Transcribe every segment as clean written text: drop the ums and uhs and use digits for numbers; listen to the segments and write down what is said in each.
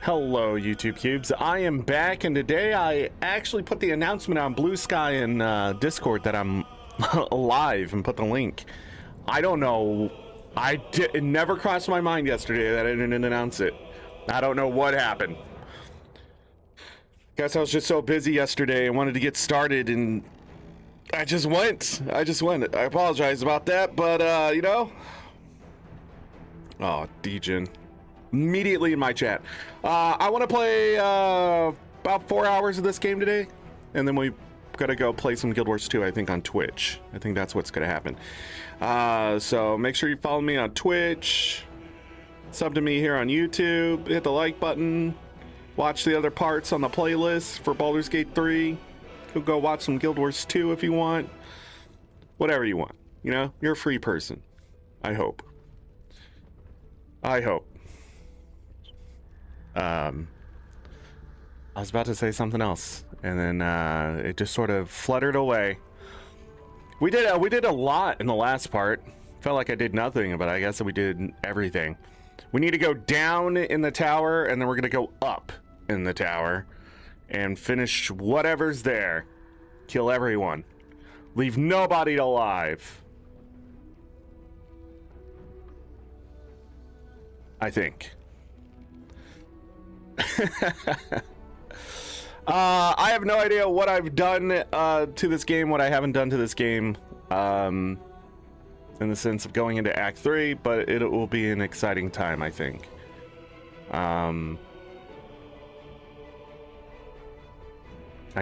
Hello, YouTube Cubes. I am back, and today I actually put the announcement on Blue Sky and Discord that I'm live and put the link. I don't know. It never crossed my mind yesterday that I didn't announce it. I don't know what happened. Guess I was just so busy yesterday and wanted to get started, and I just went. I apologize about that, but, you know. Oh, Degen. Immediately in my chat. I want to play about 4 hours of this game today, and then we gotta go play some Guild Wars 2, I think, on Twitch. I think that's what's gonna happen. So make sure you follow me on Twitch, sub to me here on YouTube, hit the like button, watch the other parts on the playlist for Baldur's Gate 3. Go watch some Guild Wars 2 if you want. Whatever you want. You know, you're a free person. I hope. I was about to say something else, and then it just sort of fluttered away. We did a lot in the last part. Felt like I did nothing, but I guess we did everything. We need to go down in the tower, and then we're gonna go up in the tower and finish whatever's there. Kill everyone. Leave nobody alive. I think. I have no idea what I've done to this game, what I haven't done to this game, in the sense of going into Act 3, but it will be an exciting time, I think. I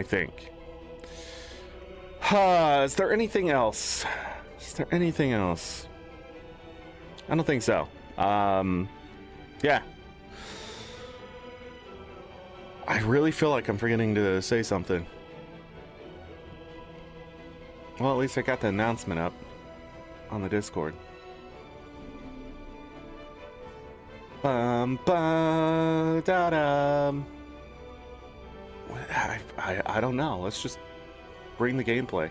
think. Is there anything else? I don't think so. Yeah. I really feel like I'm forgetting to say something. Well, at least I got the announcement up on the Discord. I don't know. Let's just bring the gameplay.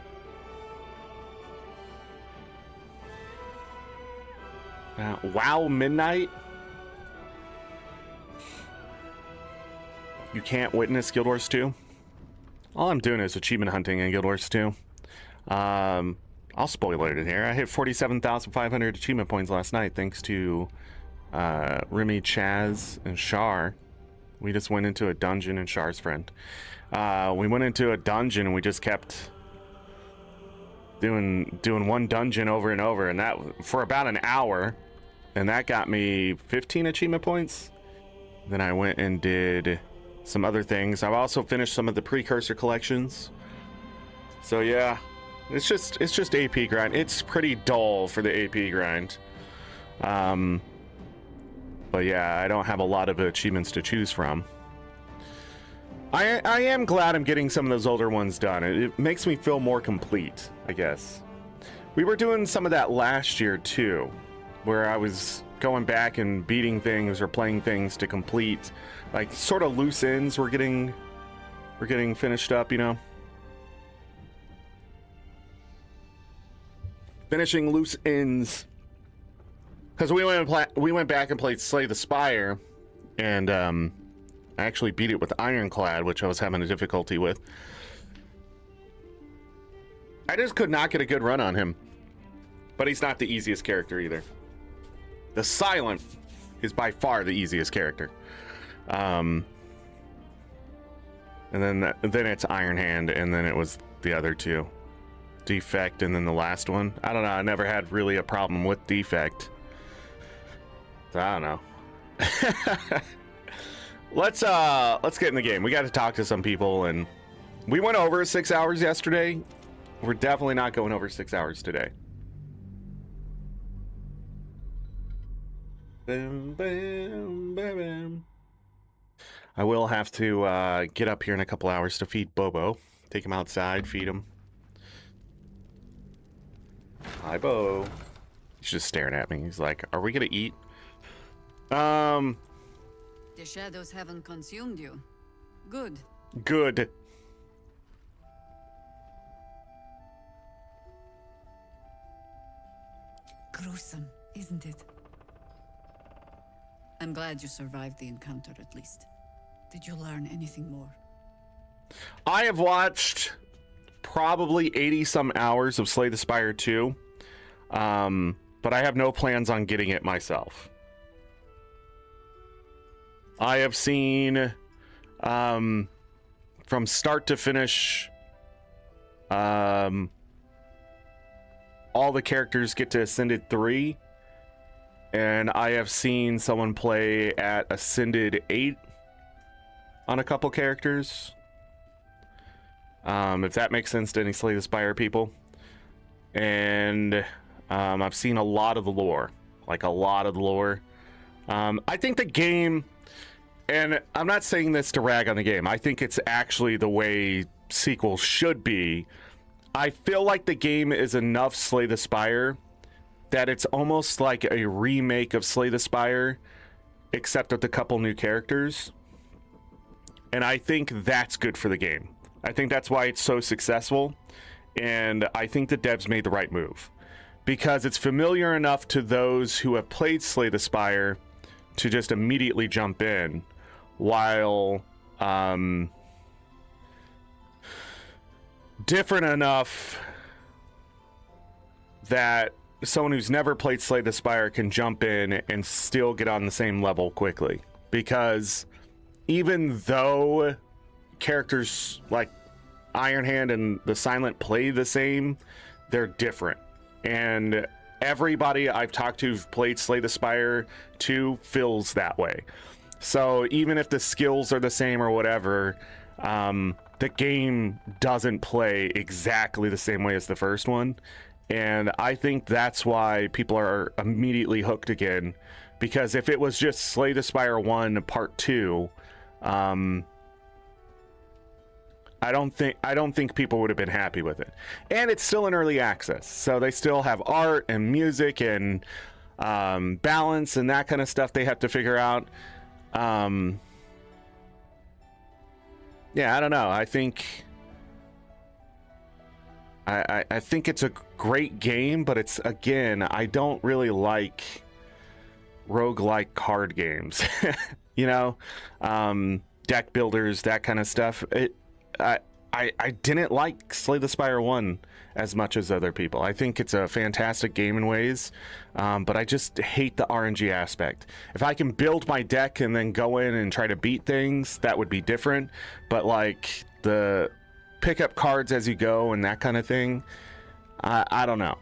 Wow, midnight. You can't witness Guild Wars 2? All I'm doing is achievement hunting in Guild Wars 2. I'll spoil it in here. I hit 47,500 achievement points last night thanks to Remy, Chaz, and Shar. We just went into a dungeon, and Shar's friend. We went into a dungeon and we just kept doing one dungeon over and over, and that for about an hour, and that got me 15 achievement points. Then I went and did some other things. I've also finished some of the precursor collections. So yeah, it's just AP grind. It's pretty dull for the AP grind. But yeah, I don't have a lot of achievements to choose from. I am glad I'm getting some of those older ones done. It makes me feel more complete, I guess. We were doing some of that last year too, where I was going back and beating things or playing things to complete, like sort of loose ends. We're getting finished up, you know. Finishing loose ends, because we went back and played Slay the Spire, and I actually beat it with Ironclad, which I was having a difficulty with. I just could not get a good run on him, but he's not the easiest character either. The Silent is by far the easiest character. And then it's Iron Hand, and then it was the other two. Defect, and then the last one. I don't know, I never had really a problem with Defect. So I don't know. Let's get in the game. We got to talk to some people, and we went over 6 hours yesterday. We're definitely not going over 6 hours today. Bam, bam, bam, bam. I will have to get up here in a couple hours to feed Bobo. Take him outside, feed him. Hi, Bo. He's just staring at me. He's like, "Are we gonna eat?" The shadows haven't consumed you. Good. Good. Gruesome, isn't it? I'm glad you survived the encounter, at least. Did you learn anything more? I have watched probably 80 some hours of Slay the Spire 2, but I have no plans on getting it myself. I have seen from start to finish all the characters get to Ascended 3, and I have seen someone play at Ascended 8 on a couple characters. If that makes sense to any Slay the Spire people. And I've seen a lot of the lore. Like a lot of the lore. I think the game, and I'm not saying this to rag on the game, I think it's actually the way sequels should be. I feel like the game is enough Slay the Spire that it's almost like a remake of Slay the Spire, except with a couple new characters. And I think that's good for the game. I think that's why it's so successful, and I think the devs made the right move, because it's familiar enough to those who have played Slay the Spire to just immediately jump in, while different enough that someone who's never played Slay the Spire can jump in and still get on the same level quickly. Because even though characters like Iron Hand and the Silent play the same, they're different. And everybody I've talked to who've played Slay the Spire 2 feels that way. So even if the skills are the same or whatever, the game doesn't play exactly the same way as the first one. And I think that's why people are immediately hooked again. Because if it was just Slay the Spire 1 Part 2, I don't think people would have been happy with it. And it's still in early access, so they still have art and music and balance and that kind of stuff they have to figure out. Yeah, I don't know. I think I think it's a great game, but it's, again, I don't really like roguelike card games. You know, deck builders, that kind of stuff. I didn't like Slay the Spire 1 as much as other people. I think it's a fantastic game in ways, but I just hate the RNG aspect. If I can build my deck and then go in and try to beat things, that would be different. But like the pick up cards as you go and that kind of thing, I don't know.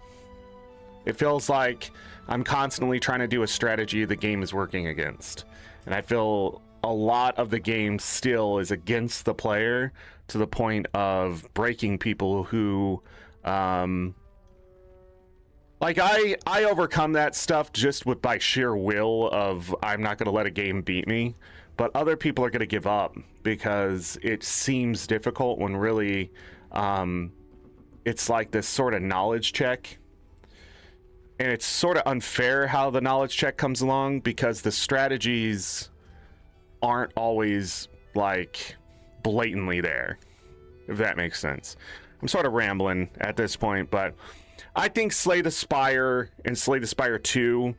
It feels like I'm constantly trying to do a strategy the game is working against. And I feel a lot of the game still is against the player, to the point of breaking people who like I overcome that stuff just with by sheer will of I'm not going to let a game beat me, but other people are going to give up because it seems difficult when really it's like this sort of knowledge check. And it's sort of unfair how the knowledge check comes along, because the strategies aren't always like blatantly there, if that makes sense. I'm sort of rambling at this point, but I think Slay the Spire and Slay the Spire 2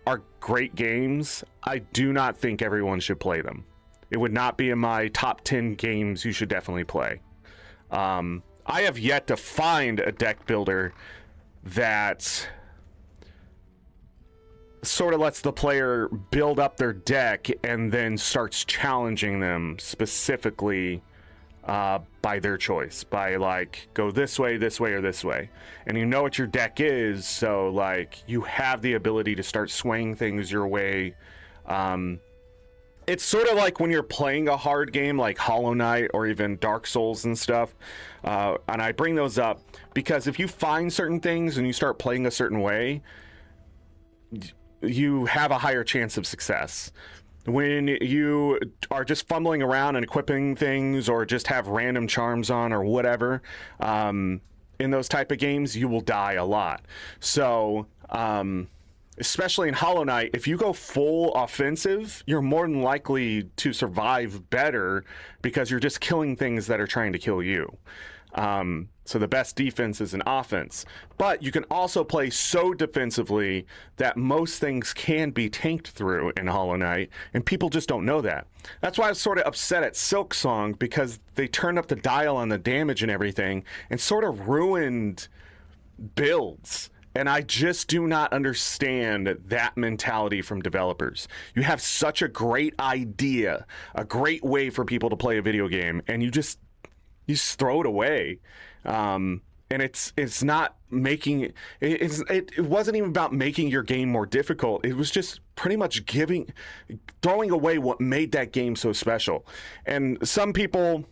are great games. I do not think everyone should play them. It would not be in my top 10 games you should definitely play. I have yet to find a deck builder that sort of lets the player build up their deck and then starts challenging them specifically by their choice, by like, go this way, or this way. And you know what your deck is, so like you have the ability to start swaying things your way. It's sort of like when you're playing a hard game like Hollow Knight or even Dark Souls and stuff. And I bring those up because if you find certain things and you start playing a certain way, you have a higher chance of success. When you are just fumbling around and equipping things, or just have random charms on or whatever, in those type of games, you will die a lot. So especially in Hollow Knight, if you go full offensive, you're more than likely to survive better because you're just killing things that are trying to kill you. So the best defense is an offense. But you can also play so defensively that most things can be tanked through in Hollow Knight, and people just don't know that. That's why I was sort of upset at Silksong, because they turned up the dial on the damage and everything and sort of ruined builds. And I just do not understand that mentality from developers. You have such a great idea, a great way for people to play a video game, and you just throw it away. And it's not making it wasn't even about making your game more difficult. It was just pretty much throwing away what made that game so special. And some people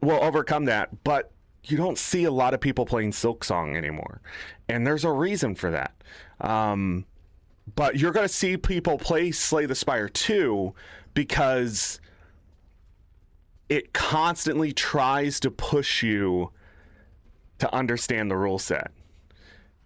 will overcome that, but you don't see a lot of people playing Silksong anymore, and there's a reason for that. But you're going to see people play Slay the Spire 2 because it constantly tries to push you to understand the rule set,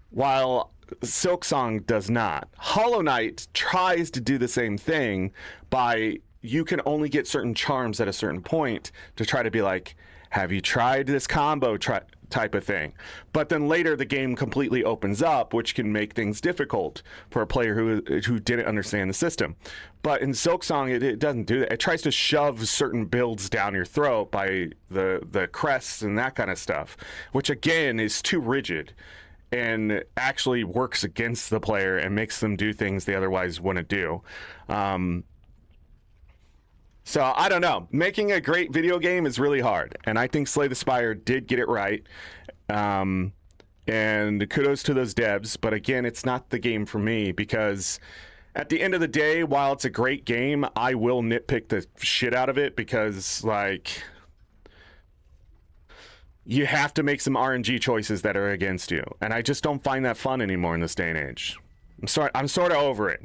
while Silksong does not. Hollow Knight tries to do the same thing by you can only get certain charms at a certain point to try to be like, have you tried this combo type of thing? But then later the game completely opens up, which can make things difficult for a player who didn't understand the system. But in Silksong, it doesn't do that. It tries to shove certain builds down your throat by the crests and that kind of stuff, which again is too rigid and actually works against the player and makes them do things they otherwise wouldn't do. So I don't know. Making a great video game is really hard, and I think Slay the Spire did get it right. And kudos to those devs, but again, it's not the game for me, because at the end of the day, while it's a great game, I will nitpick the shit out of it, because like you have to make some RNG choices that are against you, and I just don't find that fun anymore in this day and age. I'm sort of over it.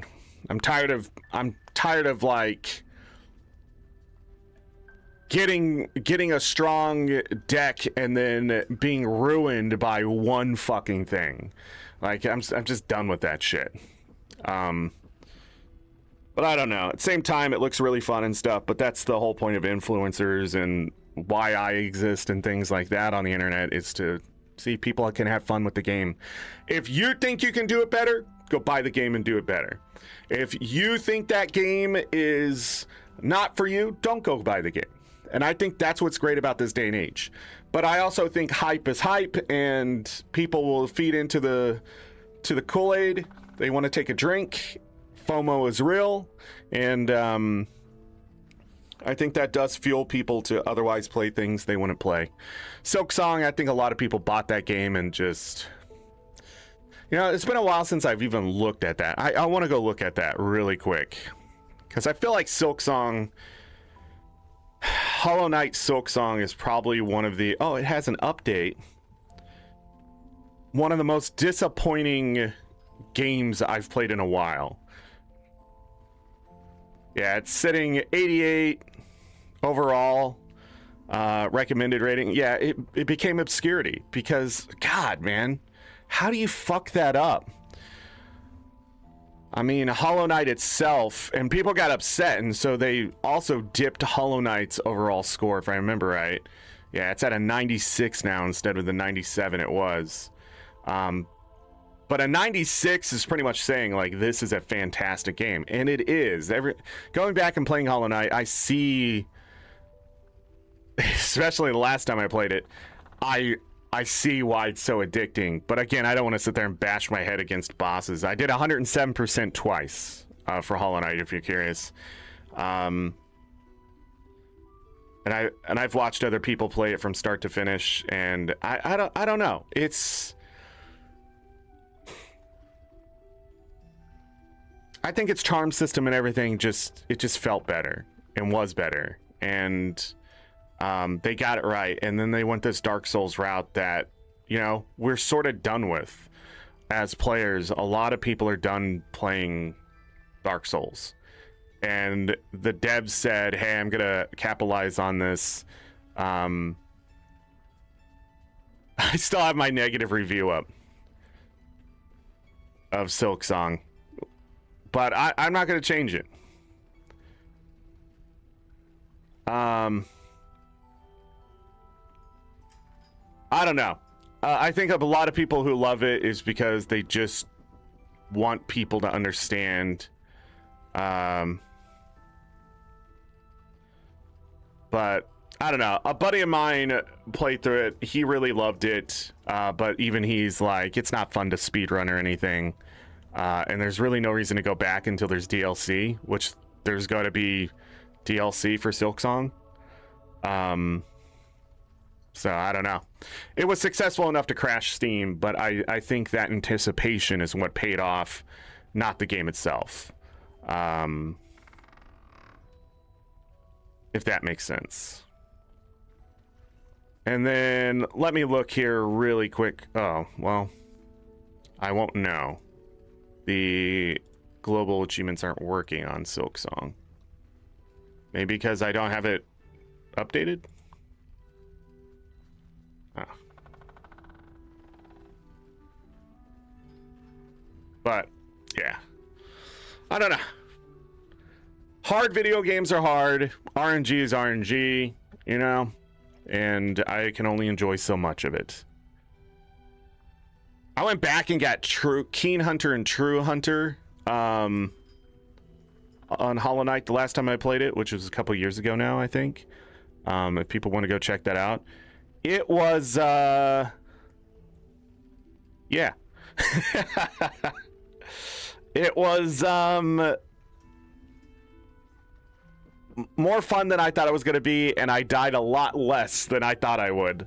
I'm tired of like getting a strong deck and then being ruined by one fucking thing. Like I'm just done with that shit. But I don't know. At the same time, it looks really fun and stuff, but that's the whole point of influencers and why I exist and things like that on the internet, is to see people can have fun with the game. If you think you can do it better, go buy the game and do it better. If you think that game is not for you, don't go buy the game. And I think that's what's great about this day and age. But I also think hype is hype, and people will feed into the Kool-Aid. They want to take a drink. FOMO is real, and I think that does fuel people to otherwise play things they wouldn't play. Silksong, I think a lot of people bought that game and just, you know, it's been a while since I've even looked at that. I want to go look at that really quick, because I feel like Silksong, Hollow Knight Silksong is probably one of the, oh, it has an update, one of the most disappointing games I've played in a while. Yeah, it's sitting 88 overall recommended rating. Yeah, it became obscurity because, God, man, how do you fuck that up? I mean, Hollow Knight itself, and people got upset, and so they also dipped Hollow Knight's overall score, if I remember right. Yeah, it's at a 96 now instead of the 97 it was. But a 96 is pretty much saying, like, this is a fantastic game. And it is. Going back and playing Hollow Knight, I see, especially the last time I played it, I see why it's so addicting. But again, I don't want to sit there and bash my head against bosses. I did 107% twice for Hollow Knight, if you're curious. And I've watched other people play it from start to finish, and I don't know. I think its charm system and everything just felt better and was better, and they got it right. And then they went this Dark Souls route that, you know, we're sort of done with as players. A lot of people are done playing Dark Souls, and the devs said, hey, I'm gonna capitalize on this. I still have my negative review up of Silksong. But I'm not going to change it. I don't know. I think a lot of people who love it is because they just want people to understand. But I don't know. A buddy of mine played through it. He really loved it. But even he's like, it's not fun to speedrun or anything. And there's really no reason to go back until there's DLC, which there's got to be DLC for Silksong. So I don't know. It was successful enough to crash Steam, but I think that anticipation is what paid off, not the game itself. If that makes sense. And then let me look here really quick. Oh, well, I won't know. The global achievements aren't working on Silksong. Maybe because I don't have it updated? Oh. But, yeah. I don't know. Hard video games are hard. RNG is RNG, you know? And I can only enjoy so much of it. I went back and got Keen Hunter and True Hunter on Hollow Knight the last time I played it, which was a couple years ago now, I think. If people want to go check that out. It was, yeah. It was, more fun than I thought it was going to be, and I died a lot less than I thought I would.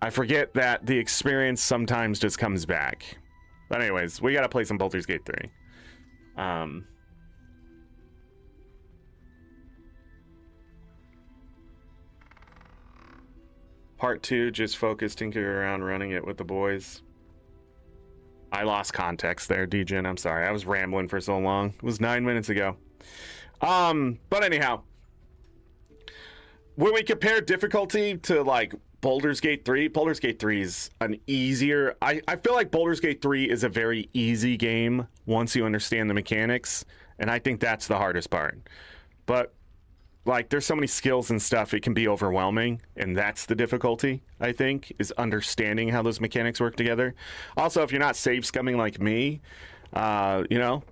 I forget that the experience sometimes just comes back. But anyways, we got to play some Baldur's Gate 3. Part 2, just focus, tinkering around, running it with the boys. I lost context there, DJin. I'm sorry. I was rambling for so long. It was 9 minutes ago. But anyhow, when we compare difficulty to like Baldur's Gate 3 is an easier. I feel like Baldur's Gate 3 is a very easy game once you understand the mechanics, and I think that's the hardest part. But like, there's so many skills and stuff, it can be overwhelming, and that's the difficulty, I think, is understanding how those mechanics work together. Also, if you're not save scumming like me, you know,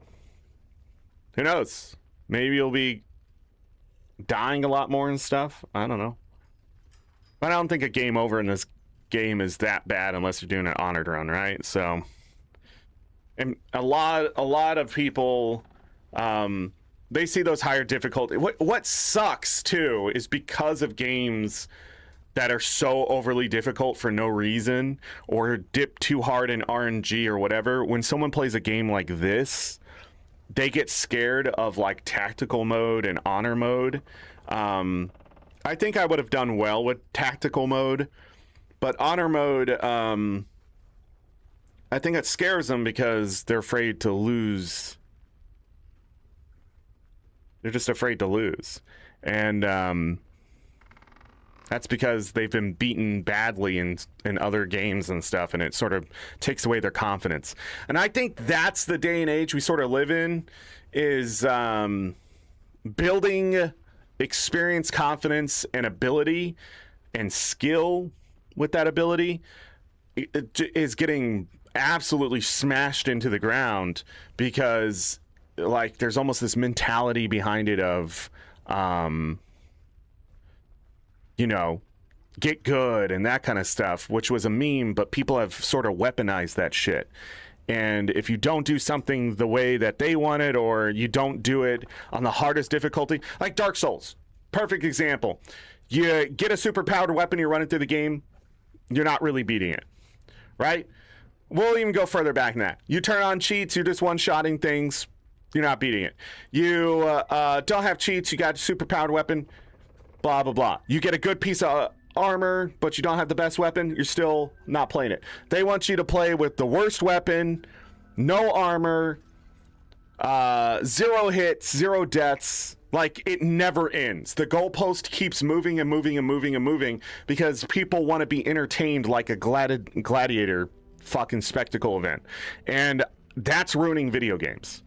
who knows? Maybe you'll be dying a lot more and stuff. I don't know. But I don't think a game over in this game is that bad unless you're doing an honored run, right? So, and a lot of people, they see those higher difficulty. What sucks too is because of games that are so overly difficult for no reason or dip too hard in RNG or whatever. When someone plays a game like this, they get scared of like tactical mode and honor mode. I think I would have done well with tactical mode, but honor mode, I think it scares them because they're afraid to lose. They're just afraid to lose. And that's because they've been beaten badly in other games and stuff, and it sort of takes away their confidence. And I think that's the day and age we sort of live in, is building experience, confidence, and ability and skill with that ability is getting absolutely smashed into the ground because like there's almost this mentality behind it of you know, get good and that kind of stuff, which was a meme, but people have sort of weaponized that shit. And if you don't do something the way that they want it, or you don't do it on the hardest difficulty, like Dark Souls, perfect example. You get a super powered weapon, you run it through the game, you're not really beating it, right? We'll even go further back than that. You turn on cheats, you're just one-shotting things, you're not beating it. You don't have cheats, you got a super powered weapon, blah, blah, blah. You get a good piece of armor, but you don't have the best weapon, you're still not playing it. They want you to play with the worst weapon, no armor, 0 hits, 0 deaths. Like, it never ends. The goalpost keeps moving and moving and moving and moving because people want to be entertained like a gladiator fucking spectacle event. And that's ruining video games.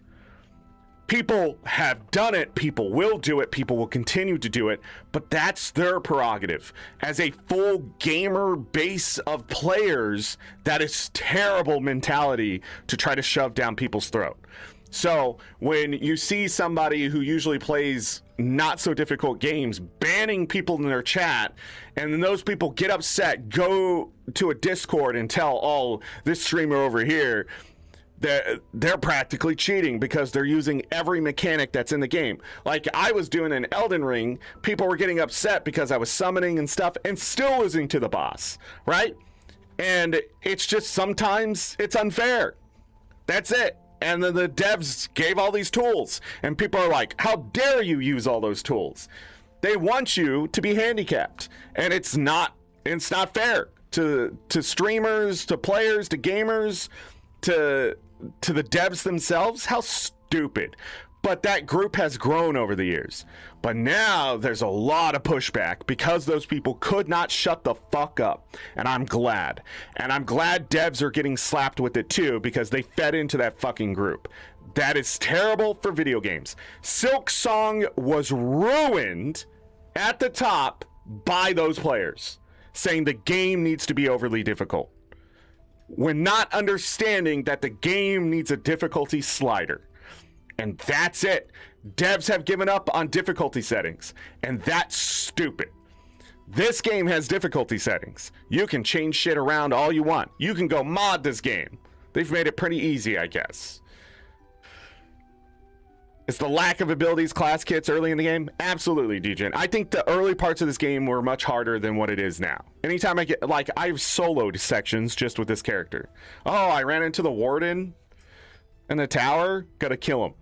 People have done it, people will do it, people will continue to do it, but that's their prerogative. As a full gamer base of players, that is terrible mentality to try to shove down people's throat. So when you see somebody who usually plays not so difficult games banning people in their chat, and then those people get upset, go to a Discord and tell, oh, this streamer over here, they're practically cheating because they're using every mechanic that's in the game. Like I was doing in Elden Ring, people were getting upset because I was summoning and stuff and still losing to the boss, right? And it's just sometimes it's unfair. That's it. And then the devs gave all these tools and people are like, how dare you use all those tools? They want you to be handicapped, and it's not fair to streamers, to players, to gamers, to the devs themselves. How stupid. But that group has grown over the years. But now there's a lot of pushback because those people could not shut the fuck up. And I'm glad. And I'm glad devs are getting slapped with it too, because they fed into that fucking group. That is terrible for video games. Silk Song was ruined at the top by those players, saying the game needs to be overly difficult, when not understanding that the game needs a difficulty slider. And that's it. Devs have given up on difficulty settings, and that's stupid. This game has difficulty settings. You can change shit around all you want. You can go mod this game. They've made it pretty easy, I guess. Is the lack of abilities class kits early in the game? Absolutely, DJ. I think the early parts of this game were much harder than what it is now. Anytime I get, like, I've soloed sections just with this character. Oh, I ran into the warden in the tower. Gotta kill him.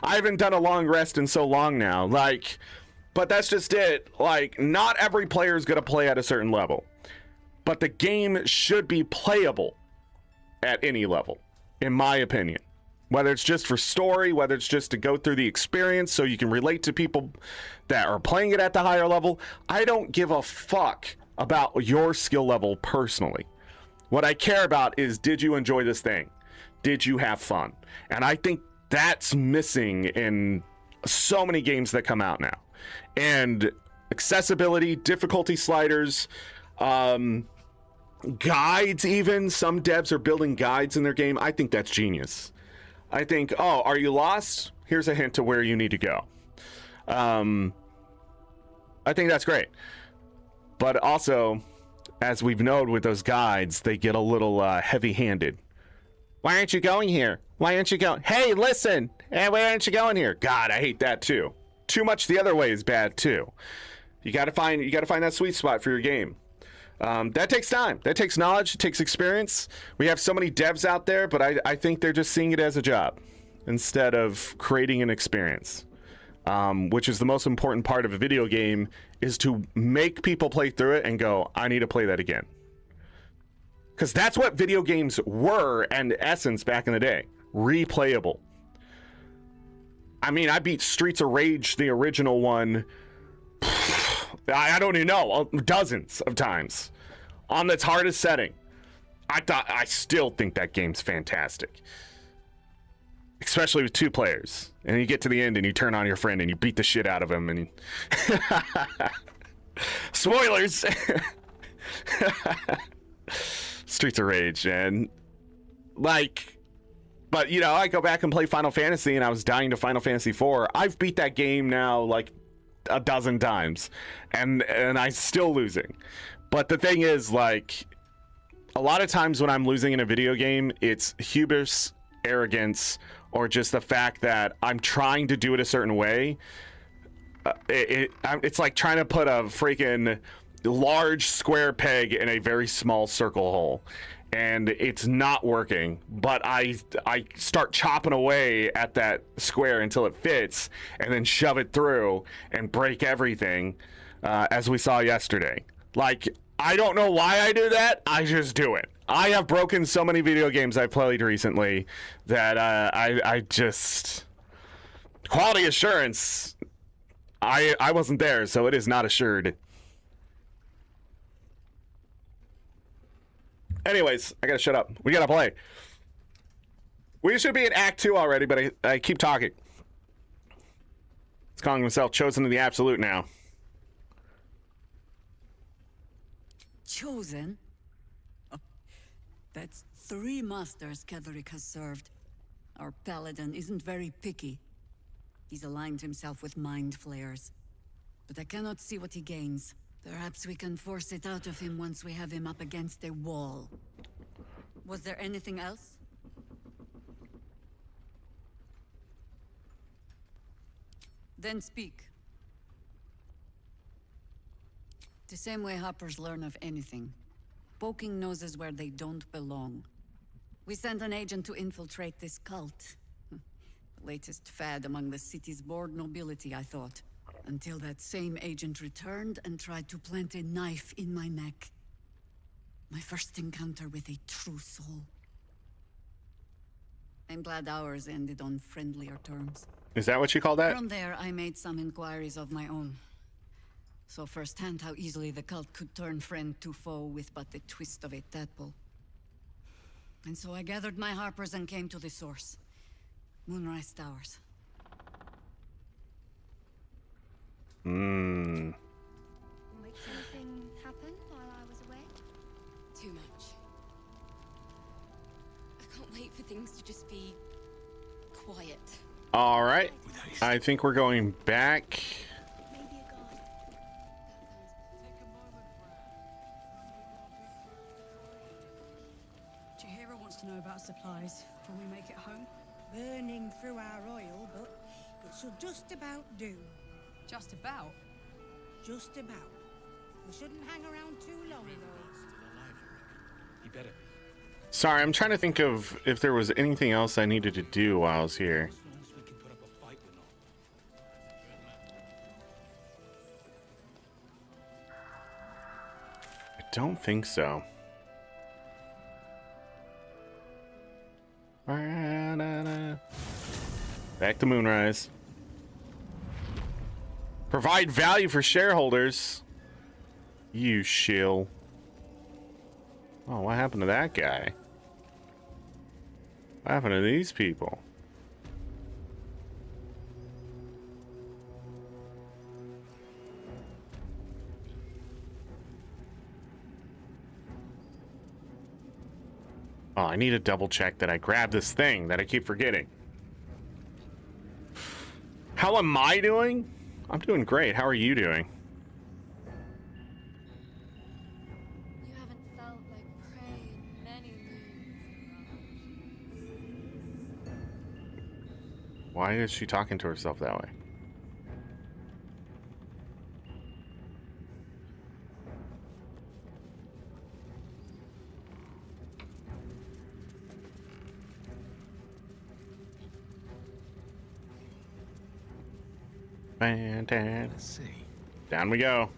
I haven't done a long rest in so long now. Like, but that's just it. Like, not every player is gonna play at a certain level. But the game should be playable at any level, in my opinion. Whether it's just for story, whether it's just to go through the experience so you can relate to people that are playing it at the higher level. I don't give a fuck about your skill level personally. What I care about is, did you enjoy this thing? Did you have fun? And I think that's missing in so many games that come out now. And accessibility, difficulty sliders, guides even. Some devs are building guides in their game. I think that's genius. I think, oh, are you lost? Here's a hint to where you need to go. I think that's great. But also, as we've known with those guides, they get a little heavy-handed. Why aren't you going here? Why aren't you going? Hey, listen! Hey, why aren't you going here? God, I hate that too. Too much the other way is bad too. You gotta find that sweet spot for your game. That takes time. That takes knowledge. It takes experience. We have so many devs out there, but I think they're just seeing it as a job instead of creating an experience, which is the most important part of a video game, is to make people play through it and go, I need to play that again. Because that's what video games were in essence back in the day. Replayable. I mean, I beat Streets of Rage, the original one, I don't even know, dozens of times on its hardest setting. I still think that game's fantastic, especially with two players. And you get to the end and you turn on your friend and you beat the shit out of him. And spoilers. Streets of Rage, and like, but you know, I go back and play Final Fantasy, and I was dying to Final Fantasy 4. I've beat that game now like a dozen times, and I'm still losing. But the thing is, like, a lot of times when I'm losing in a video game, it's hubris, arrogance, or just the fact that I'm trying to do it a certain way. It's like trying to put a freaking large square peg in a very small circle hole, and it's not working. But I start chopping away at that square until it fits, and then shove it through and break everything, as we saw yesterday. Like, I don't know why I do that. I just do it. I have broken so many video games I've played recently that I just, quality assurance, I wasn't there, so it is not assured. Anyways, I gotta shut up. We gotta play. We should be in Act 2 already, but I keep talking. He's calling himself Chosen to the Absolute now. Chosen? Oh, that's 3 masters Ketheric has served. Our paladin isn't very picky. He's aligned himself with mind flayers. But I cannot see what he gains. Perhaps we can force it out of him once we have him up against a wall. Was there anything else? Then speak. The same way hoppers learn of anything. Poking noses where they don't belong. We sent an agent to infiltrate this cult. The latest fad among the city's bored nobility, I thought. Until that same agent returned and tried to plant a knife in my neck. My first encounter with a true soul. I'm glad ours ended on friendlier terms. Is that what you call that? From there, I made some inquiries of my own. Saw firsthand how easily the cult could turn friend to foe with but the twist of a tadpole. And so I gathered my harpers and came to the source. Moonrise Towers. Make anything happen while I was away? Too much. I can't wait for things to just be quiet. All right. I think we're going back. Maybe a garden. Chihira wants to know about supplies. Can we make it home? Burning through our oil, but it should just about do. Just about. Just about. We shouldn't hang around too long, though. He better be. Sorry, I'm trying to think of if there was anything else I needed to do while I was here. As long as we can put up a fight, we're not. I don't think so. Back to Moonrise. Provide value for shareholders. You shill. Oh, what happened to that guy? What happened to these people? Oh, I need to double check that I grabbed this thing that I keep forgetting. How am I doing? I'm doing great. How are you doing? You haven't felt like prey in many moons. Why is she talking to herself that way? Fantastic. Let's see. Down we go.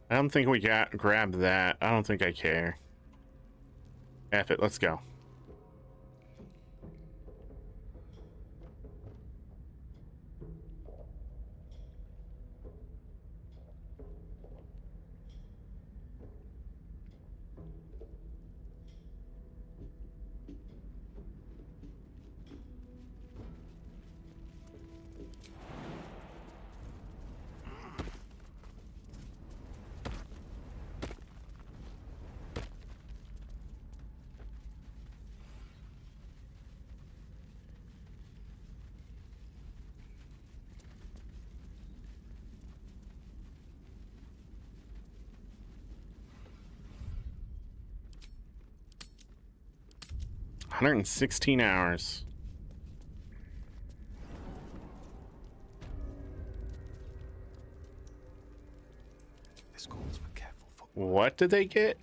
I don't think we grabbed that. I don't think I care. F it, let's go. $116. This calls for careful footwork. What did they get?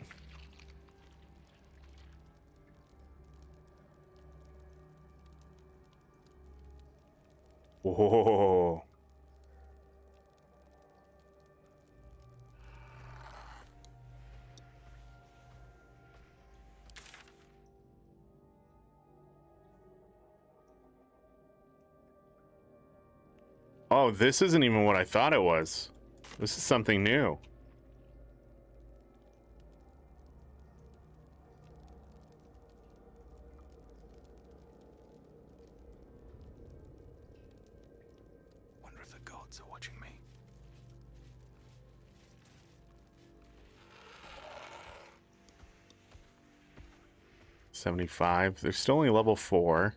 Oh, this isn't even what I thought it was. This is something new. Wonder if the gods are watching me. $75. They're still only level 4.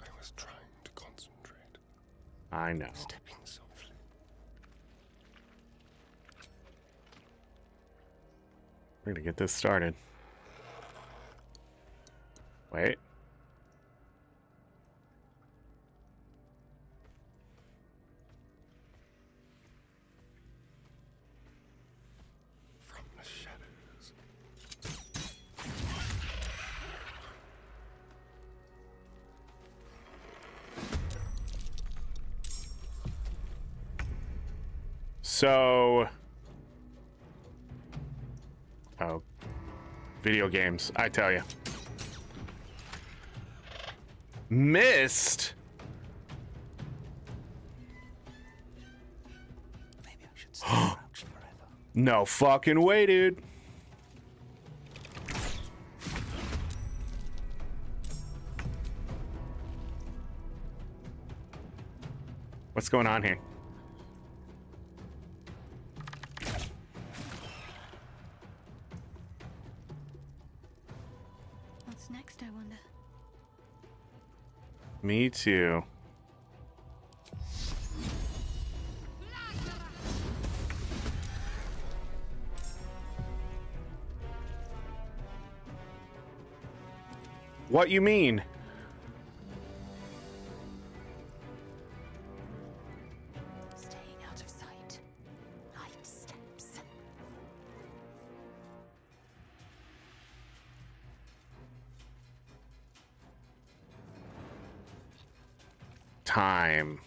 I was trying to concentrate. I know. Stepping softly. We're gonna get this started. Wait. From the shadows. So, oh, video games, I tell you. Missed? Maybe I should stay crouched forever. No fucking way, dude. What's going on here? What's next, I wonder? Me too. What you mean? Staying out of sight. Light steps. Time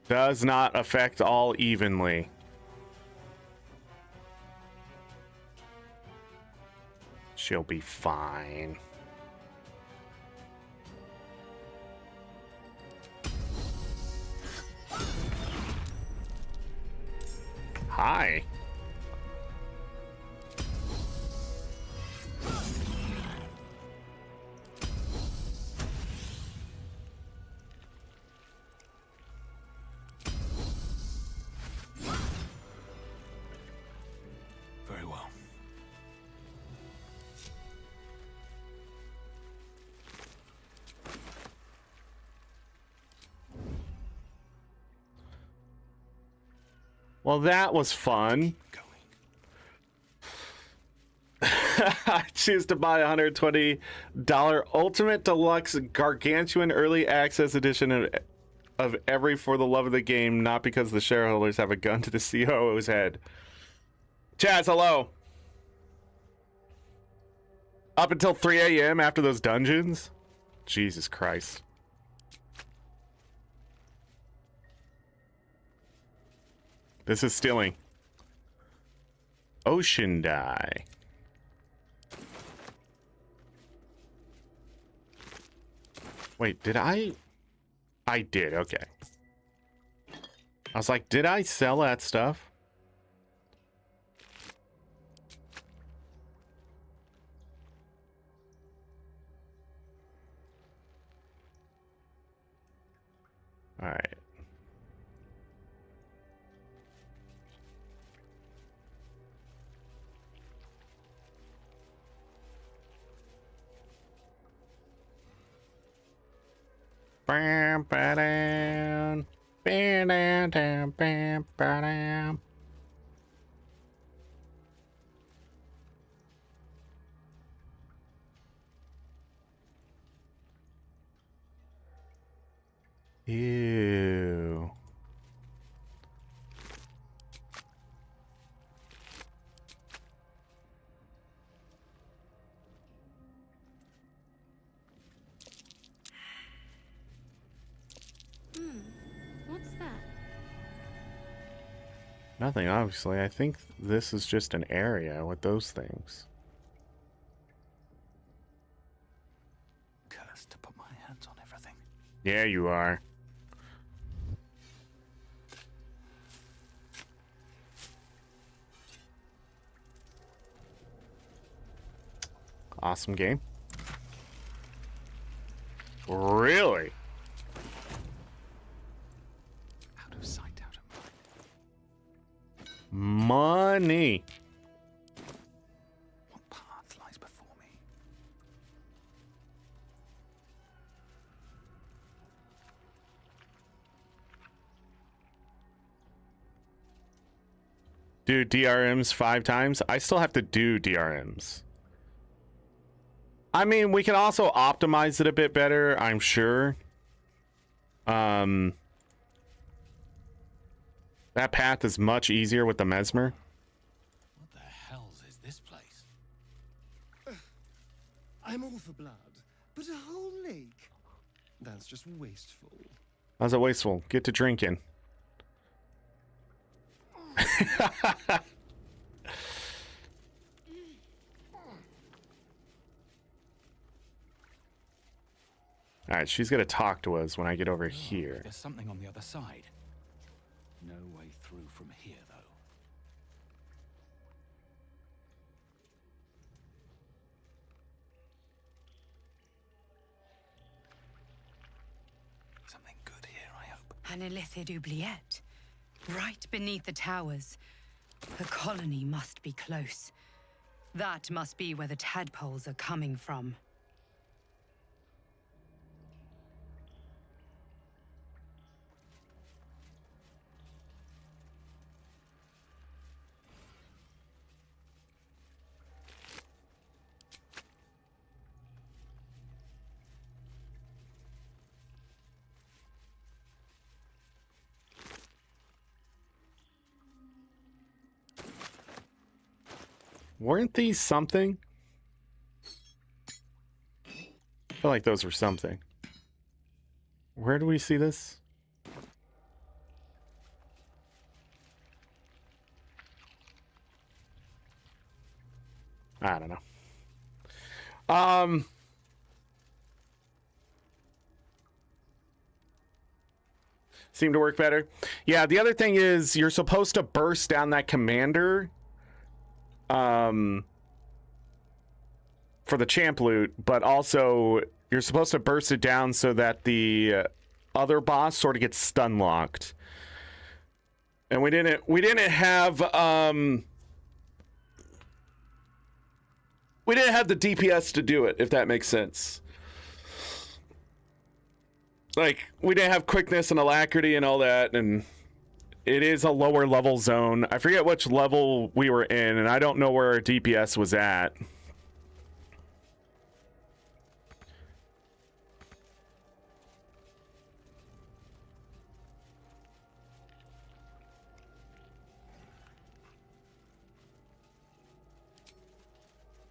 does not affect all evenly. She'll be fine. Hi. Very well. Well, that was fun. Going. I choose to buy $120 Ultimate Deluxe Gargantuan Early Access Edition of every For the Love of the Game, not because the shareholders have a gun to the COO's head. Chaz, hello. Up until 3 a.m. after those dungeons? Jesus Christ. This is stealing. Ocean dye. Wait, did I did, okay. I was like, did I sell that stuff? All right. Bam, ba-dam. Bam, dam, dam, bam, ba-dam. Ew. What's that? Nothing, obviously. I think this is just an area with those things. Yeah, you are. Awesome game. Really? Out of sight, out of mind. Money. What path lies before me? Do DRMs 5 times? I still have to do DRMs. I mean, we can also optimize it a bit better, I'm sure. That path is much easier with the Mesmer. What the hell is this place? I'm all for blood, but a whole lake? That's just wasteful. How's it wasteful? Get to drinking. All right, she's gonna talk to us when I get over here. There's something on the other side. No way through from here, though. Something good here, I hope. An illithid oubliette. Right beneath the towers. The colony must be close. That must be where the tadpoles are coming from. Weren't these something? I feel like those were something. Where do we see this? I don't know. Seem to work better. Yeah, the other thing is you're supposed to burst down that commander for the champ loot, but also you're supposed to burst it down so that the other boss sort of gets stun locked. And we didn't have the DPS to do it, if that makes sense. Like, we didn't have quickness and alacrity and all that, and it is a lower level zone. I forget which level we were in, and I don't know where our DPS was at.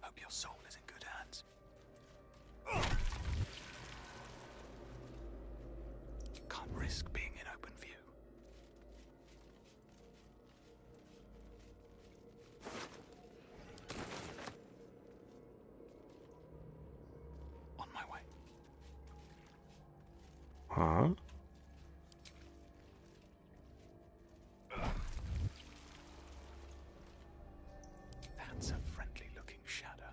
Hope your soul is in good hands. Can't risk being in open view. On my way. Huh? That's a friendly-looking shadow.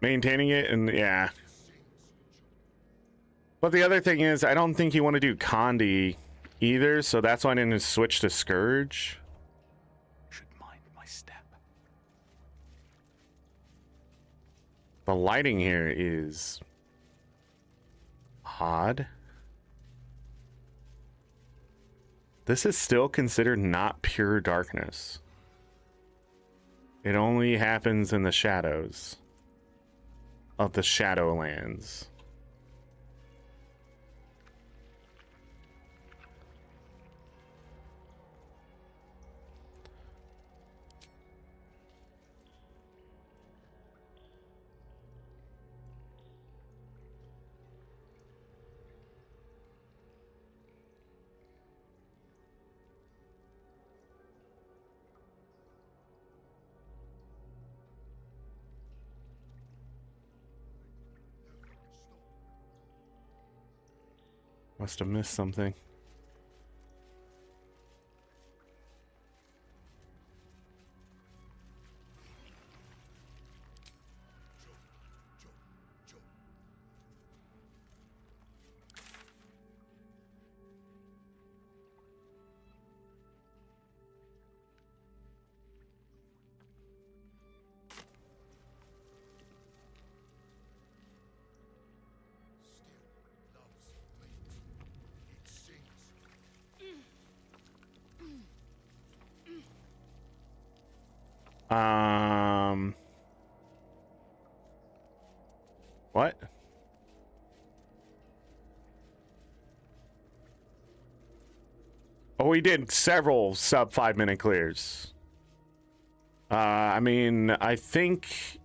Maintaining it, and yeah. But the other thing is, I don't think you want to do Condi either, so that's why I didn't switch to Scourge. Should mind my step. The lighting here is odd. This is still considered not pure darkness. It only happens in the shadows of the Shadowlands. Must have missed something. What? Oh, we did several sub 5-minute clears. I mean, I think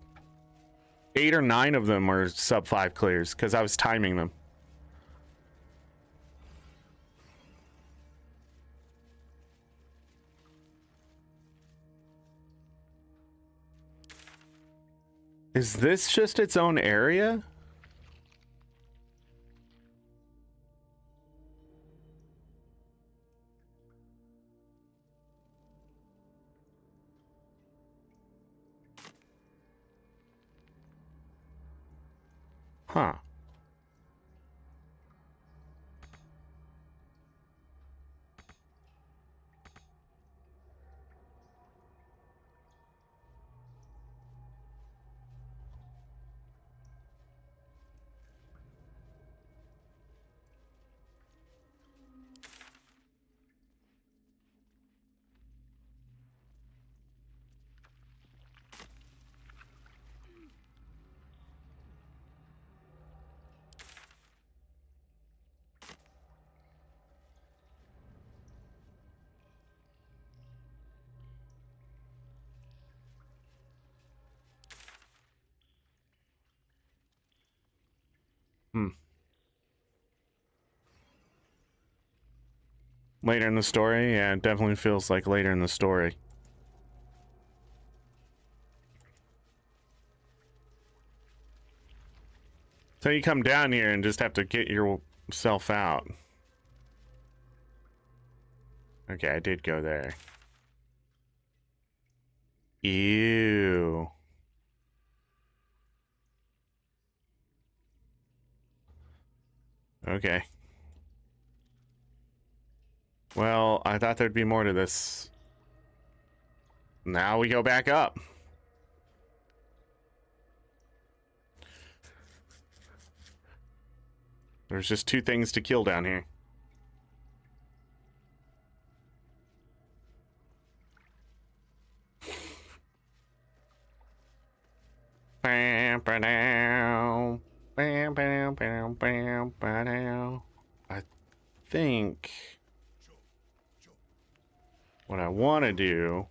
8 or 9 of them were sub 5 clears because I was timing them. Is this just its own area? Huh. Hmm. Later in the story? Yeah, it definitely feels like later in the story. So you come down here and just have to get yourself out. Okay, I did go there. Ew. Okay. Well, I thought there'd be more to this. Now we go back up. There's just 2 things to kill down here. Bam, ba-dow. Bam, bam, bam, bam, ba-dow. I think what I want to do,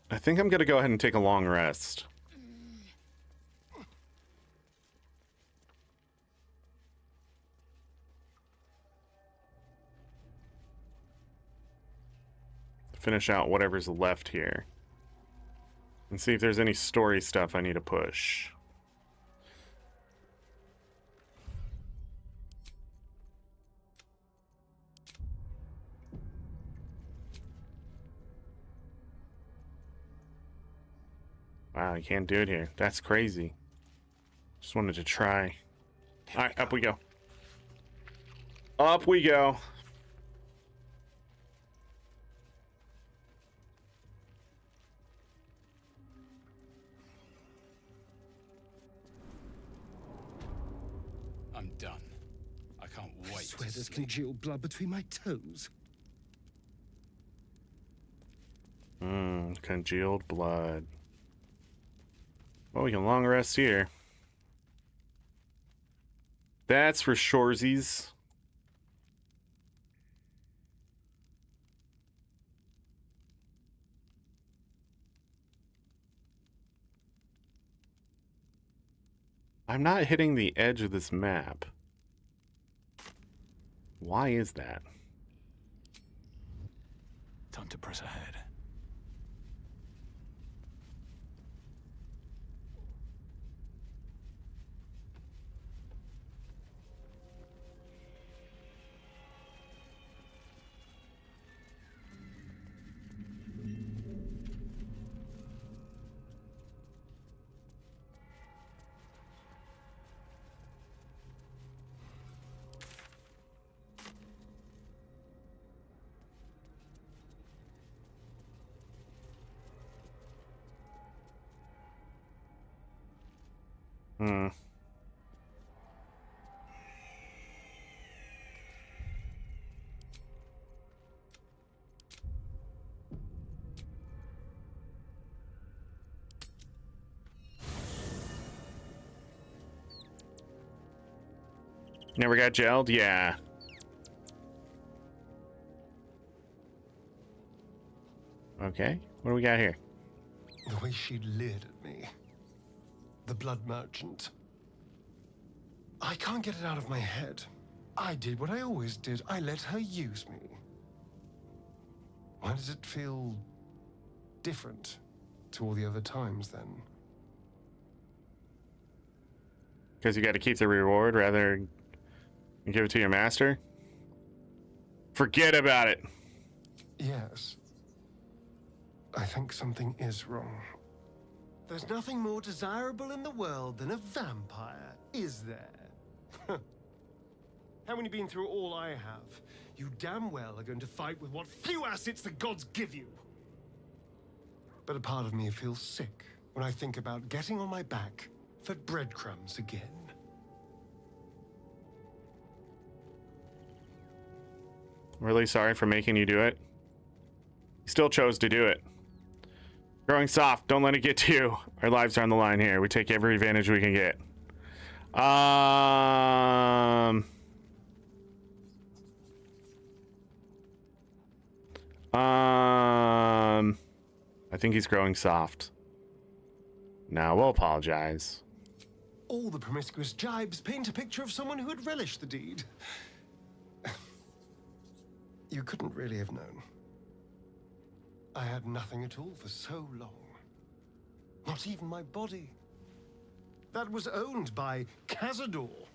I think I'm going to go ahead and take a long rest. Finish out whatever's left here. And see if there's any story stuff I need to push. Wow, you can't do it here. That's crazy. Just wanted to try. Alright, up we go. Up we go. I'm done. I can't wait. I swear to there's sleep. congealed blood between my toes. Congealed blood. Well, we can long rest here. That's for shoresies. I'm not hitting the edge of this map. Why is that? Time to press ahead. Hmm. Never got gelled? Yeah. Okay. What do we got here? The way she leered at me. The blood merchant. I can't get it out of my head. I did what I always did. I let her use me. Why does it feel different to all the other times then? Because you got to keep the reward rather than give it to your master? Forget about it. Yes. I think something is wrong. There's nothing more desirable in the world than a vampire, is there? Haven't you been through all I have? You damn well are going to fight with what few assets the gods give you. But a part of me feels sick when I think about getting on my back for breadcrumbs again. Really sorry for making you do it. You still chose to do it. Growing soft, don't let it get to you. Our lives are on the line here. We take every advantage we can get. I think he's growing soft. Now we'll apologize. All the promiscuous jibes paint a picture of someone who had relished the deed. You couldn't really have known. I had nothing at all for so long. Not even my body. That was owned by Cazador.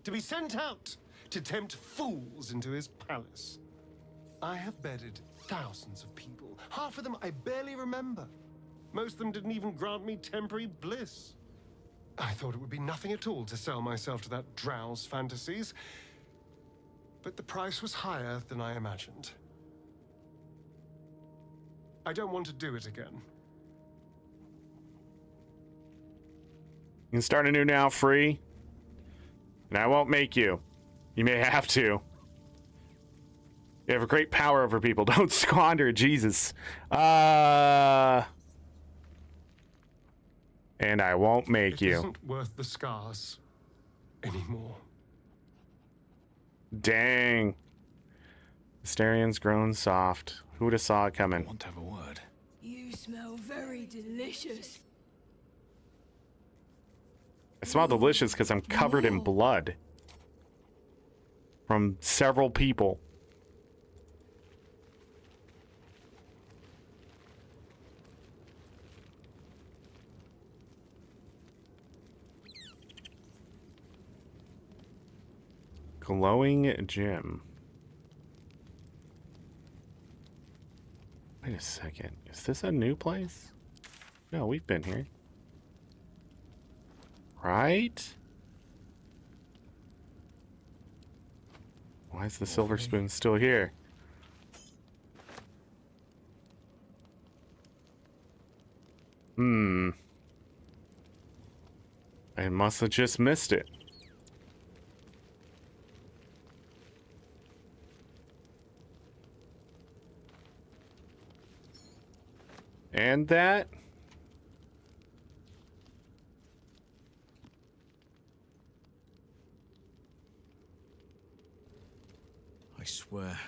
To be sent out to tempt fools into his palace. I have bedded thousands of people. Half of them I barely remember. Most of them didn't even grant me temporary bliss. I thought it would be nothing at all to sell myself to that drow's fantasies. But the price was higher than I imagined. I don't want to do it again. You can start anew now, free. And I won't make you. You may have to. You have a great power over people. Don't squander it, Jesus. And I won't make It you. isn't worth the scars anymore. Dang. Asterian's grown soft. Who would have saw it coming? I want to have a word. You smell very delicious. I smell delicious because I'm covered in blood. From several people. Glowing gem. Wait a second. Is this a new place? No, we've been here. Right? Why is the silver spoon still here? I must have just missed it. And that. I swear,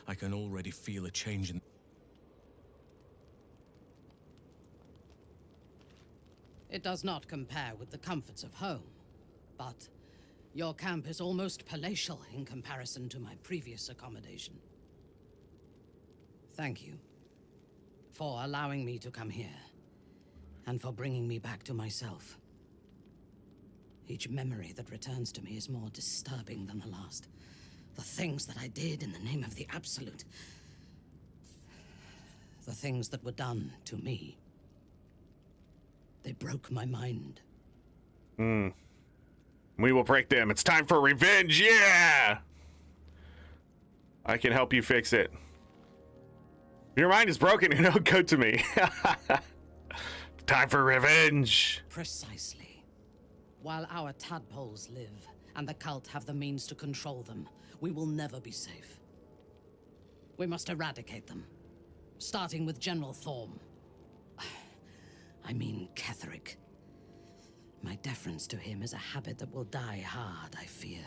I can already feel a change in... It does not compare with the comforts of home, but your camp is almost palatial in comparison to my previous accommodation. Thank you for allowing me to come here, and for bringing me back to myself. Each memory that returns to me is more disturbing than the last. The things that I did in the name of the Absolute. The things that were done to me. They broke my mind. We will break them. It's time for revenge. Yeah! I can help you fix it. Your mind is broken, you know, go to me. Time for revenge. Precisely. While our tadpoles live, and the cult have the means to control them, we will never be safe. We must eradicate them, starting with General Thorm. I mean Ketheric. My deference to him is a habit that will die hard, I fear.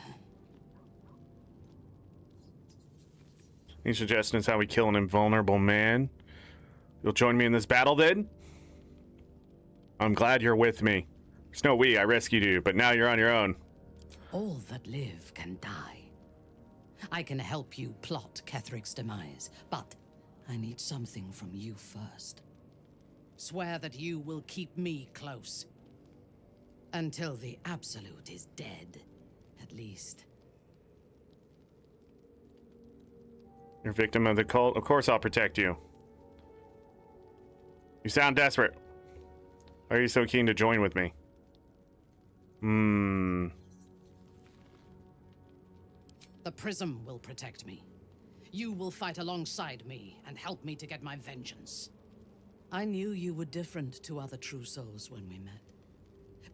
Any suggestions how we kill an invulnerable man? You'll join me in this battle then? I'm glad you're with me. There's no we, I rescued you, but now you're on your own. All that live can die. I can help you plot Ketheric's demise, but I need something from you first. Swear that you will keep me close. Until the Absolute is dead, at least. You're a victim of the cult? Of course I'll protect you. You sound desperate. Why are you so keen to join with me? The Prism will protect me. You will fight alongside me and help me to get my vengeance. I knew you were different to other true souls when we met,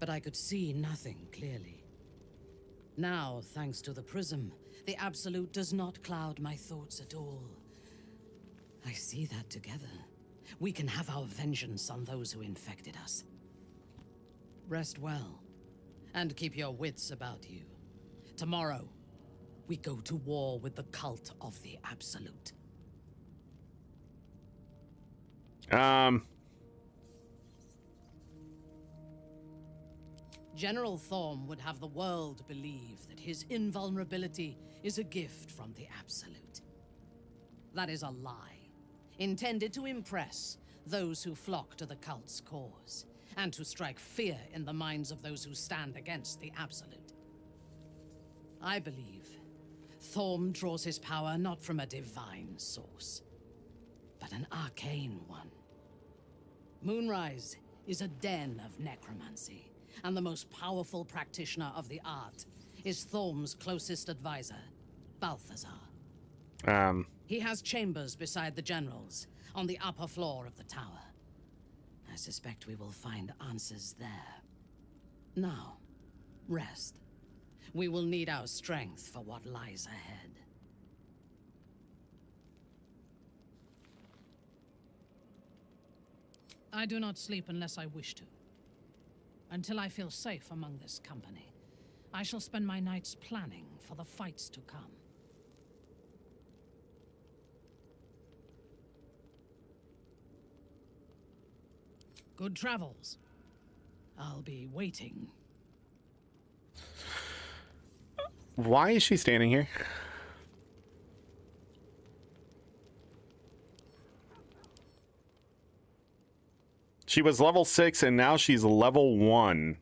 but I could see nothing clearly. Now, thanks to the Prism, the Absolute does not cloud my thoughts at all. I see that together, we can have our vengeance on those who infected us. Rest well, and keep your wits about you. Tomorrow, we go to war with the cult of the Absolute. General Thorm would have the world believe that his invulnerability is a gift from the Absolute. That is a lie, intended to impress those who flock to the cult's cause, and to strike fear in the minds of those who stand against the Absolute. I believe Thorm draws his power not from a divine source, but an arcane one. Moonrise is a den of necromancy, and the most powerful practitioner of the art is Thorm's closest advisor, Balthazar. He has chambers beside the generals, on the upper floor of the tower. I suspect we will find answers there. Now, rest. We will need our strength for what lies ahead. I do not sleep unless I wish to. Until I feel safe among this company, I shall spend my nights planning for the fights to come. Good travels. I'll be waiting. Why is she standing here? She was level 6 and now she's level 1.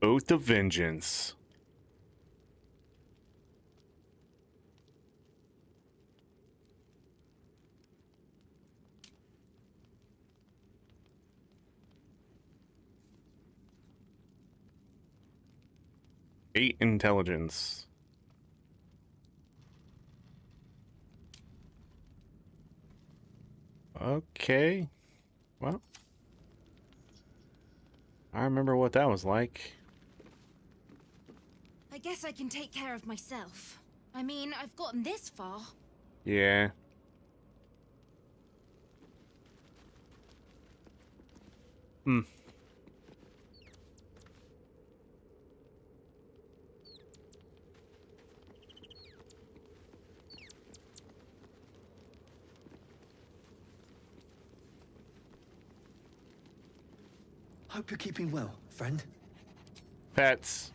Oath of Vengeance. Eight intelligence. Okay. Well, I remember what that was like. I guess I can take care of myself. I mean, I've gotten this far. Yeah. Hope you're keeping well, friend. Pets.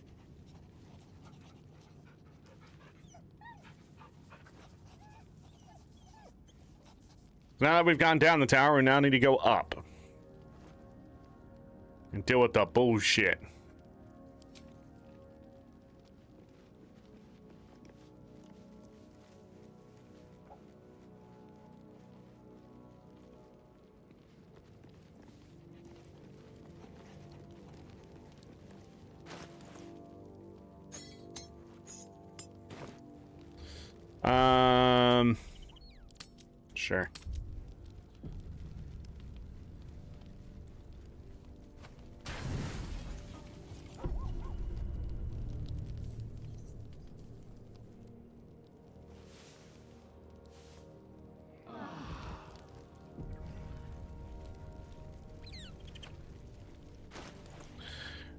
Now that we've gone down the tower, we now need to go up. And deal with the bullshit. Sure.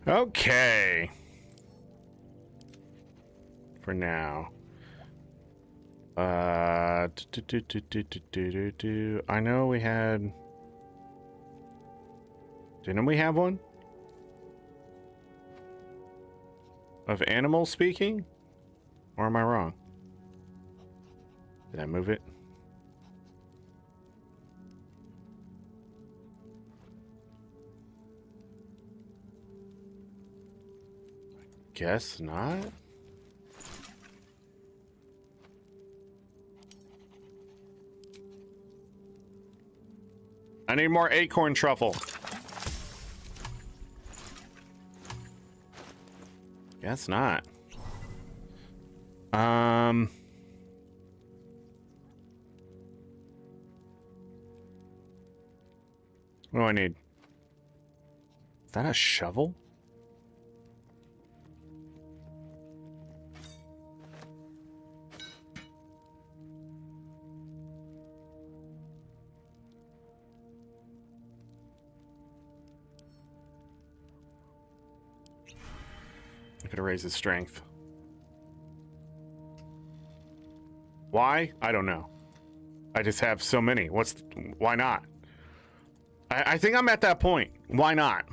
Okay. For now. I know we had... Didn't we have one? Of animals speaking? Or am I wrong? Did I move it? Guess not. I need more acorn truffle. Guess not. What do I need? Is that a shovel? I could raise his strength. Why? I don't know. I just have so many. Why not? I think I'm at that point. Why not?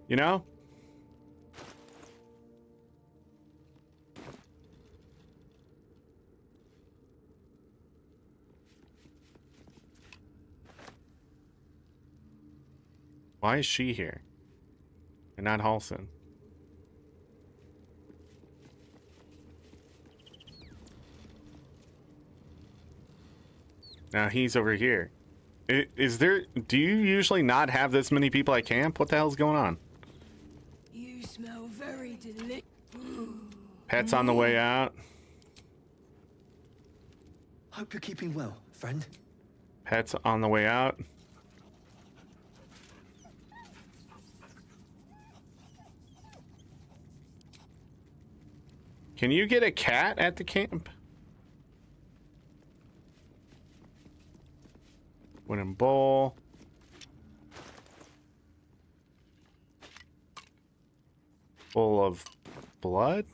You know? Why is she here? And not Halson? Now he's over here. Is there... Do you usually not have this many people at camp? What the hell's going on? You smell very delicious. Pet's on the way out. Hope you're keeping well, friend. Pet's on the way out. Can you get a cat at the camp? Wooden bowl. Full of blood?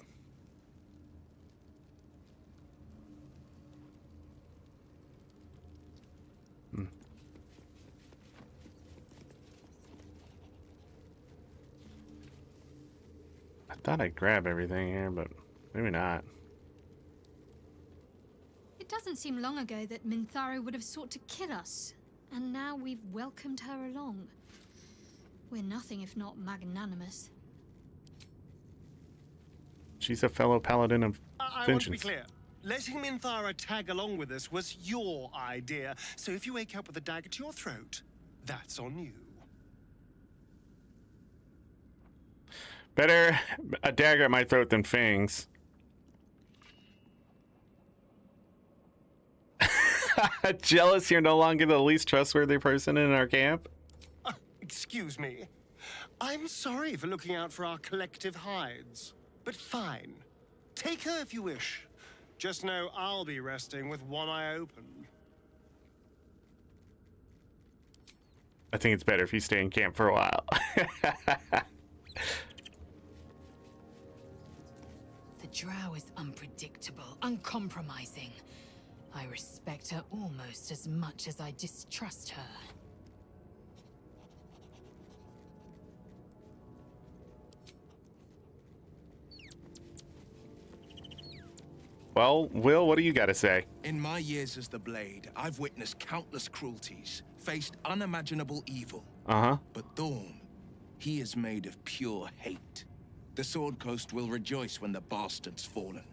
I thought I'd grab everything here, but maybe not. It doesn't seem long ago that Minthara would have sought to kill us, and now we've welcomed her along. We're nothing if not magnanimous. She's a fellow paladin of I want to be clear. Letting Minthara tag along with us was your idea, so if you wake up with a dagger to your throat, that's on you. Better a dagger at my throat than fangs. Jealous you're no longer the least trustworthy person in our camp? Excuse me. I'm sorry for looking out for our collective hides. But fine. Take her if you wish. Just know I'll be resting with one eye open. I think it's better if you stay in camp for a while. The drow is unpredictable, uncompromising. I respect her almost as much as I distrust her. Well, Will, what do you got to say? In my years as the Blade, I've witnessed countless cruelties, faced unimaginable evil. Uh-huh. But Thorm, he is made of pure hate. The Sword Coast will rejoice when the bastard's fallen.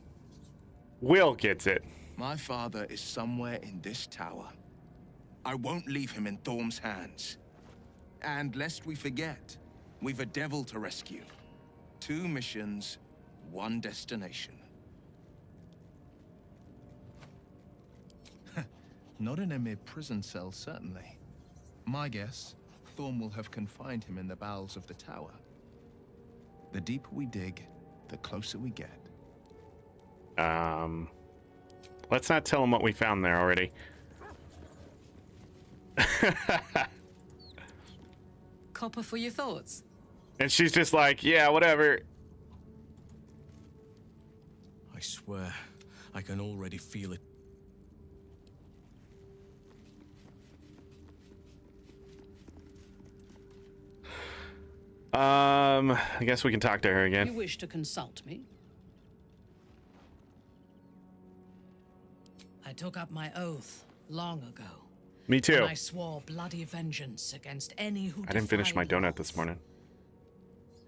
Will gets it. My father is somewhere in this tower. I won't leave him in Thorm's hands. And lest we forget, we've a devil to rescue. 2 missions, 1 destination. Not in a mere prison cell, certainly. My guess, Thorm will have confined him in the bowels of the tower. The deeper we dig, the closer we get. Let's not tell him what we found there copper for your thoughts. And she's just like, yeah, whatever. I swear, I can already feel it. I guess we can talk to her again. You wish to consult me? I took up my oath long ago. Me too. And I swore bloody vengeance against any who I didn't finish my defied donut laws. this morning.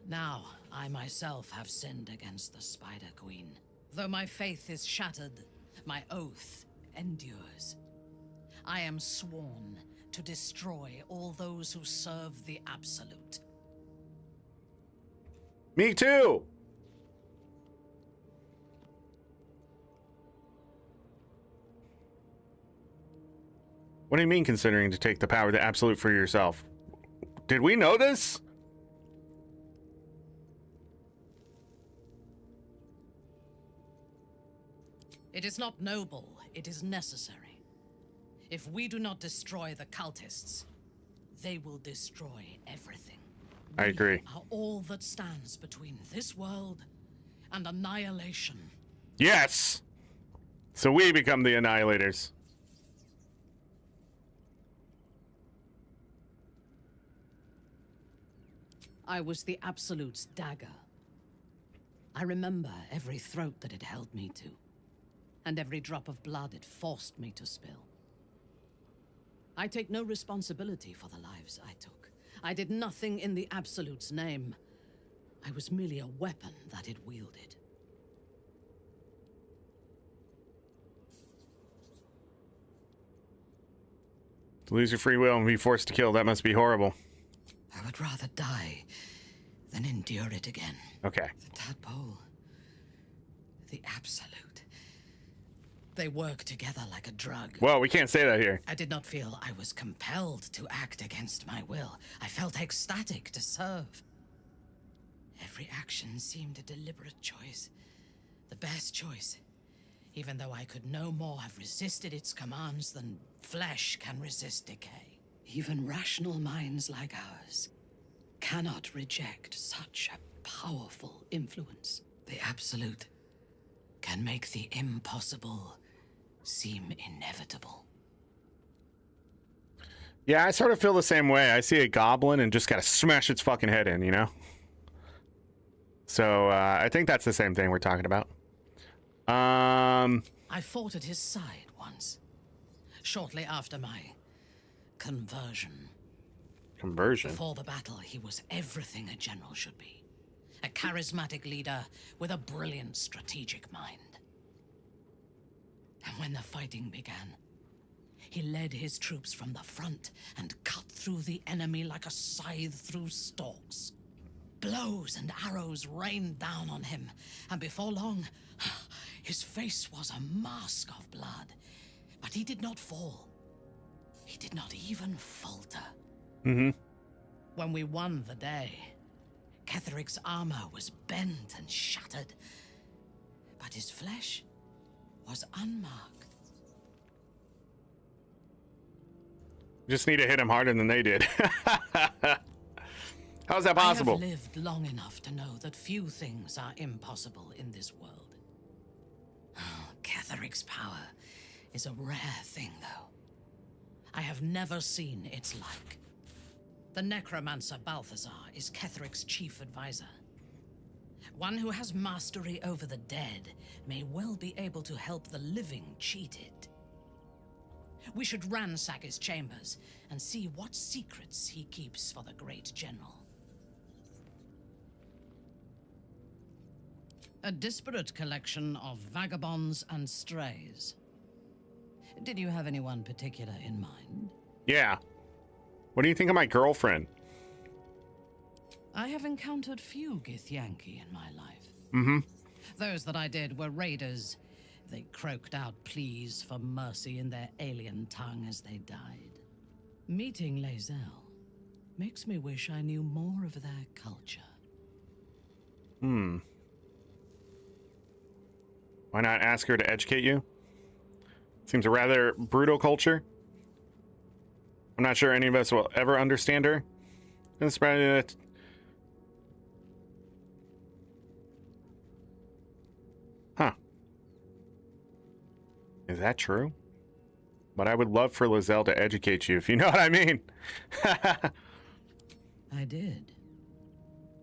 Now, I myself have sinned against the Spider Queen. Though my faith is shattered, my oath endures. I am sworn to destroy all those who serve the Absolute. Me too. What do you mean considering to take the power of the Absolute for yourself? Did we know this? It is not noble, it is necessary. If we do not destroy the cultists, they will destroy everything. I agree. We are all that stands between this world and annihilation. Yes. So we become the Annihilators. I was the Absolute's dagger. I remember every throat that it held me to, and every drop of blood it forced me to spill. I take no responsibility for the lives I took. I did nothing in the Absolute's name. I was merely a weapon that it wielded. To lose your free will and be forced to kill, that must be horrible. I would rather die than endure it again. Okay. The tadpole. The Absolute. They work together like a drug. Well, we can't say that here. I did not feel I was compelled to act against my will. I felt ecstatic to serve. Every action seemed a deliberate choice. The best choice. Even though I could no more have resisted its commands than flesh can resist decay. Even rational minds like ours cannot reject such a powerful influence. The Absolute can make the impossible seem inevitable. Yeah, I sort of feel the same way. I see a goblin and just gotta smash its fucking head in, you know? So, I think that's the same thing we're talking about. I fought at his side once, shortly after my conversion. Conversion? Before the battle, he was everything a general should be. A charismatic leader with a brilliant strategic mind. And when the fighting began, he led his troops from the front and cut through the enemy like a scythe through stalks. Blows and arrows rained down on him, and before long, his face was a mask of blood. But he did not fall. He did not even falter. Mm-hmm. When we won the day, Ketheric's armor was bent and shattered, but his flesh was unmarked. Just need to hit him harder than they did. How's that possible? I have lived long enough to know that few things are impossible in this world. Oh, Ketheric's power is a rare thing, though. I have never seen its like. The necromancer Balthazar is Ketheric's chief advisor. One who has mastery over the dead may well be able to help the living cheated. We should ransack his chambers and see what secrets he keeps for the great general. A disparate collection of vagabonds and strays. Did you have anyone particular in mind? Yeah. What do you think of my girlfriend? I have encountered few Githyanki in my life. Mm-hmm. Those that I did were raiders. They croaked out pleas for mercy in their alien tongue as they died. Meeting Lae'zel makes me wish I knew more of their culture. Why not ask her to educate you? Seems a rather brutal culture. I'm not sure any of us will ever understand her. And spread it. Huh. Is that true? But I would love for Lizelle to educate you, if you know what I mean. I did.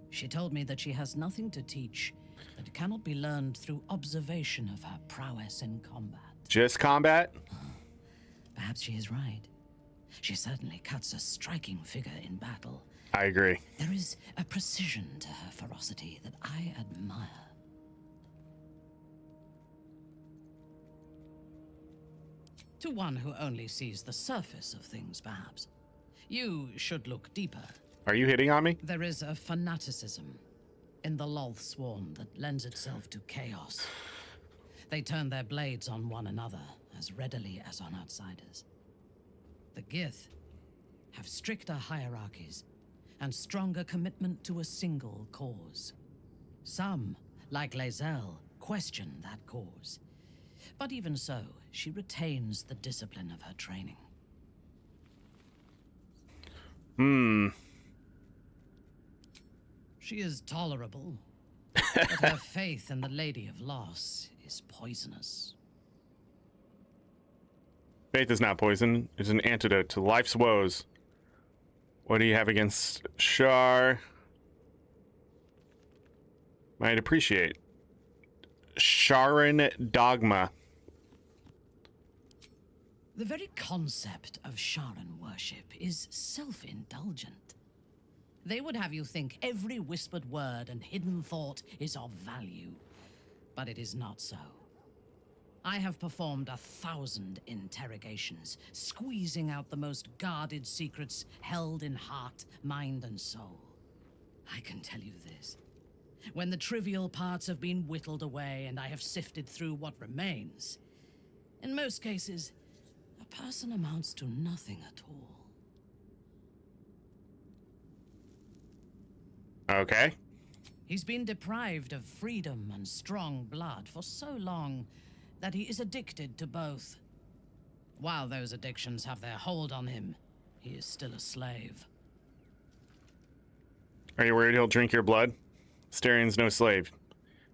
She told me that she has nothing to teach that cannot be learned through observation of her prowess in combat. Just combat? Perhaps she is right. She certainly cuts a striking figure in battle. I agree. There is a precision to her ferocity that I admire. To one who only sees the surface of things, perhaps. You should look deeper. Are you hitting on me? There is a fanaticism in the Lolth swarm that lends itself to chaos. They turn their blades on one another as readily as on outsiders. The Gith have stricter hierarchies and stronger commitment to a single cause. Some, like Lizelle, question that cause. But even so, she retains the discipline of her training. She is tolerable, but her faith in the Lady of Loss is poisonous. Faith is not poison. It's an antidote to life's woes. What do you have against Shar? Might appreciate. Sharon Dogma. The very concept of Sharan worship is self-indulgent. They would have you think every whispered word and hidden thought is of value, but it is not so. I have performed 1,000 interrogations, squeezing out the most guarded secrets held in heart, mind, and soul. I can tell you this. When the trivial parts have been whittled away and I have sifted through what remains, in most cases, a person amounts to nothing at all. Okay. He's been deprived of freedom and strong blood for so long that he is addicted to both. While those addictions have their hold on him, he is still a slave. Are you worried he'll drink your blood? Astarion's no slave.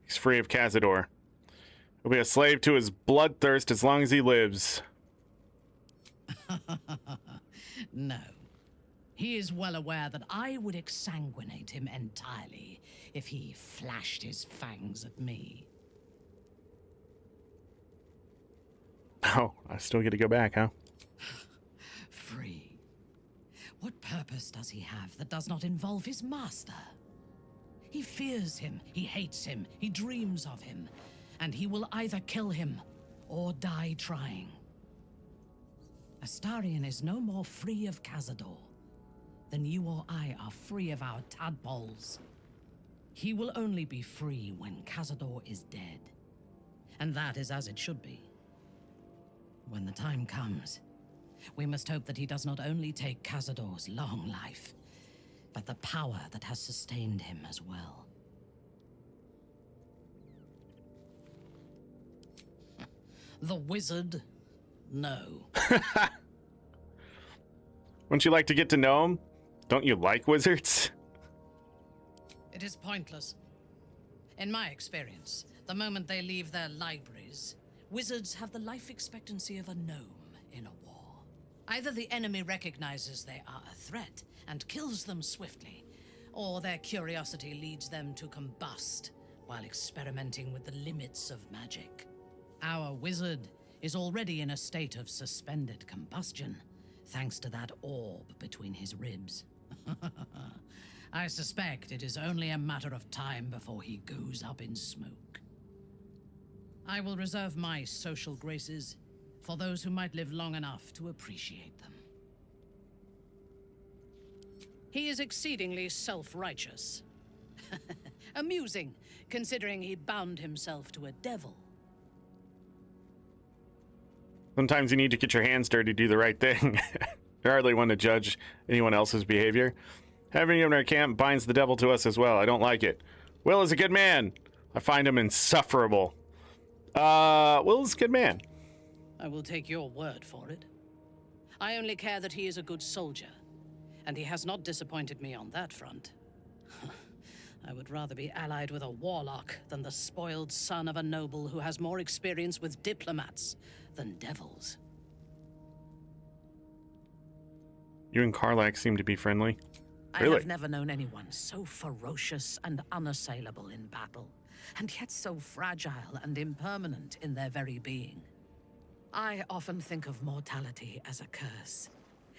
He's free of Cazador. He'll be a slave to his bloodthirst as long as he lives. No. He is well aware that I would exsanguinate him entirely if he flashed his fangs at me. Oh, I still get to go back, huh? Free. What purpose does he have that does not involve his master? He fears him, he hates him, he dreams of him, and he will either kill him or die trying. Astarion is no more free of Cazador than you or I are free of our tadpoles. He will only be free when Cazador is dead, and that is as it should be. When the time comes, we must hope that he does not only take Cazador's long life, but the power that has sustained him as well. The wizard? No. Wouldn't you like to get to know him? Don't you like wizards? It is pointless. In my experience, the moment they leave their libraries, wizards have the life expectancy of a gnome in a war. Either the enemy recognizes they are a threat and kills them swiftly, or their curiosity leads them to combust while experimenting with the limits of magic. Our wizard is already in a state of suspended combustion, thanks to that orb between his ribs. I suspect it is only a matter of time before he goes up in smoke. I will reserve my social graces for those who might live long enough to appreciate them. He is exceedingly self-righteous. Amusing, considering he bound himself to a devil. Sometimes you need to get your hands dirty to do the right thing. You're hardly one to judge anyone else's behavior. Having him in our camp binds the devil to us as well. I don't like it. Will is a good man. I find him insufferable. Will is a good man. I will take your word for it. I only care that he is a good soldier, and he has not disappointed me on that front. I would rather be allied with a warlock than the spoiled son of a noble who has more experience with diplomats than devils. You and Karlak seem to be friendly. I Really? have never known anyone so ferocious and unassailable in battle, and yet so fragile and impermanent in their very being. I often think of mortality as a curse.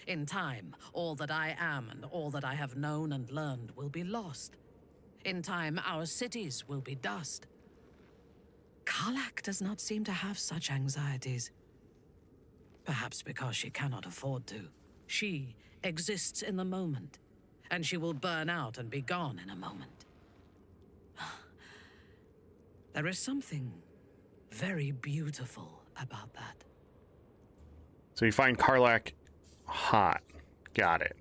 In time, all that I am and all that I have known and learned will be lost. In time, our cities will be dust. Karlak does not seem to have such anxieties. Perhaps because she cannot afford to. She exists in the moment, and she will burn out and be gone in a moment. There is something very beautiful about that. So you find Karlak hot. Got it.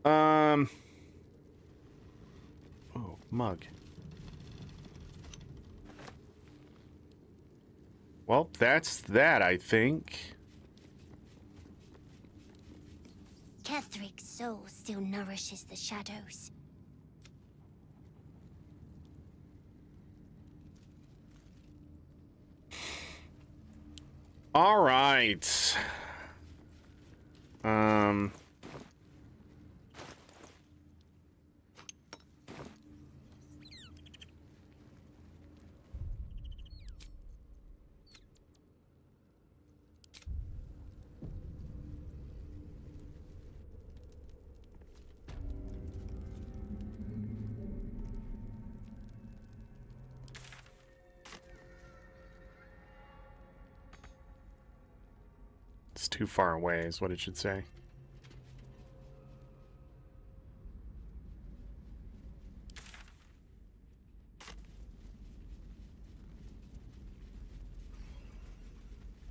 Oh, mug. Well, that's that, I think. Ketheric's soul still nourishes the shadows. All right. It's too far away is what it should say.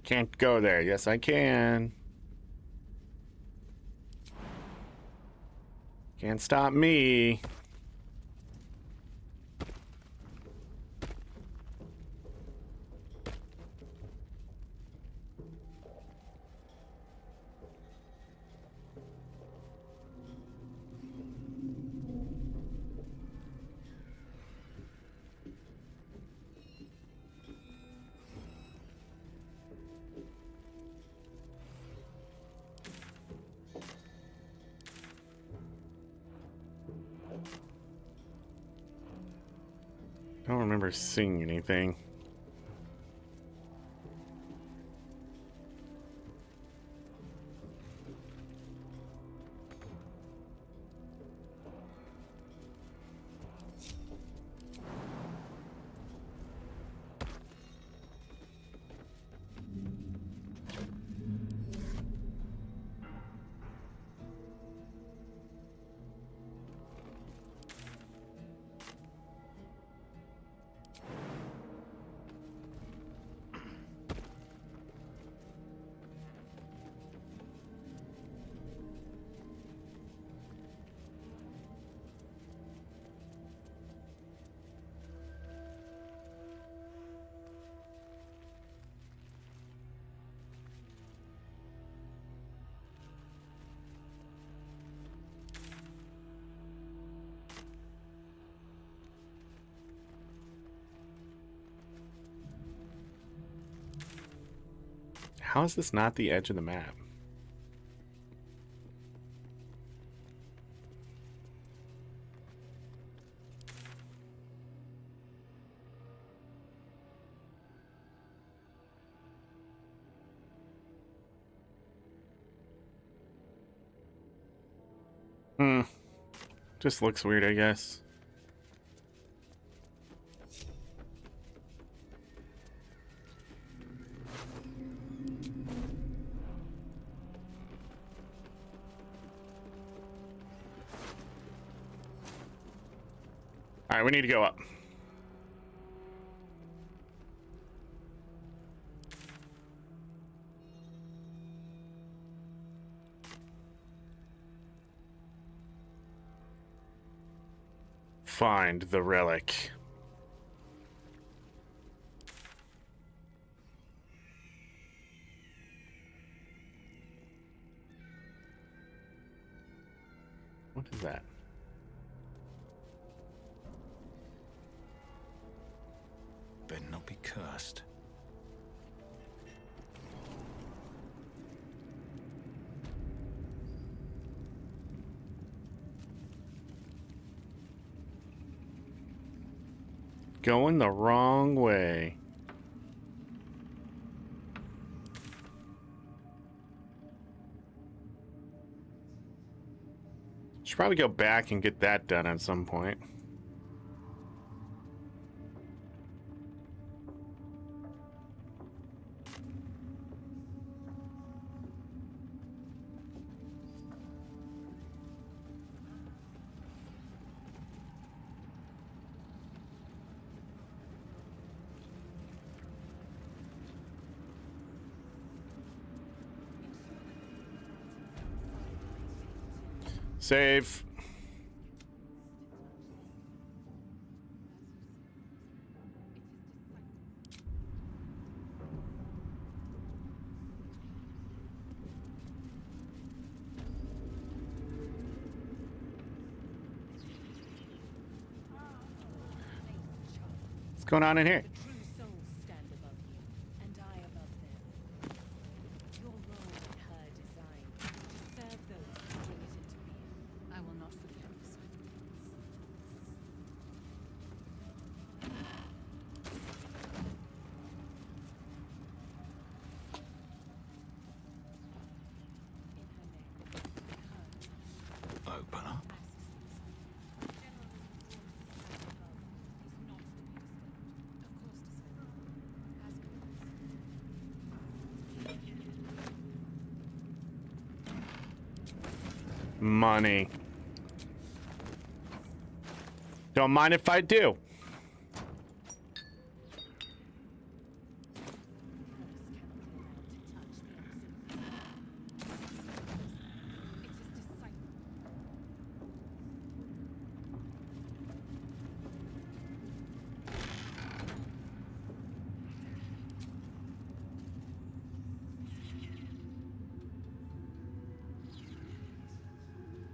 Can't go there. Yes, I can. Can't stop me. I don't remember seeing anything. How is this not the edge of the map? Just looks weird, I guess. All right, we need to go up. Find the relic. What is that? Better not be cursed. Going the wrong way. Should probably go back and get that done at some point. Save. What's going on in here? Open up. Money. Don't mind if I do.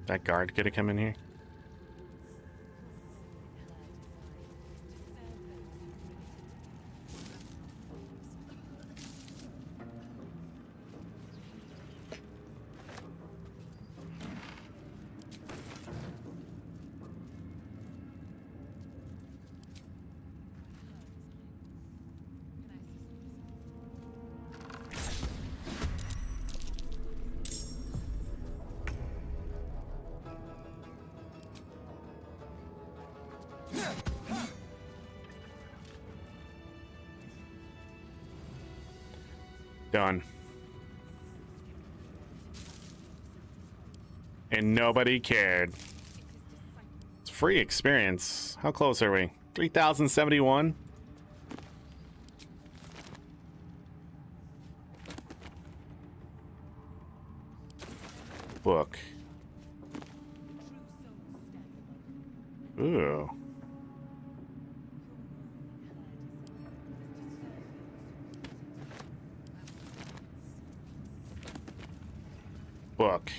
That guard gonna come in here? Done. And nobody cared. It's free experience. How close are we? 3,071? Book. Ooh. Book.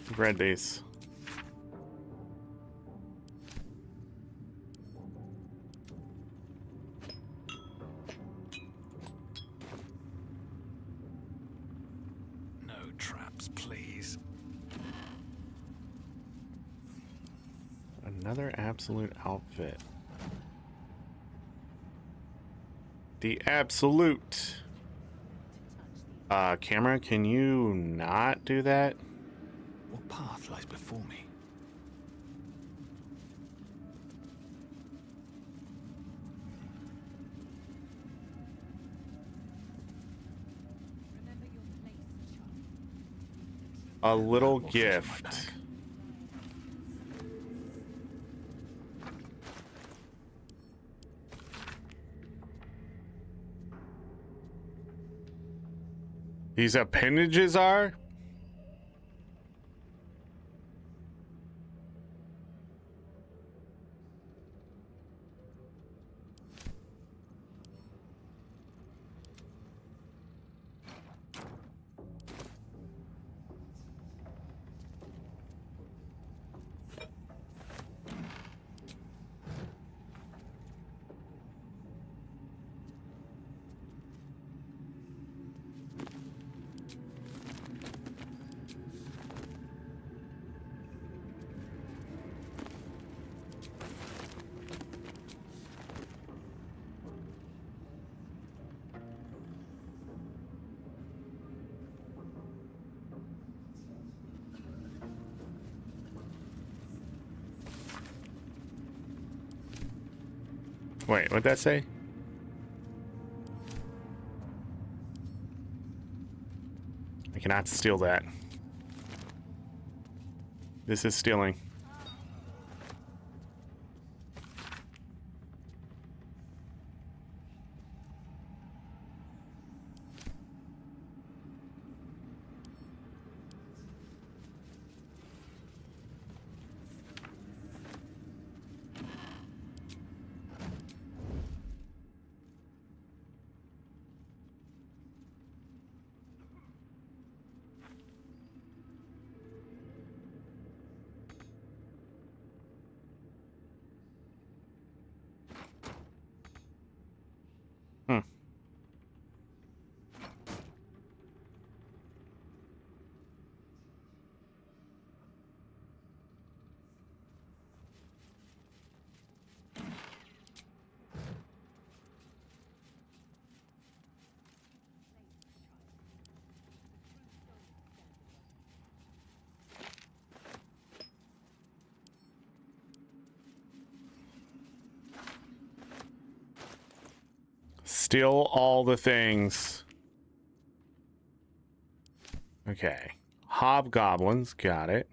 I've read these. No traps, please. Another absolute outfit. The absolute. Camera, can you not do that? What path lies before me? A little gift. These appendages are? Wait, what'd that say? I cannot steal that. This is stealing. Steal all the things. Okay. Hobgoblins, got it.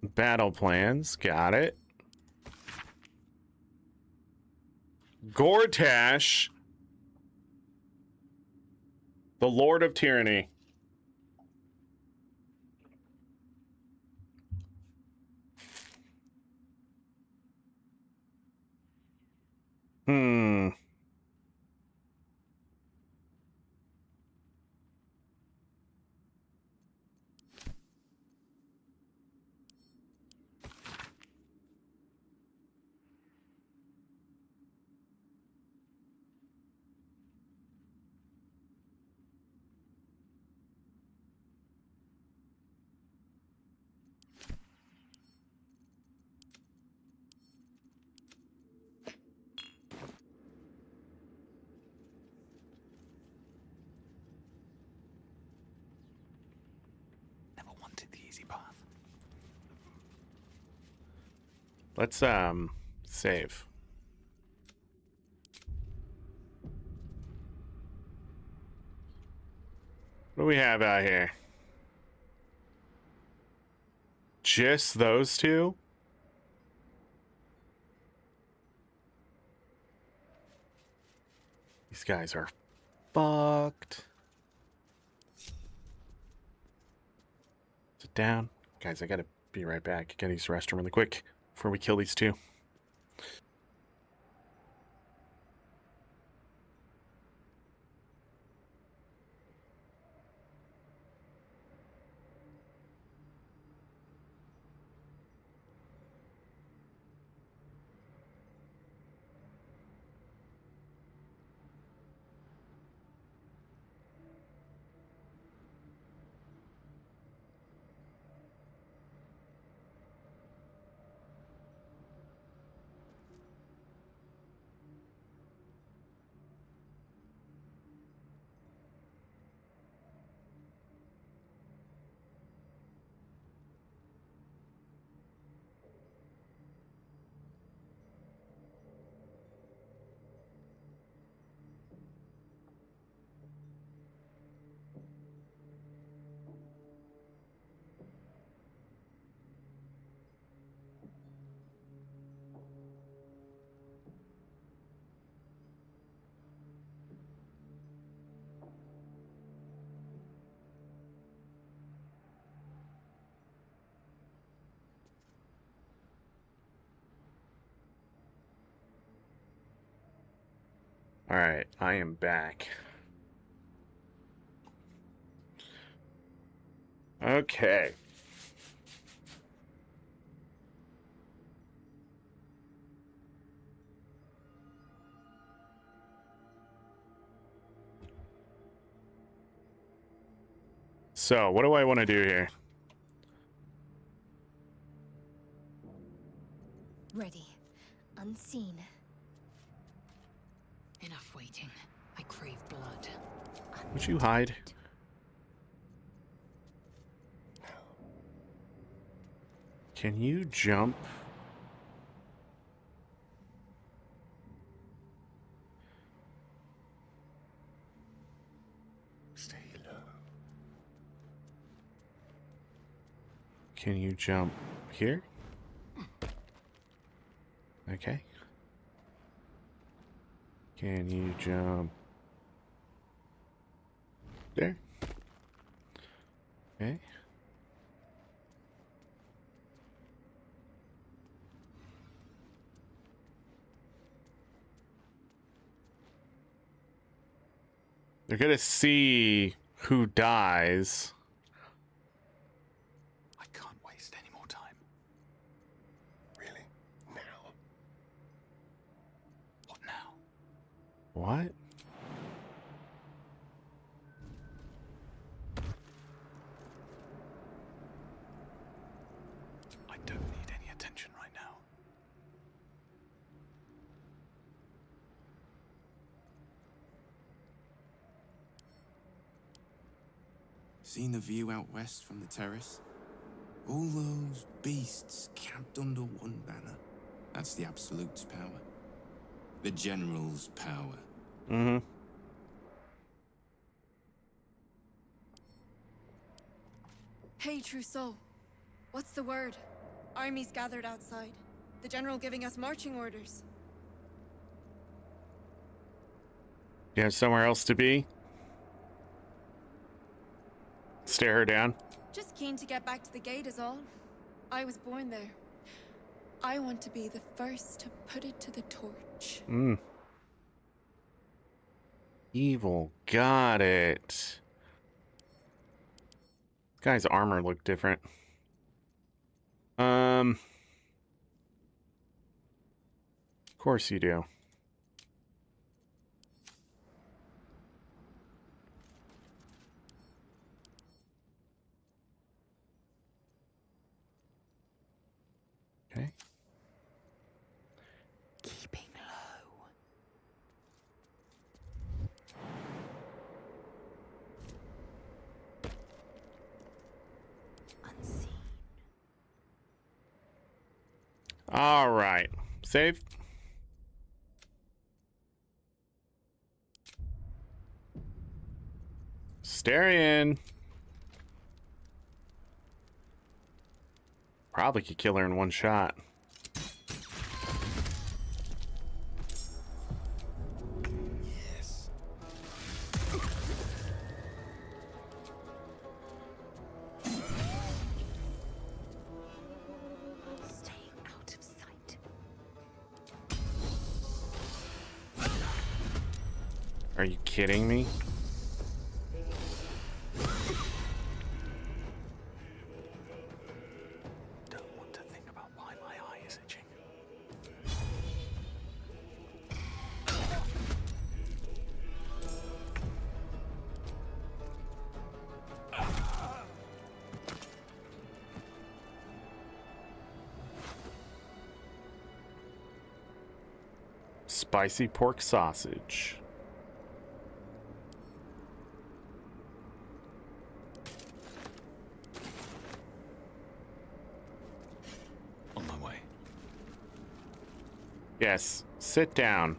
Battle plans, got it. Gortash, the Lord of Tyranny. Never wanted the easy path. Let's save. What do we have out here? Just those two? These guys are fucked. Sit down. Guys, I gotta be right back. Gotta use the restroom really quick before we kill these two. All right, I am back. Okay. So, what do I want to do here? Ready. Unseen. Enough waiting. I crave blood. Would you hide? Can you jump? Stay low. Can you jump here? Okay. Can you jump there? Okay. They're gonna see who dies. I can't waste any more time. Really? Now? What now? What? I don't need any attention right now. Seen the view out west from the terrace? All those beasts camped under one banner. That's the Absolute's power. The General's power. Mm-hmm. Hey, Trousseau. What's the word? Armies gathered outside. The General giving us marching orders. You have somewhere else to be? Stare her down. Just keen to get back to the gate is all. I was born there. I want to be the first to put it to the torch. Evil. Got it. This guy's armor looked different. Of course you do. Okay. Keeping low. Unseen. All right. Save. Starion. Probably could kill her in one shot. Yes. Staying out of sight. Are you kidding me? Don't want to think about why my eye is itching. Spicy pork sausage. On my way. Yes, sit down.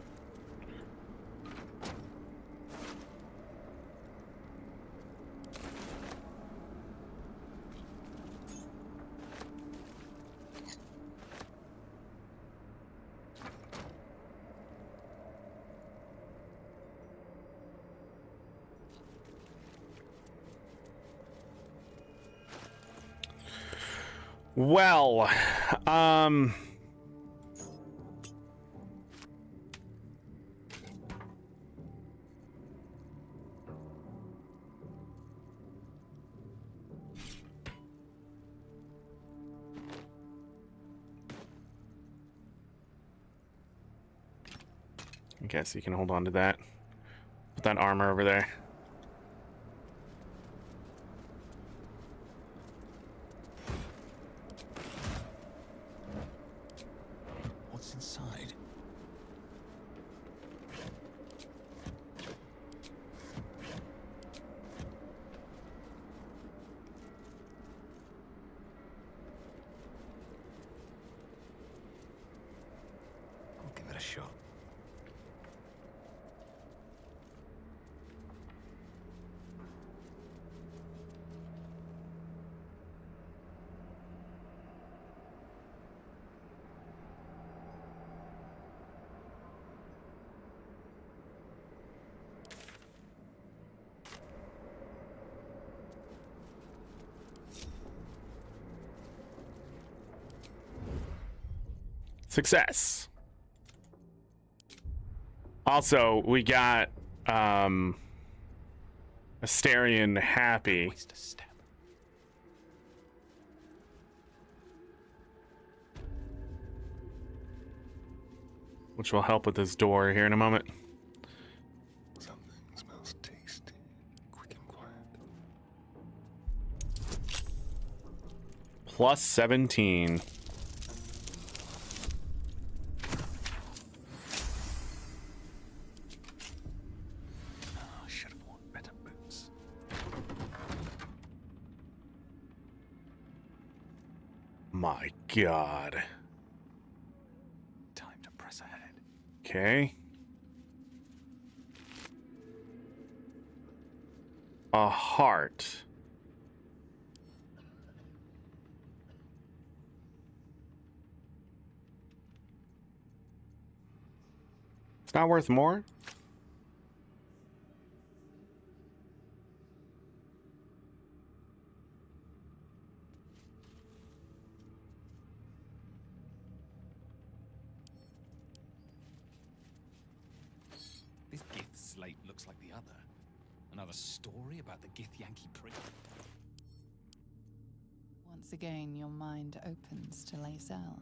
Well, I guess you can hold on to that. Put that armor over there. What's inside? shot. Success. Also, we got Astarion happy. Which will help with this door here in a moment. Something smells tasty, quick and quiet. Plus 17. I should have worn better boots. My God. Time to press ahead. Okay. A heart. It's not worth more? This Gith slate looks like the other. Another story about the Githyanki prince. Once again, your mind opens to Lae'zel,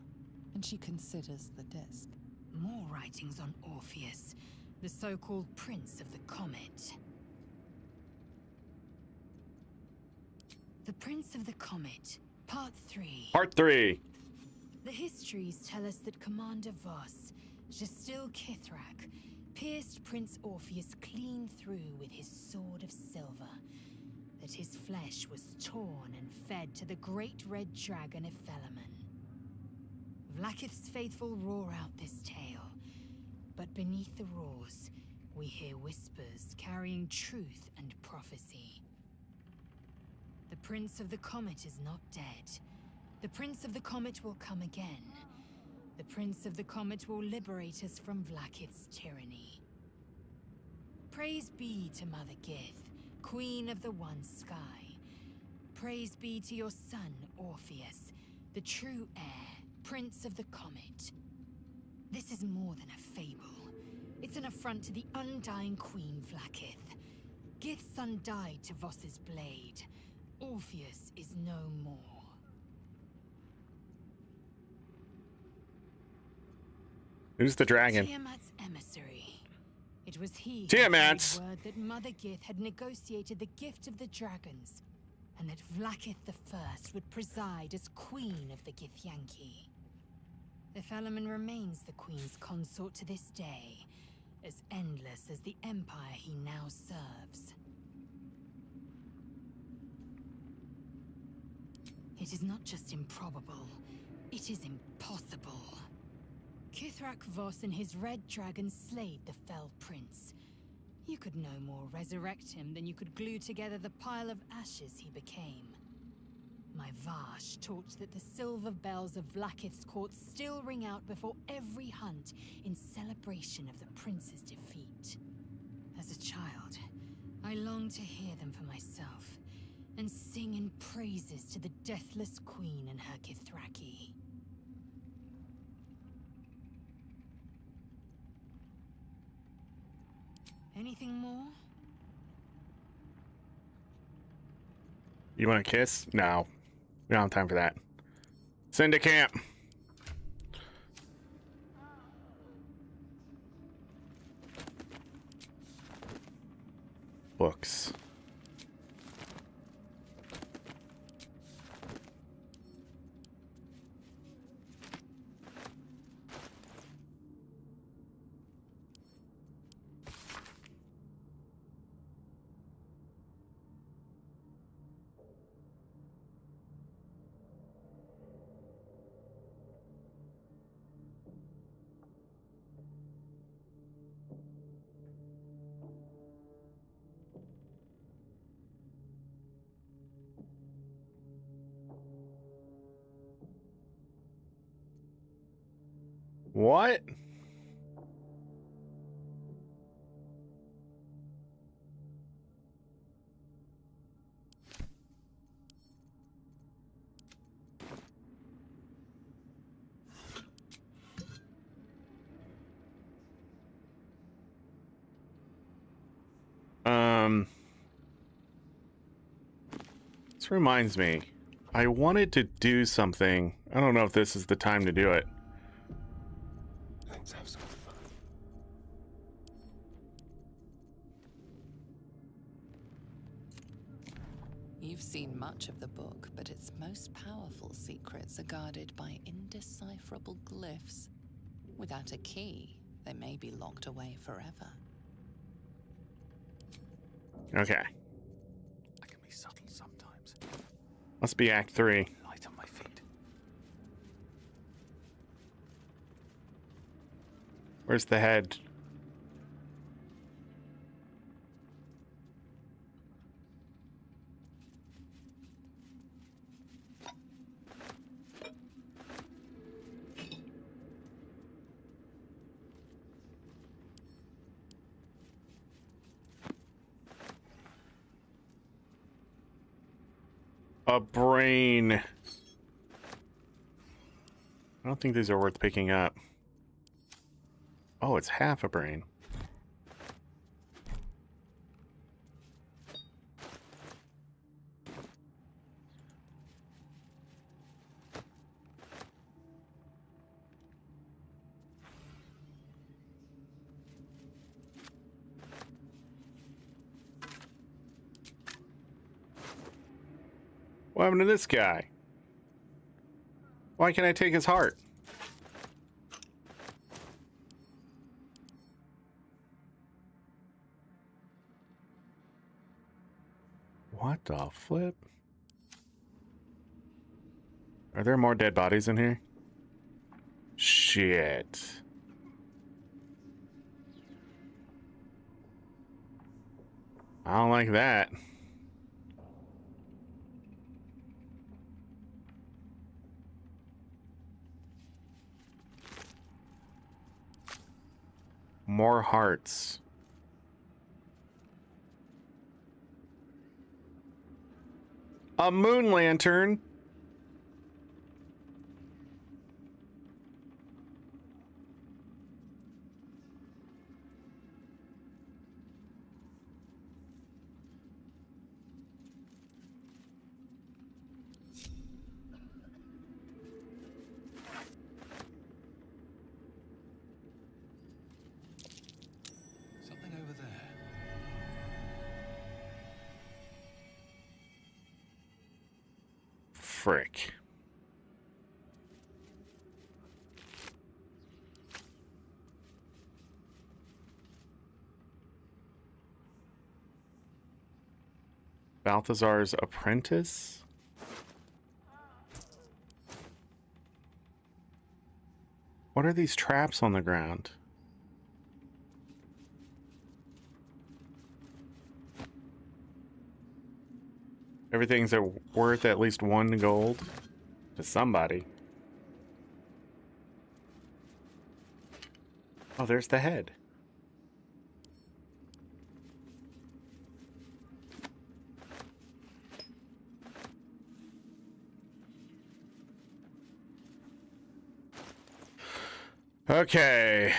and she considers the disc. More writings on Orpheus, the so-called Prince of the Comet. The Prince of the Comet, Part 3. Part 3. The histories tell us that Commander Voss, Gestil Kithrak, pierced Prince Orpheus clean through with his sword of silver, that his flesh was torn and fed to the great red dragon Ephelaman. Vlaakith's faithful roar out this tale, but beneath the roars, we hear whispers carrying truth and prophecy. The Prince of the Comet is not dead. The Prince of the Comet will come again. The Prince of the Comet will liberate us from Vlaakith's tyranny. Praise be to Mother Gith, Queen of the One Sky. Praise be to your son, Orpheus, the true heir, Prince of the Comet. This is more than a fable. It's an affront to the undying Queen Vlaakith. Gith's son died to Voss's blade. Orpheus is no more. Who's the dragon? Tiamat's emissary. It was he who Tiamat's. gave word that Mother Gith had negotiated the gift of the dragons, and that Vlaakith the First would preside as Queen of the Githyanki. Ephelaman remains the Queen's consort to this day, as endless as the empire he now serves. It is not just improbable, it is impossible. Kithrak Voss and his red dragon slayed the fell prince. You could no more resurrect him than you could glue together the pile of ashes he became. My Vash taught that the silver bells of Vlaakith's court still ring out before every hunt in celebration of the prince's defeat. As a child, I longed to hear them for myself, and sing in praises to the deathless queen and her Githraki. Anything more? You want a kiss? No. We don't have time for that. Send to camp. Books. What? This reminds me. I wanted to do something. I don't know if this is the time to do it. Let's have some fun. You've seen much of the book, but its most powerful secrets are guarded by indecipherable glyphs. Without a key, they may be locked away forever. Okay. I can be subtle sometimes. Must be Act 3. Light on my feet. Where's the head? A brain. I don't think these are worth picking up. Oh, it's half a brain. What happened to this guy? Why can't I take his heart? What the flip? Are there more dead bodies in here? Shit. I don't like that. More hearts. A moon lantern. Something over there. Frick. Balthazar's apprentice? What are these traps on the ground? Everything's worth at least 1 gold to somebody. Oh, there's the head. Okay.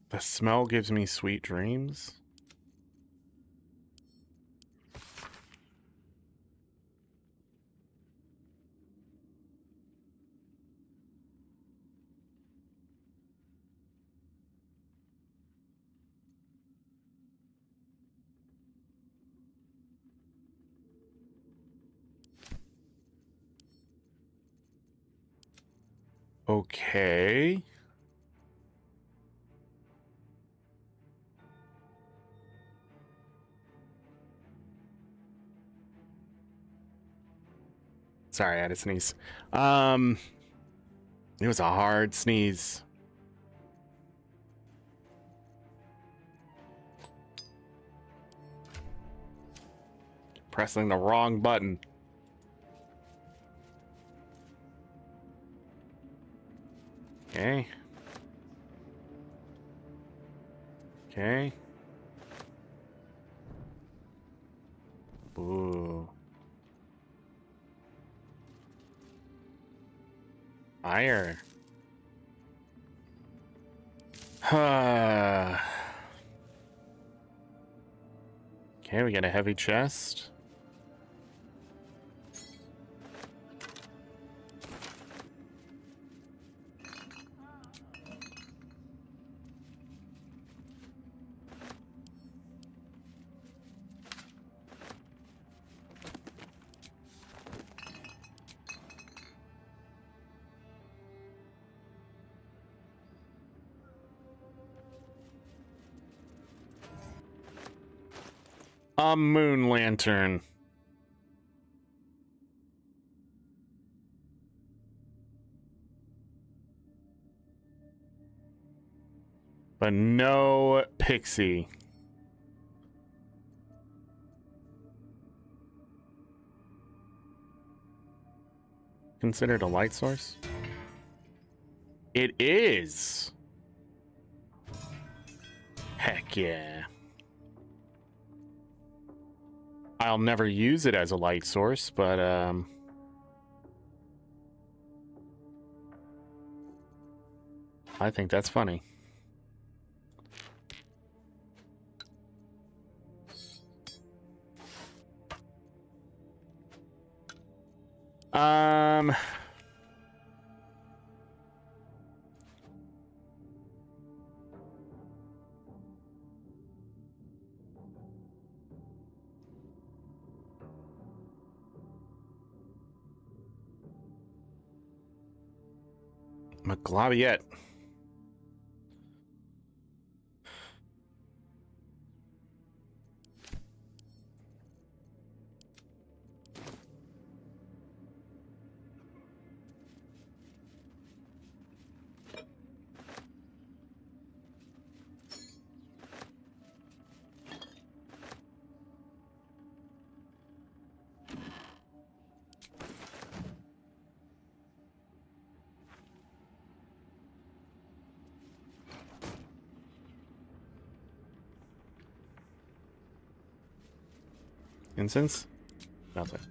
The smell gives me sweet dreams. Okay. Sorry, I had to sneeze. It was a hard sneeze. Pressing the wrong button. Okay. Okay. Ooh. Fire. Okay, we got a heavy chest. A moon lantern. But no pixie. Considered a light source? It is. Heck yeah. I'll never use it as a light source, but I think that's funny. McGlaviette. Incense? Nothing.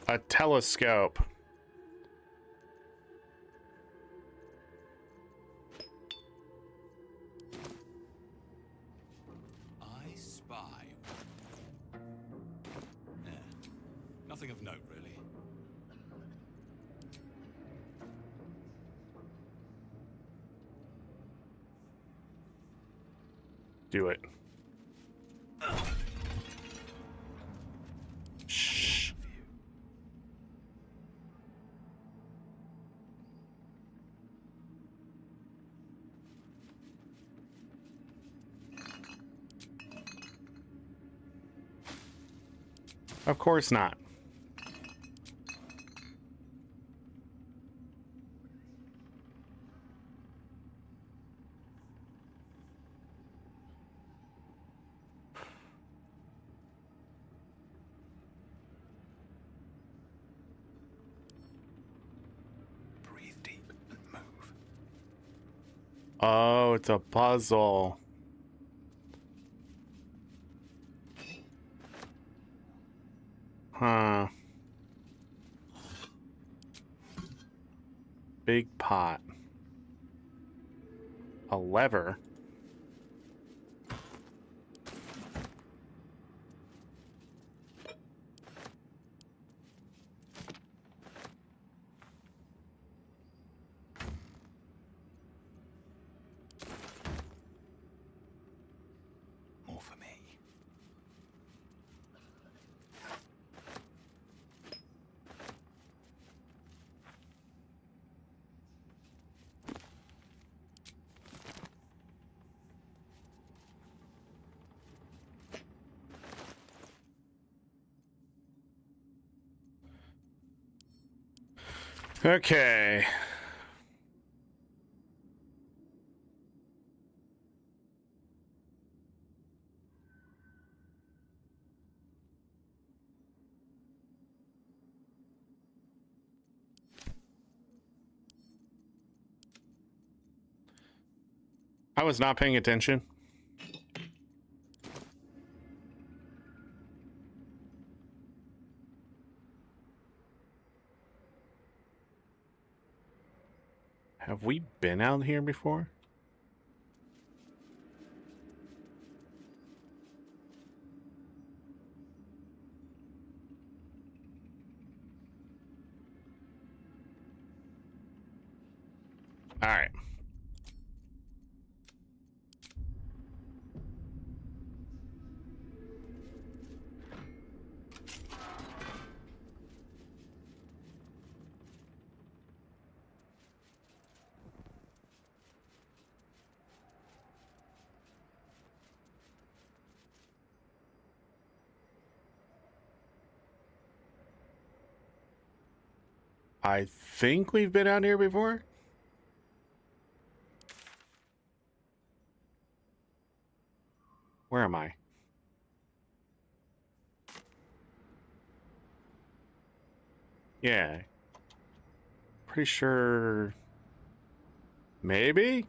A telescope. I spy. Yeah. Nothing of note, really. Do it. Shh. Of course not. Breathe deep and move. Oh, it's a puzzle. Huh. Big pot. A lever. Okay. I was not paying attention. Have we been out here before? All right. I think we've been out here before. Where am I? Yeah. Pretty sure. Maybe?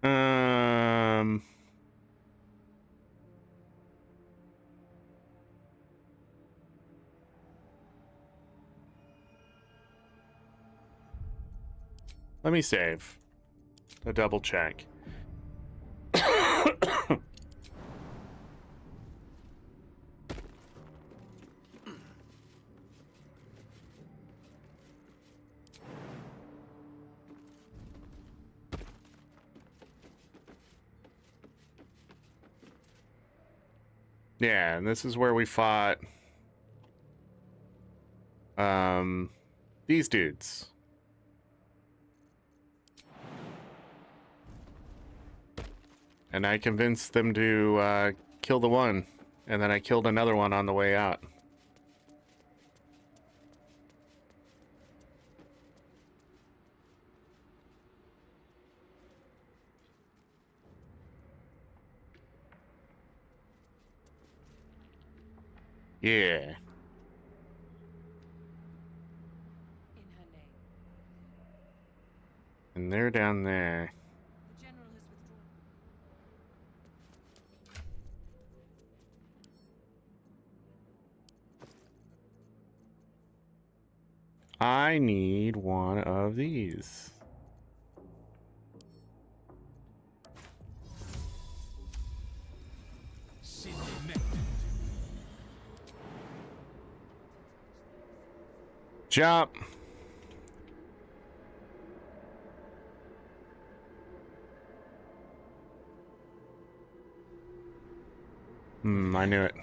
Um. Let me save. To double check. Yeah, and this is where we fought these dudes. And I convinced them to kill the one, and then I killed another one on the way out. Yeah. And they're down there. I need one of these. Jump. I knew it.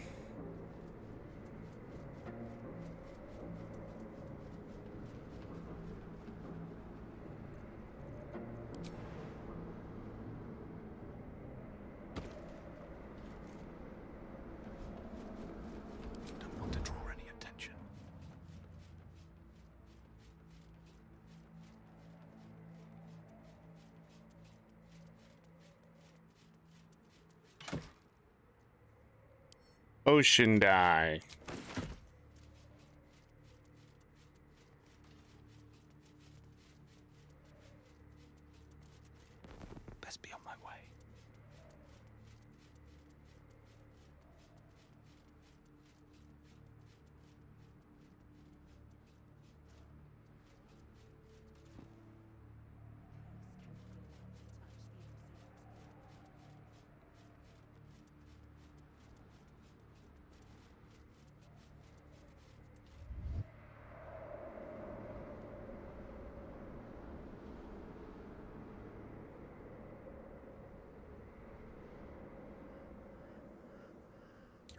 Don't want to draw any attention. Ocean dye. Best be on my way.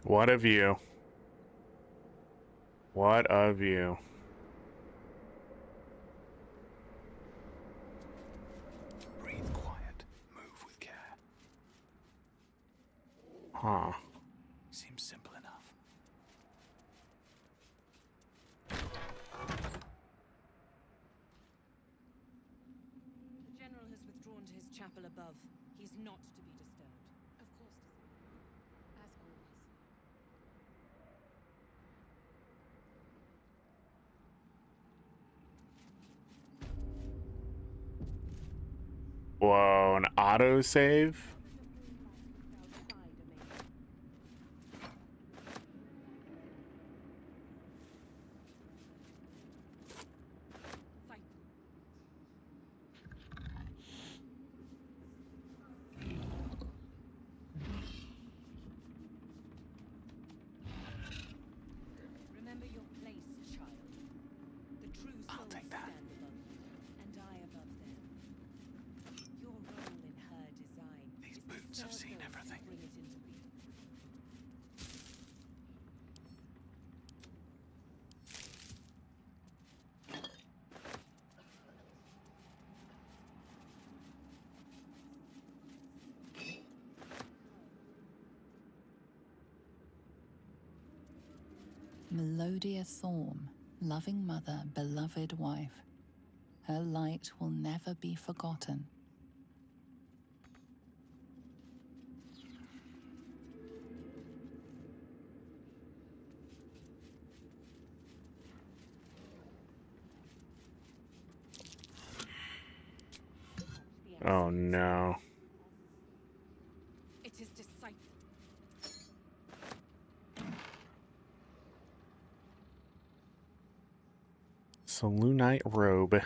What of you? What of you? Breathe quiet. Move with care. Huh. Seems simple enough. The general has withdrawn to his chapel above. He's not to be disturbed. Of course, as always. Whoa, an autosave? Remember your place, child. The true souls stand above you, and I above them. Your role in her design These is boots to have serve seen those everything. who bring it into being. Melodia Thorm, loving mother, beloved wife. Her light will never be forgotten. Oh no. It is disciple. Selûnite robe.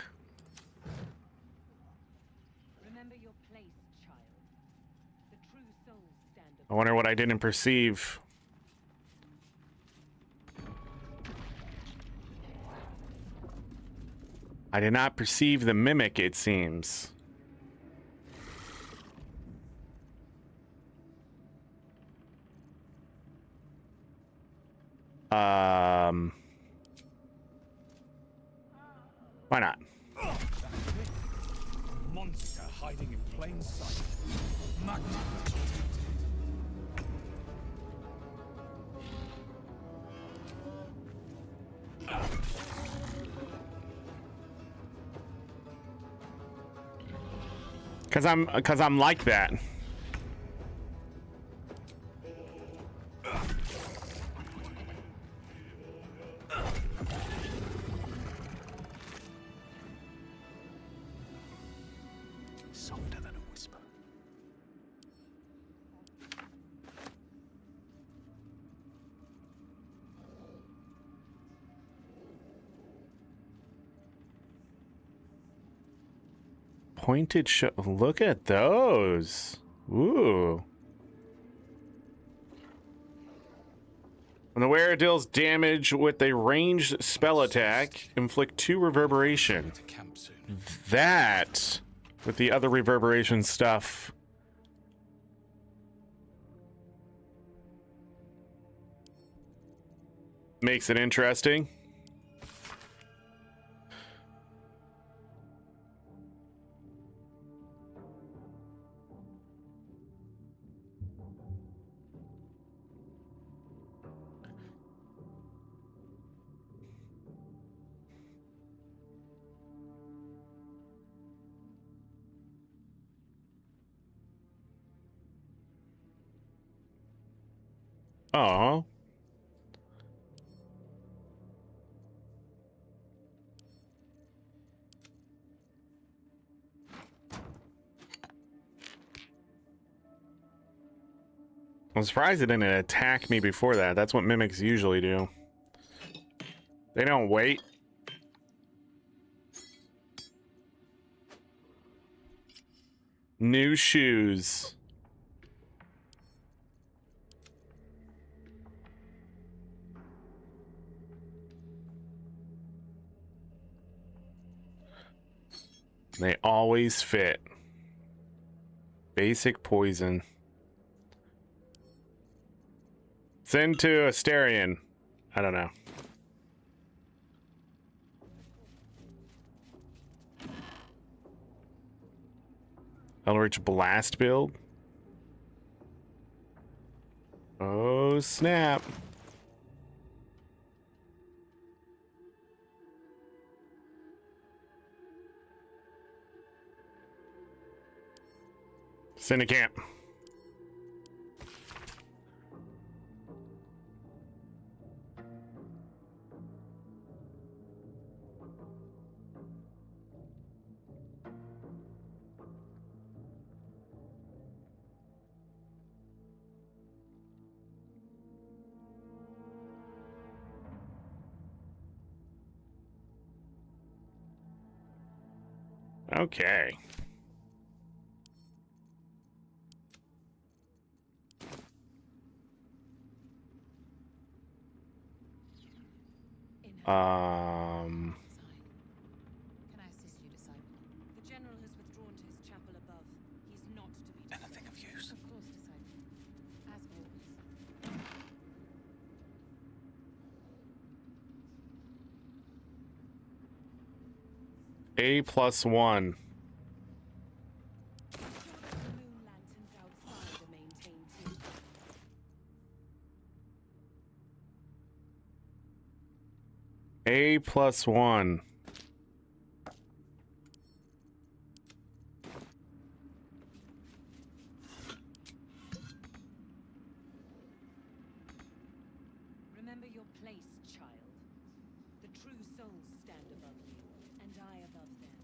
Remember your place, child. The true souls stand I wonder what I didn't perceive. I did not perceive the mimic, it seems. Why not? Monster hiding in plain sight. Magnificent. Cause I'm like that. Softer than a whisper. Pointed look at those. Ooh. When the wearer deals damage with a ranged spell attack, inflict 2 reverberation. That, with the other reverberation stuff, makes it interesting. Oh. I'm surprised it didn't attack me before that. That's what mimics usually do. They don't wait. New shoes. They always fit. Basic poison. Send to Asterion. I don't know. Eldritch Blast build. Oh, snap. Send to camp. Okay. Can I assist you, disciple? The general has withdrawn to his chapel above. He's not to be disturbed. Anything of use? Of course, disciple. As always. A+1. A+1. Remember your place, child. The true souls stand above you, and I above them.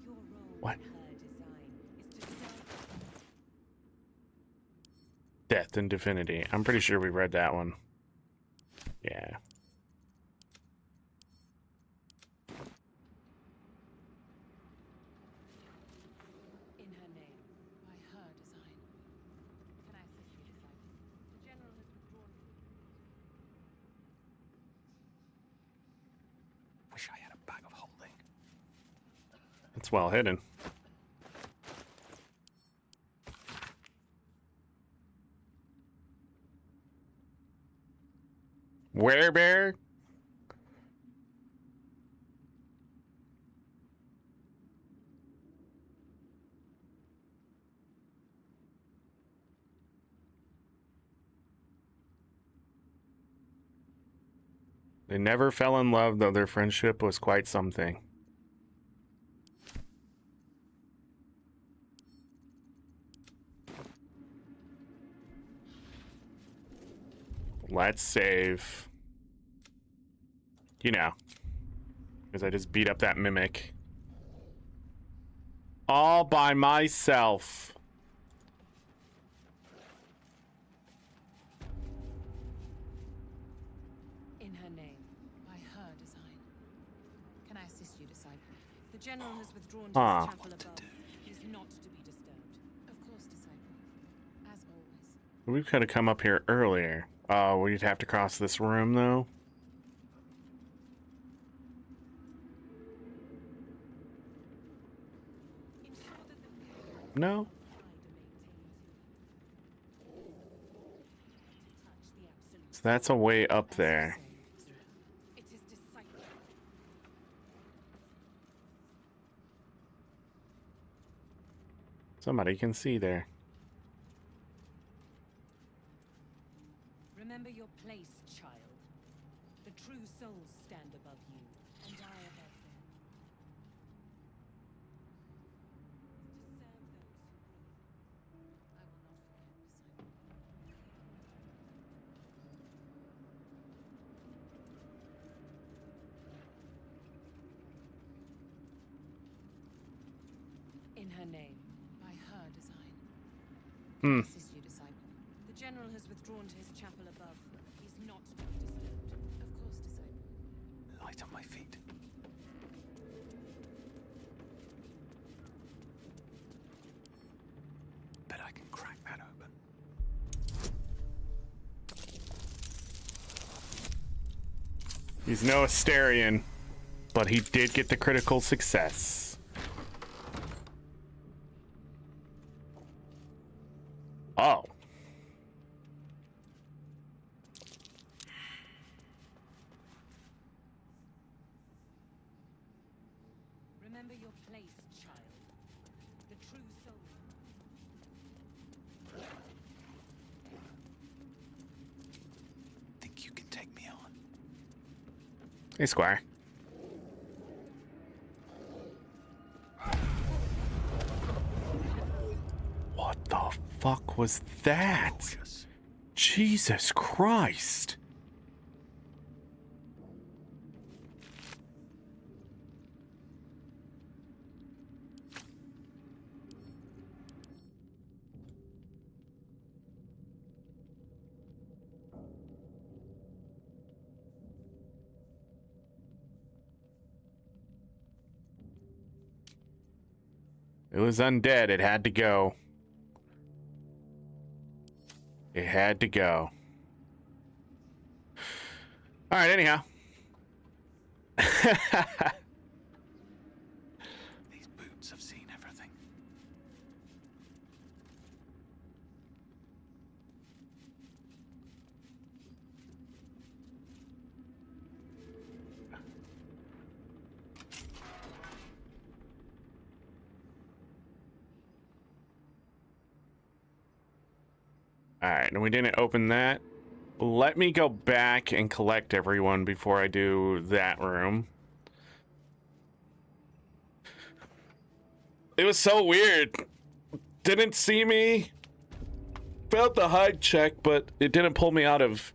Your role What? in her design is to serve. Death and Divinity. I'm pretty sure we read that one. Yeah. In her name, by her design. Can I assist you, disciple? The general has withdrawn. Wish I had a bag of holding. It's well hidden. Werebear? They never fell in love, though their friendship was quite something. Let's save. You know. Because I just beat up that mimic. All by myself. In her name, by her design. Can I assist you, disciple? The general has withdrawn to his chapel above. He is not to be disturbed. Of course, disciple. As always. We could have come up here earlier. Oh, we'd have to cross this room, though. No? So that's a way up there. Somebody can see there. Remember your place, child. The true souls stand above you, and I above them. To serve those who breathe. I will not forget, disciple. In her name, by her design. Hmm. Assist you, disciple. The general has withdrawn to his chapel above. He's not to be disturbed. Of course, disciple. Light on my feet. Bet I can crack that open. He's no Asterion, but he did get the critical success. Oh. Remember your place, child. The true soul. Think you can take me on? Hey, Squire. What the fuck was that? Jesus Christ. It was undead. It had to go. It had to go. All right, anyhow. These boots have seen everything. All right, and we didn't open that. Let me go back and collect everyone before I do that room. It was so weird. Didn't see me. Felt the hide check, but it didn't pull me out of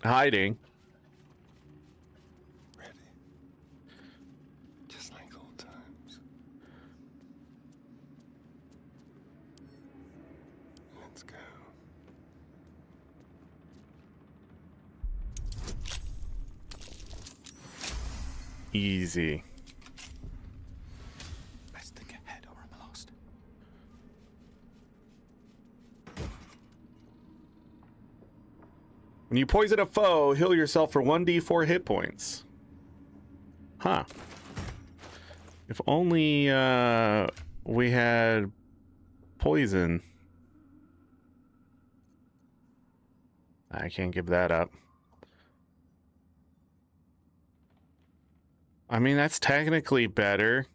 hiding. Ready. Just like old times. Let's go. Easy. Best think ahead or I'm lost. When you poison a foe, heal yourself for 1d4 hit points. Huh. If only we had poison. I can't give that up. I mean, that's technically better.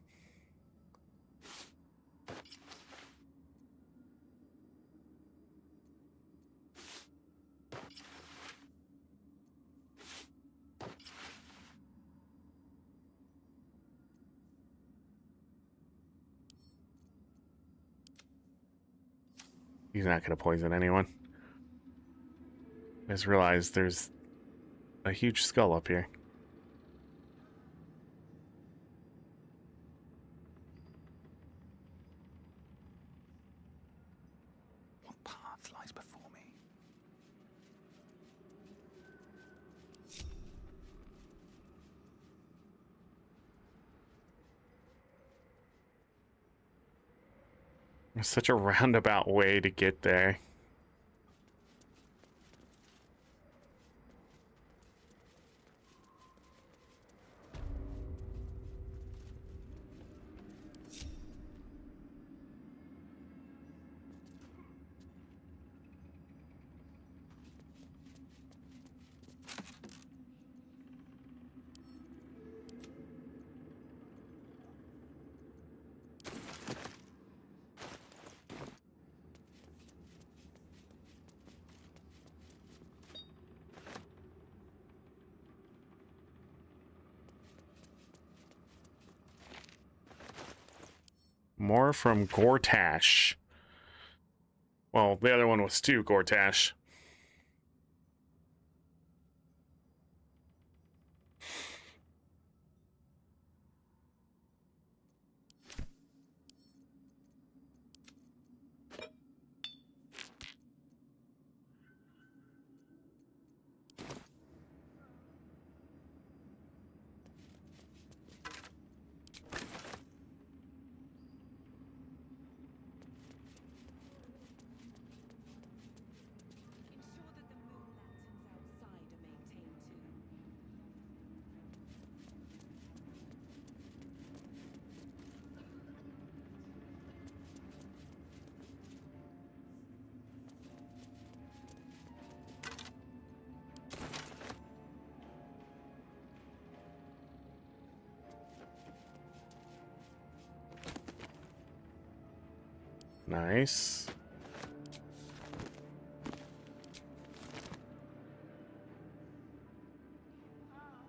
He's not going to poison anyone. I just realized there's a huge skull up here. What path lies before me? There's such a roundabout way to get there. More from Gortash. Well, the other one was too Gortash. Nice.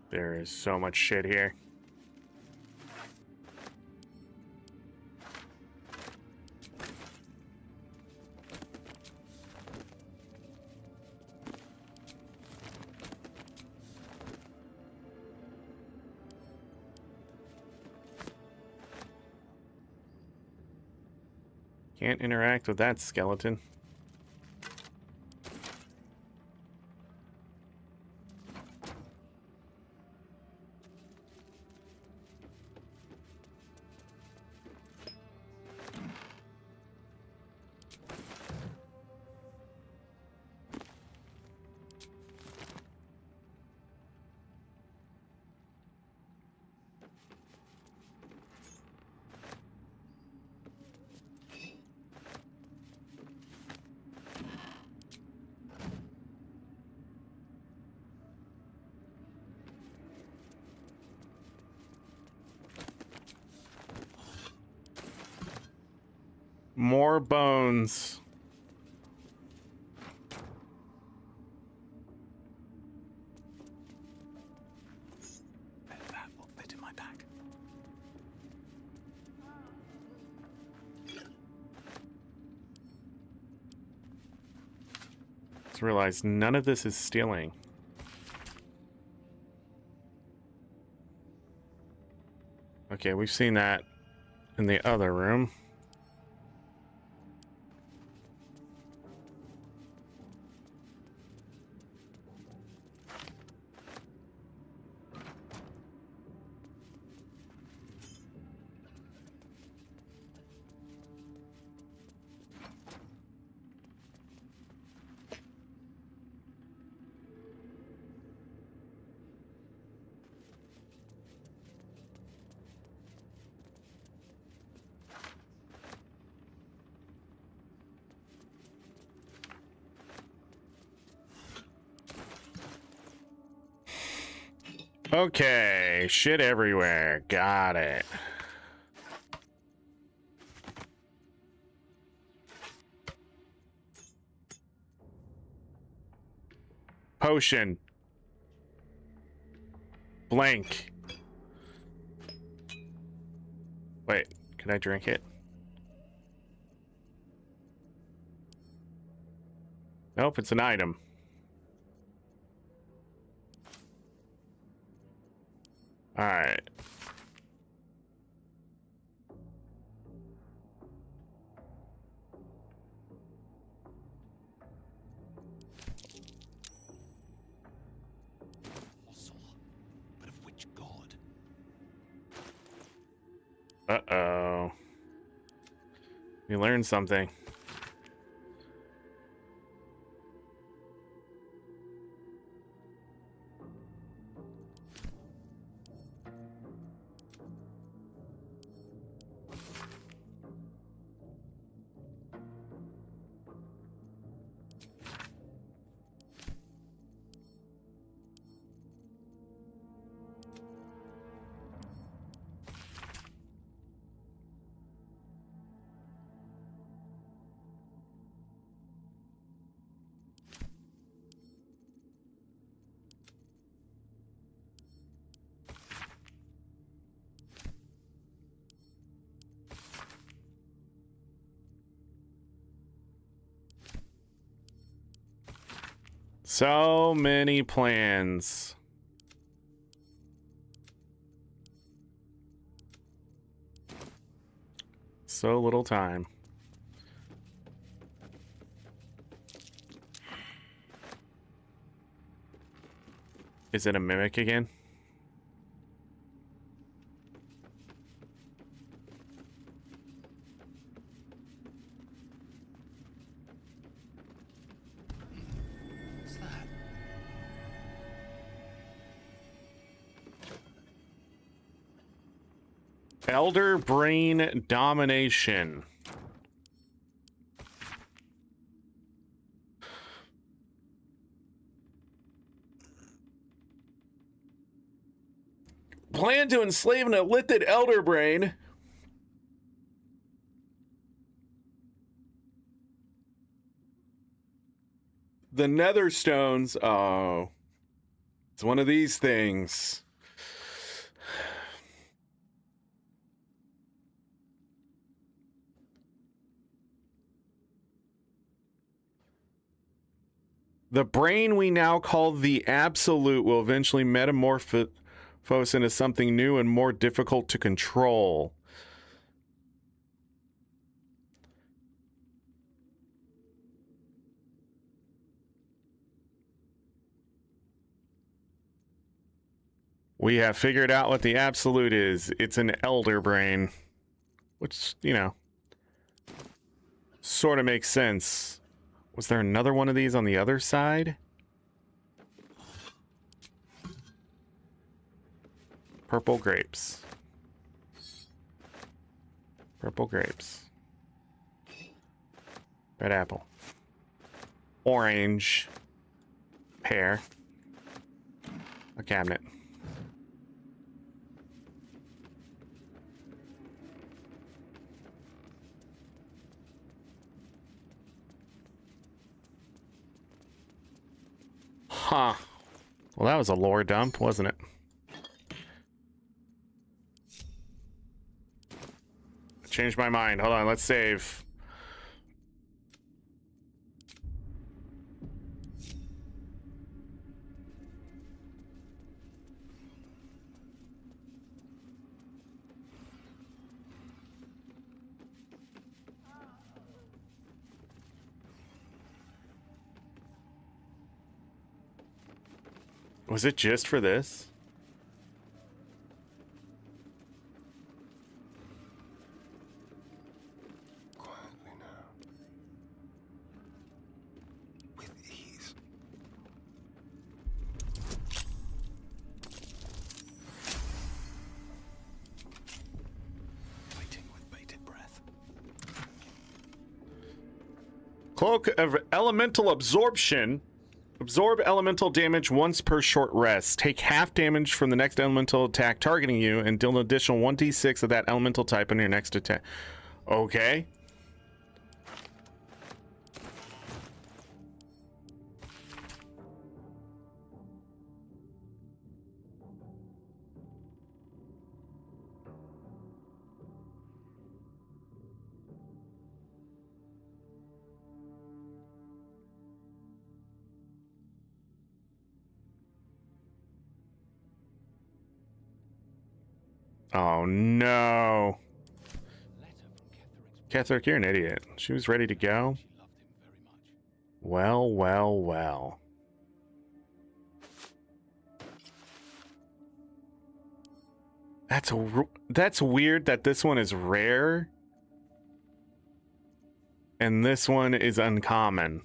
There is so much shit here. Can't interact with that skeleton. More bones. That will fit in my pack. Just realized none of this is stealing. Okay, we've seen that in the other room. Okay, shit everywhere. Got it. Potion. Blank. Wait, can I drink it? Nope, it's an item. All right. But of which god? Uh-oh. We learned something. So many plans. So little time. Is it a mimic again? What's that? Elder Brain Domination. Plan to enslave an elithid elder brain. The nether stones. Oh. It's one of these things. The brain we now call the Absolute will eventually metamorphose into something new and more difficult to control. We have figured out what the Absolute is. It's an elder brain. Which, you know, sort of makes sense. Was there another one of these on the other side? Purple grapes. Purple grapes. Red apple. Orange. Pear. A cabinet. Huh. Well, that was a lore dump, wasn't it? Changed my mind. Hold on, let's save. Was it just for this? Quietly now. With ease. Waiting with bated breath. Cloak of Elemental Absorption. Absorb elemental damage once per short rest. Take half damage from the next elemental attack targeting you and deal an additional 1d6 of that elemental type on your next attack. Okay. Oh no. Ketheric, you're an idiot. She was ready to go. Well, well, well. That's weird that this one is rare and this one is uncommon.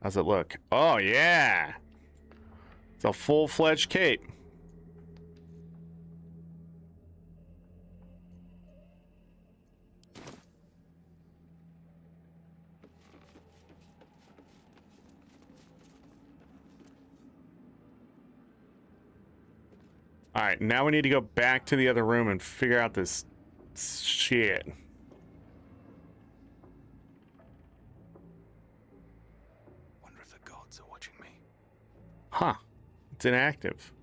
How's it look? Oh yeah. It's a full-fledged cape. All right, now we need to go back to the other room and figure out this shit. Wonder if the gods are watching me. Huh. It's inactive.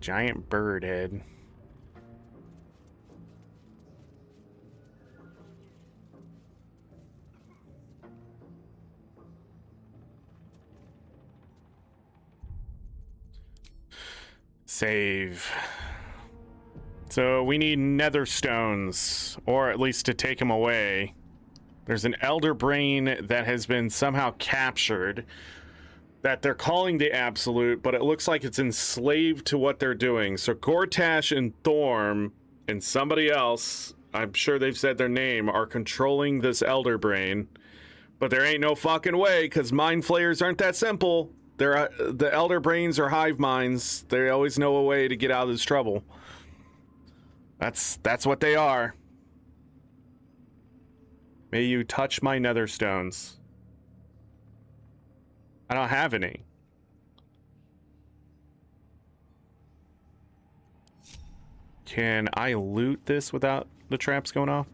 Giant bird head. Save. So we need nether stones, or at least to take them away. There's an elder brain that has been somehow captured that they're calling the Absolute, but it looks like it's enslaved to what they're doing. So Gortash and Thorm and somebody else, I'm sure they've said their name, are controlling this elder brain. But there ain't no fucking way, because mind flayers aren't that simple. They're the elder brains are hive minds. They always know a way to get out of this trouble. That's what they are. May you touch my nether stones. I don't have any. Can I loot this without the traps going off?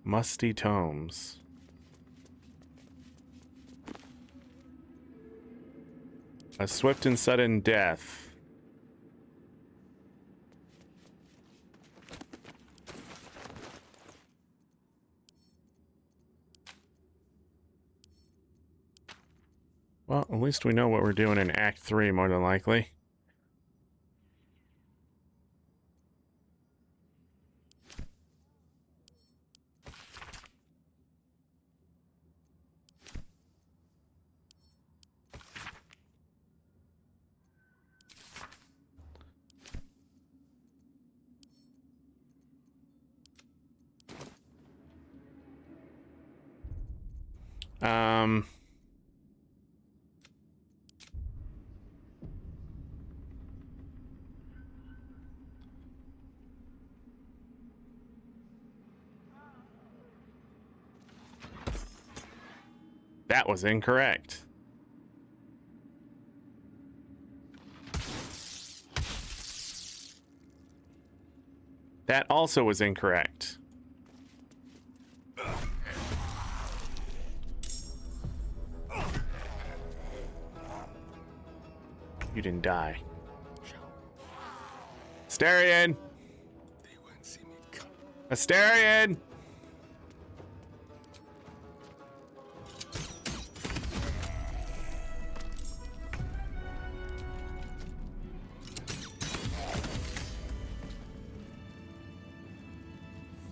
Musty tomes. A swift and sudden death. Well, at least we know what we're doing in Act 3, more than likely. That was incorrect. That also was incorrect. You didn't die. Astarion! Astarion!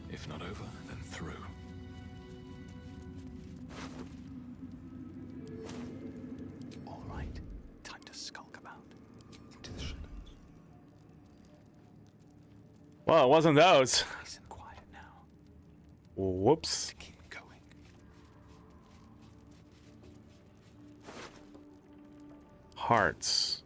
If not over, then through. All right, time to skulk about into the shadows. Well, it wasn't those. Nice and quiet now. Whoops. Keep going. Hearts.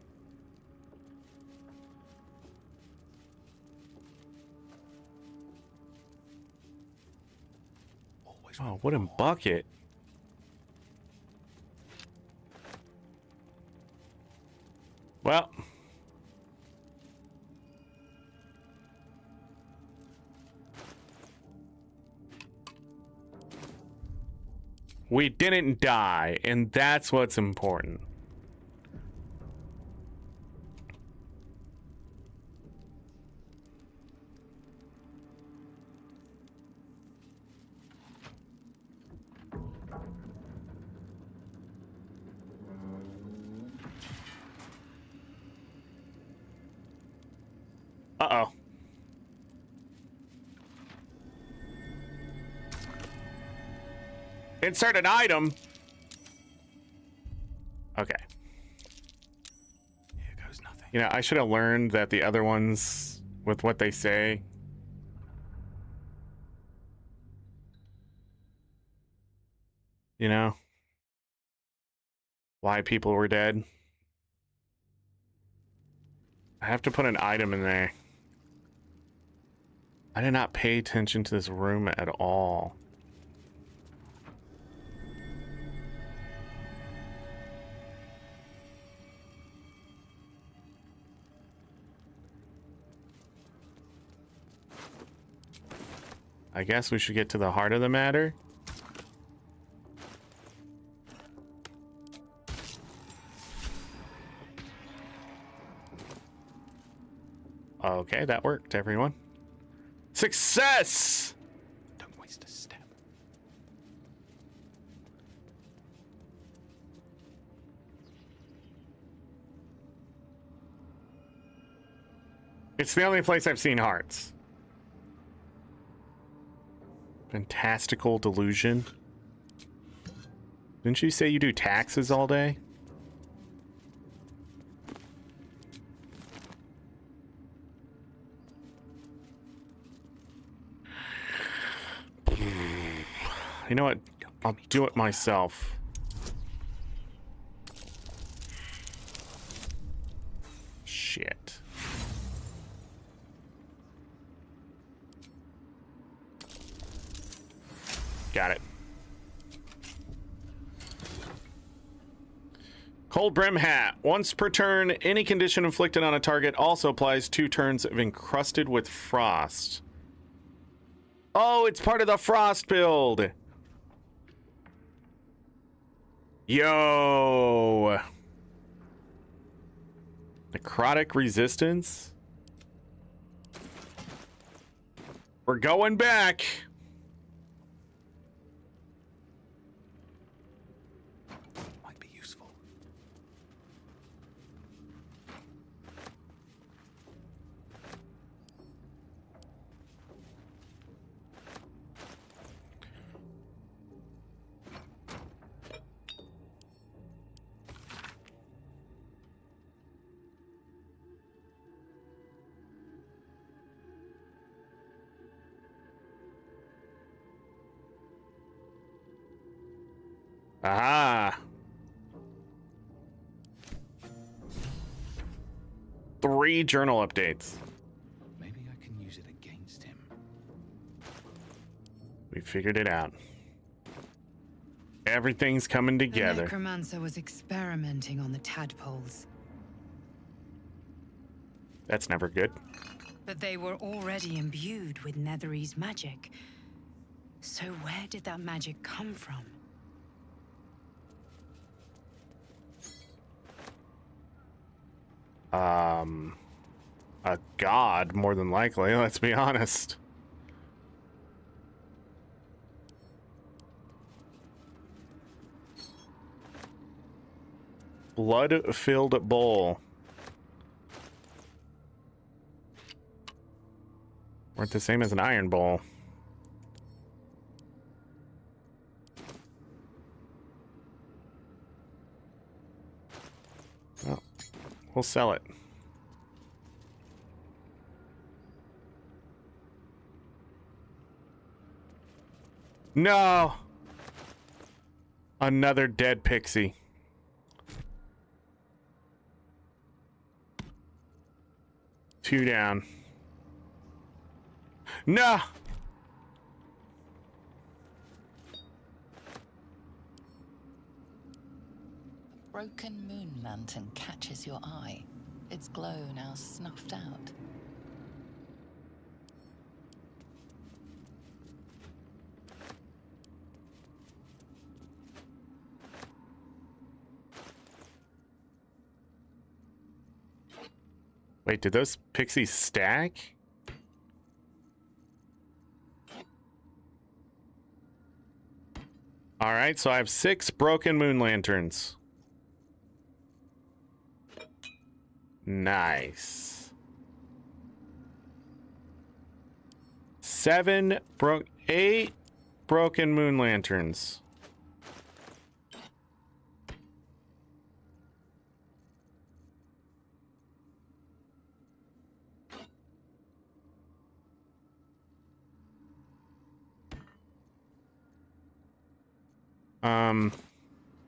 Oh, wooden bucket. Well. We didn't die, and that's what's important. Uh-oh. Insert an item. Okay. Here goes nothing. You know, I should have learned that the other ones, with what they say, you know, why people were dead. I have to put an item in there. I did not pay attention to this room at all. I guess we should get to the heart of the matter. Okay, that worked, everyone. Success! Don't waste a step. It's the only place I've seen hearts. Fantastical delusion. Didn't you say you do taxes all day? You know what? I'll do it myself. Shit. Got it. Cold Brim Hat. Once per turn, any condition inflicted on a target also applies 2 turns of encrusted with frost. Oh, it's part of the frost build. Yo. Necrotic resistance. We're going back. Might be useful. Aha. 3 journal updates. Maybe I can use it against him. We figured it out. Everything's coming The together. necromancer was experimenting on the tadpoles, That's never good. but they were already imbued with Netherese magic. So where did that magic come from? A god, more than likely, let's be honest. Blood-filled bowl. Weren't the same as an iron bowl. Well, we'll sell it. No! Another dead pixie. Two down. No! Broken moon lantern catches your eye. Its glow now snuffed out. Wait, did those pixies stack? All right, so I have 6 broken moon lanterns. Nice. 8 broken moon lanterns.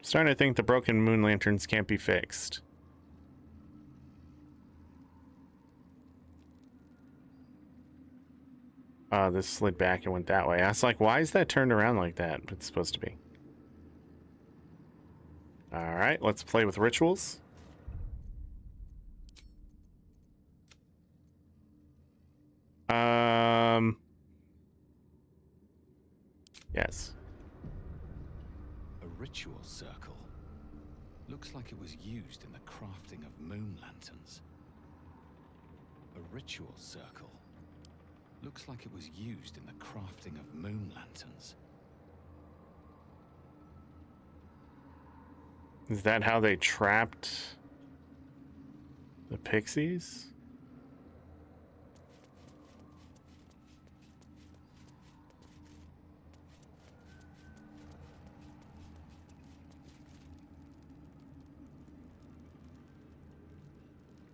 Starting to think the broken moon lanterns can't be fixed. This slid back and went that way. I was like, why is that turned around like that? It's supposed to be. All right, let's play with rituals. Yes. A ritual circle. Looks like it was used in the crafting of moon lanterns. A ritual circle. Looks like it was used in the crafting of moon lanterns. Is that how they trapped the pixies?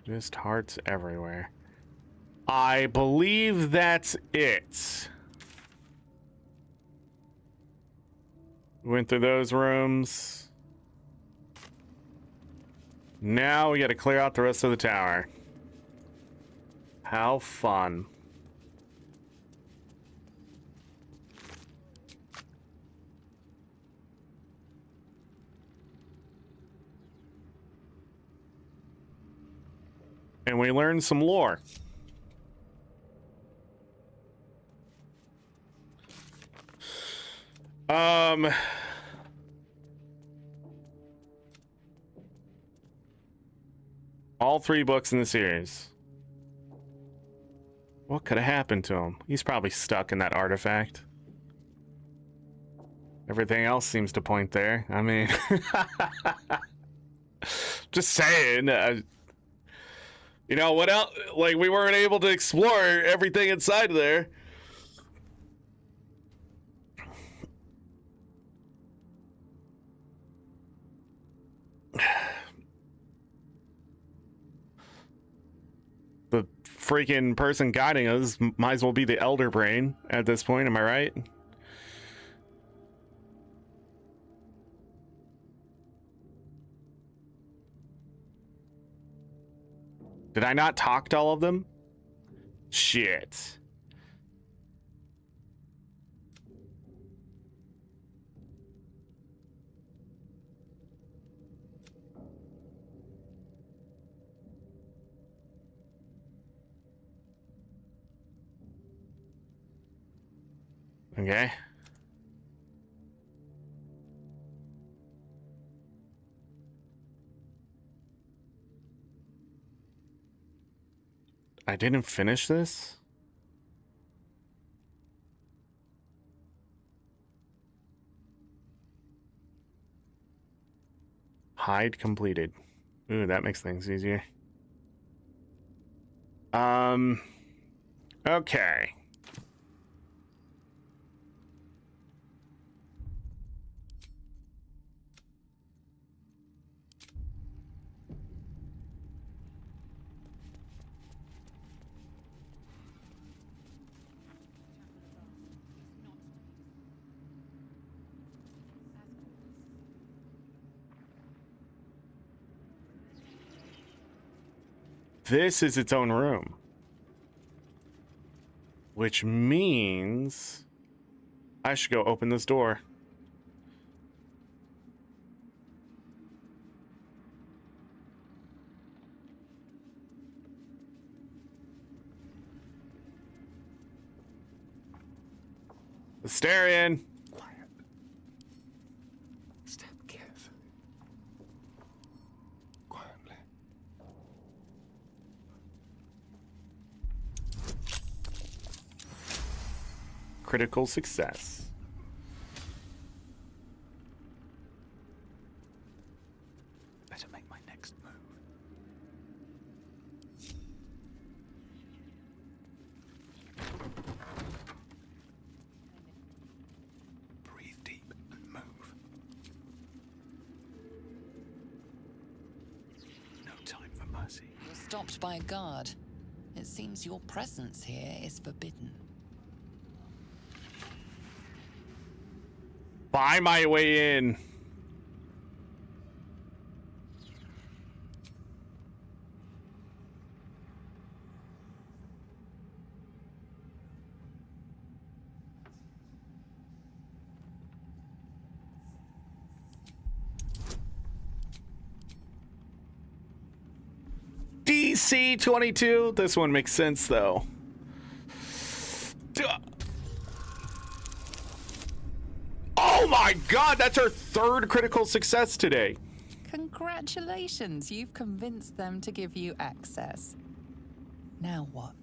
Just hearts everywhere. I believe that's it. Went through those rooms. Now we got to clear out the rest of the tower. How fun. And we learned some lore. All 3 books in the series. What could have happened to him? He's probably stuck in that artifact. Everything else seems to point there. I mean, just saying. You know, what else? Like, we weren't able to explore everything inside there. The freaking person guiding us might as well be the Elder Brain at this point, am I right? Did I not talk to all of them? Shit. Okay. I didn't finish this? Hide completed. Ooh, that makes things easier. Okay. This is its own room. Which means I should go open this door. Asterion. Quiet. Step carefully. Quietly. Critical success. Better make my next move. Breathe deep and move. No time for mercy. You're stopped by a guard. It seems your presence here is forbidden. Buy my way in. DC 22. This one makes sense though. Oh my god, that's our 3rd critical success today. Congratulations, you've convinced them to give you access. Now what?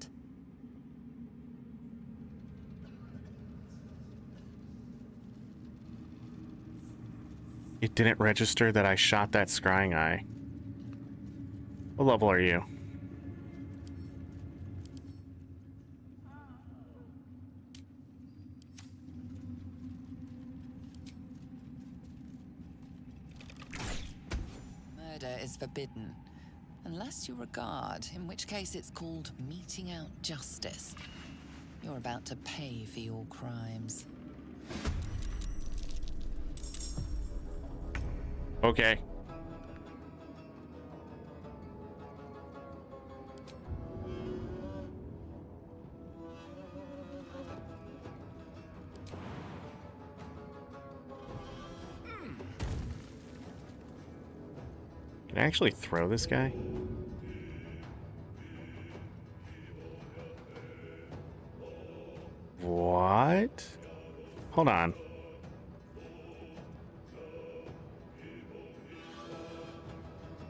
It didn't register that I shot that scrying eye. What level are you? Murder is forbidden. Unless you're a guard, in which case it's called meting out justice. You're about to pay for your crimes. Okay. Can I actually throw this guy? Hold on.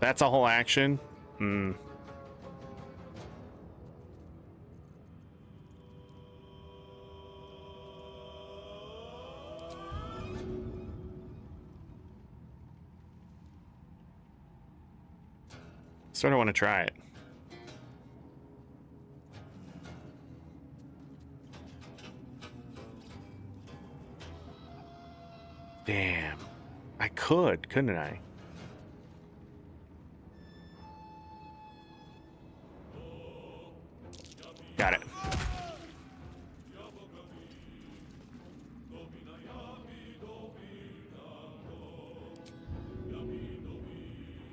That's a whole action? Hmm. Sort of want to try it. Damn. I could, couldn't I? Got it.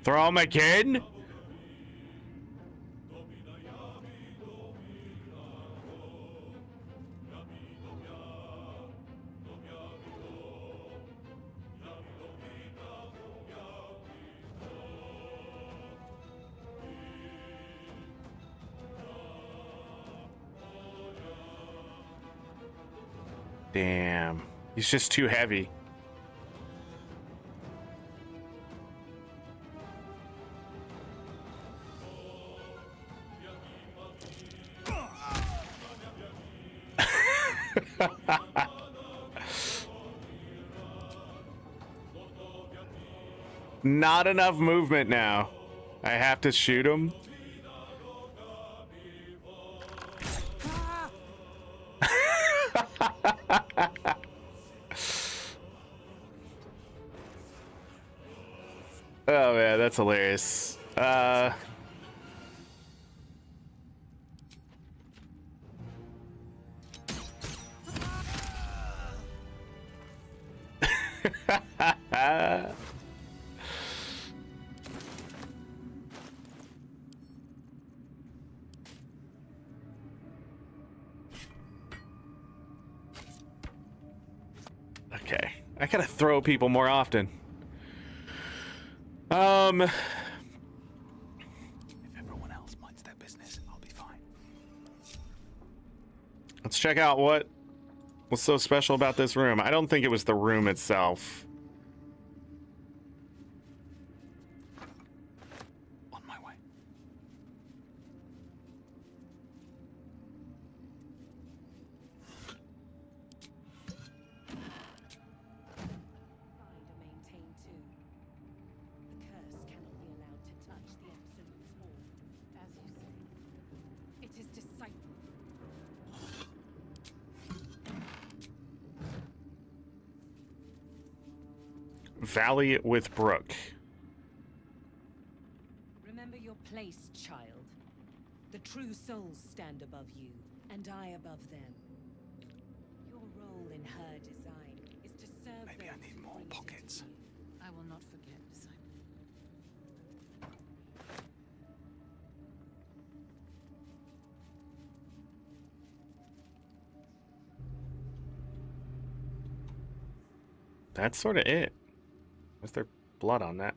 Throw him again? Damn. He's just too heavy. Not enough movement now. I have to shoot him. Oh man, that's hilarious. Okay, I gotta throw people more often. If everyone else minds their business, I'll be fine. Let's check out what's so special about this room. I don't think it was the room itself. On my way. It is disciple. Valley with Brook. Remember your place, child. The true souls stand above you, and I above them. Your role in her design is to serve Maybe I need more pockets. I will not forget, disciple. That's sort of it. Is there blood on that?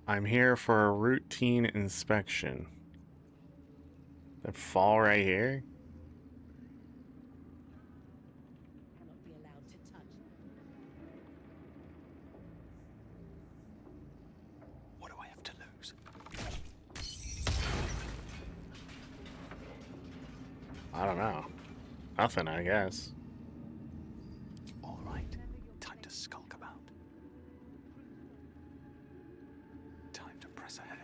I'm here for a routine inspection. That fall right here? What do I have to lose? I don't know. Nothing, I guess. All right. Time to skulk about. Time to press ahead.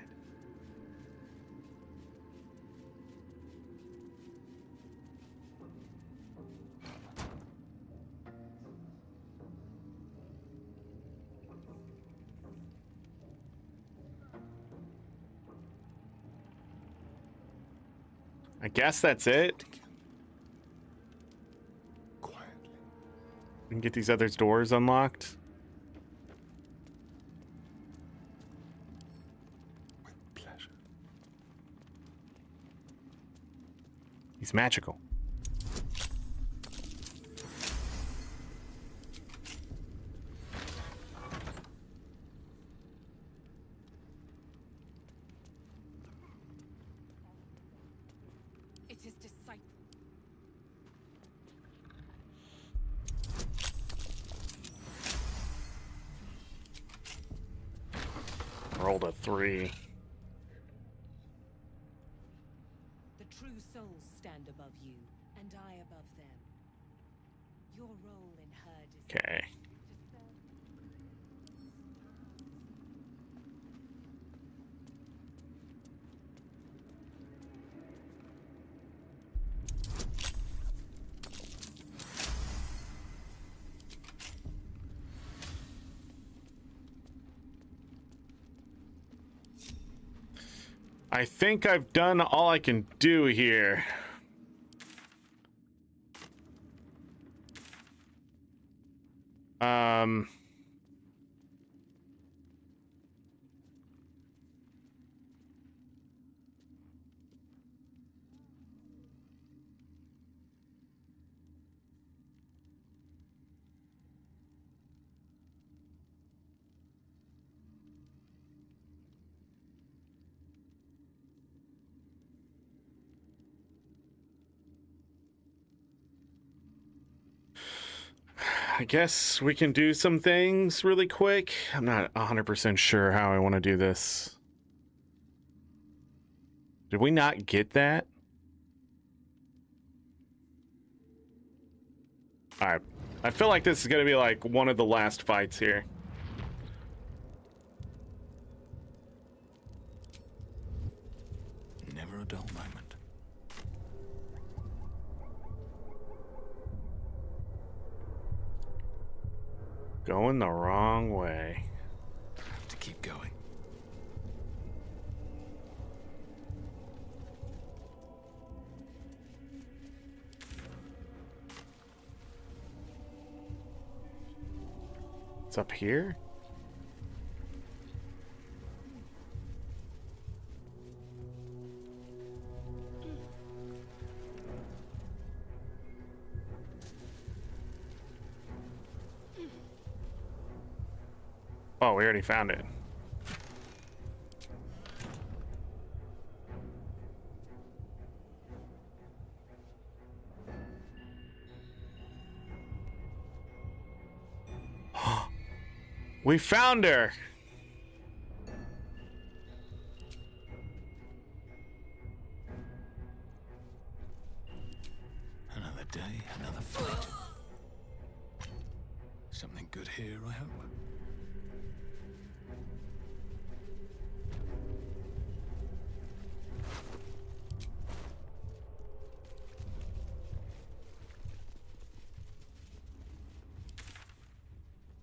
I guess that's it. And get these other doors unlocked. With pleasure. He's magical. Rolled a 3. The true souls stand above you, and I above them. Your role in her design. Okay. I think I've done all I can do here. I guess we can do some things really quick. I'm not 100% sure how I want to do this. Did we not get that? Alright. I feel like this is going to be like one of the last fights here. Never a dull moment. Going the wrong way. I have to keep going. It's up here? Oh, we already found it. We found her. Another day, another fight. Something good here, I hope.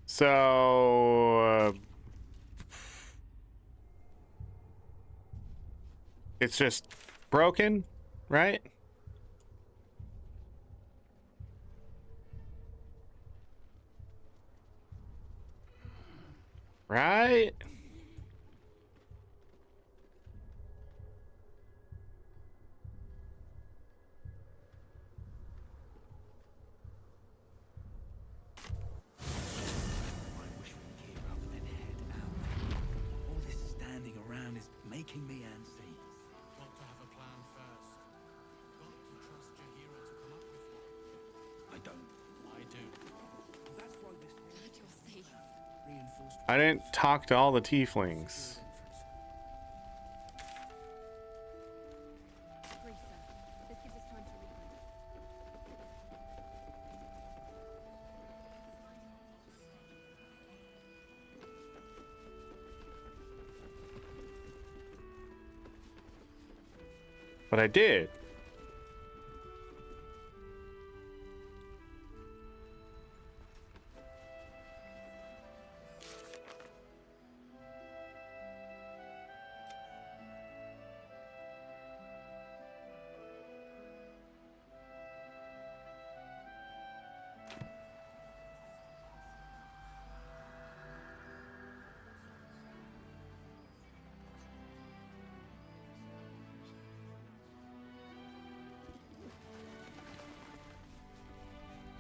So it's just broken, right? Right? Making me antsy. Got to have a plan first. Got to trust Jahira to come up with one. I don't. I do. That's why this reinforced. I didn't talk to all the tieflings. This gives us time to regroup. But I did.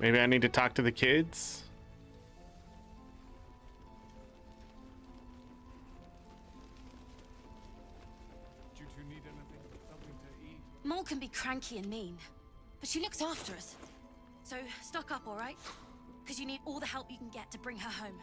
Maybe I need to talk to the kids? Do you two need anything? Something to eat? Mole can be cranky and mean, but she looks after us. So stock up, all right? Because you need all the help you can get to bring her home.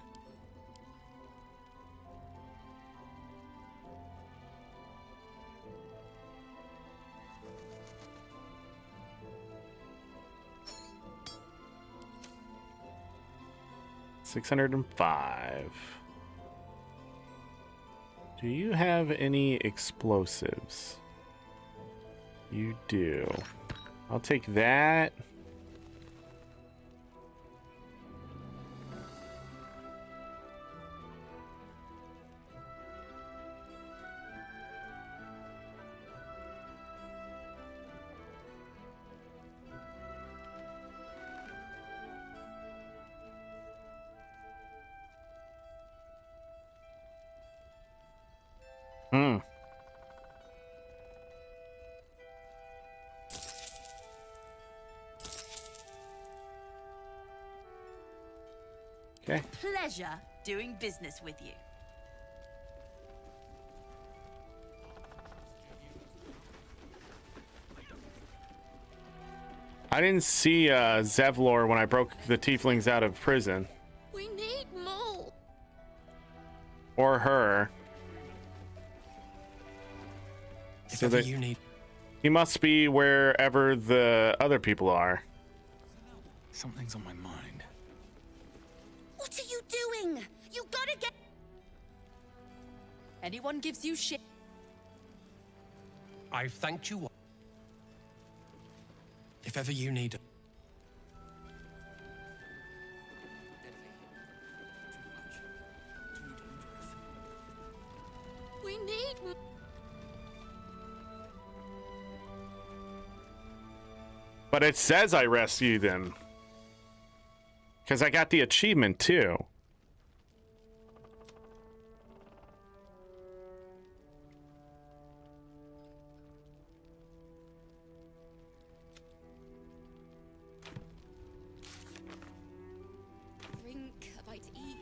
605. Do you have any explosives? You do. I'll take that. Hmm. Okay. Pleasure doing business with you. I didn't see Zevlor when I broke the tieflings out of prison. We need more. Or her. If So ever that you need... he must be wherever the other people are. Something's on my mind. What are you doing? You gotta get... Anyone gives you shit... I've thanked you. If ever you need... We need more. But it says I rescued them. Because I got the achievement too. Drink, a bite to eat.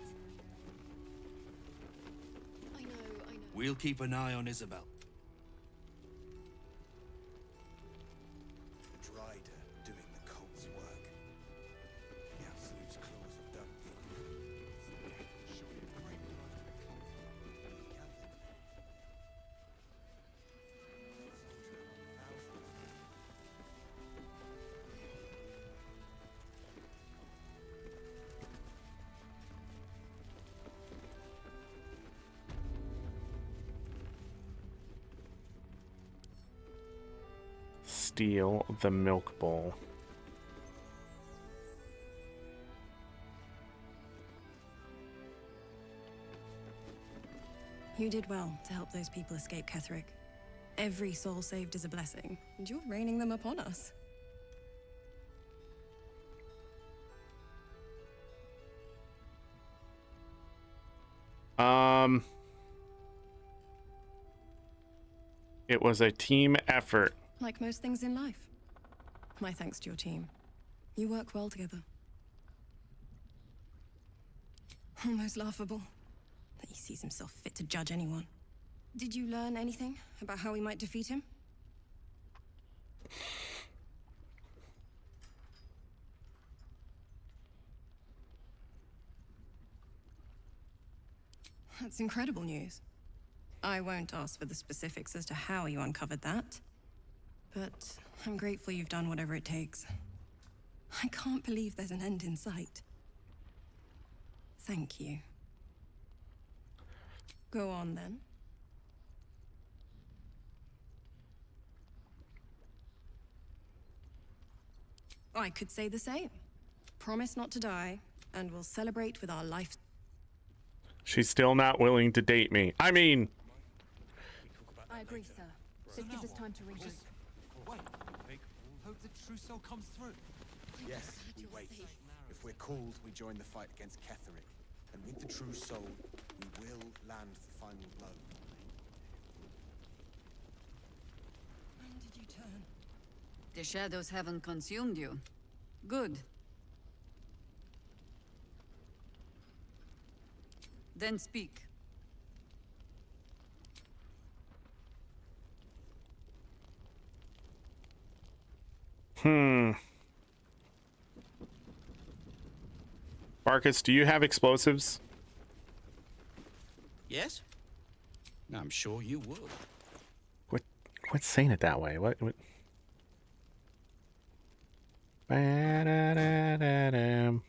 I know. We'll keep an eye on Isabel. The Drider doing the cult's work. The Absolute's claws have dug deep. Steal the milk bowl. You did well to help those people escape Ketheric. Every soul saved is a blessing, and you're raining them upon us. It was a team effort. Like most things in life. My thanks to your team. You work well together. Almost laughable that he sees himself fit to judge anyone. Did you learn anything about how we might defeat him? That's incredible news. I won't ask for the specifics as to how you uncovered that, but I'm grateful you've done whatever it takes. I can't believe there's an end in sight. Thank you. Go on, then. I could say the same. Promise not to die, and we'll celebrate with our life. She's still not willing to date me. I mean... I agree, sir. This gives us time to regroup. Wait. Hope the true soul comes through. Yes, we wait. If we're called, we join the fight against Ketheric. And with the true soul, we will land the final blow. When did you turn? The shadows haven't consumed you. Good. Then speak. Marcus, do you have explosives? Yes? I'm sure you would. Quit saying it that way. What? Ba-da-da-da-dam.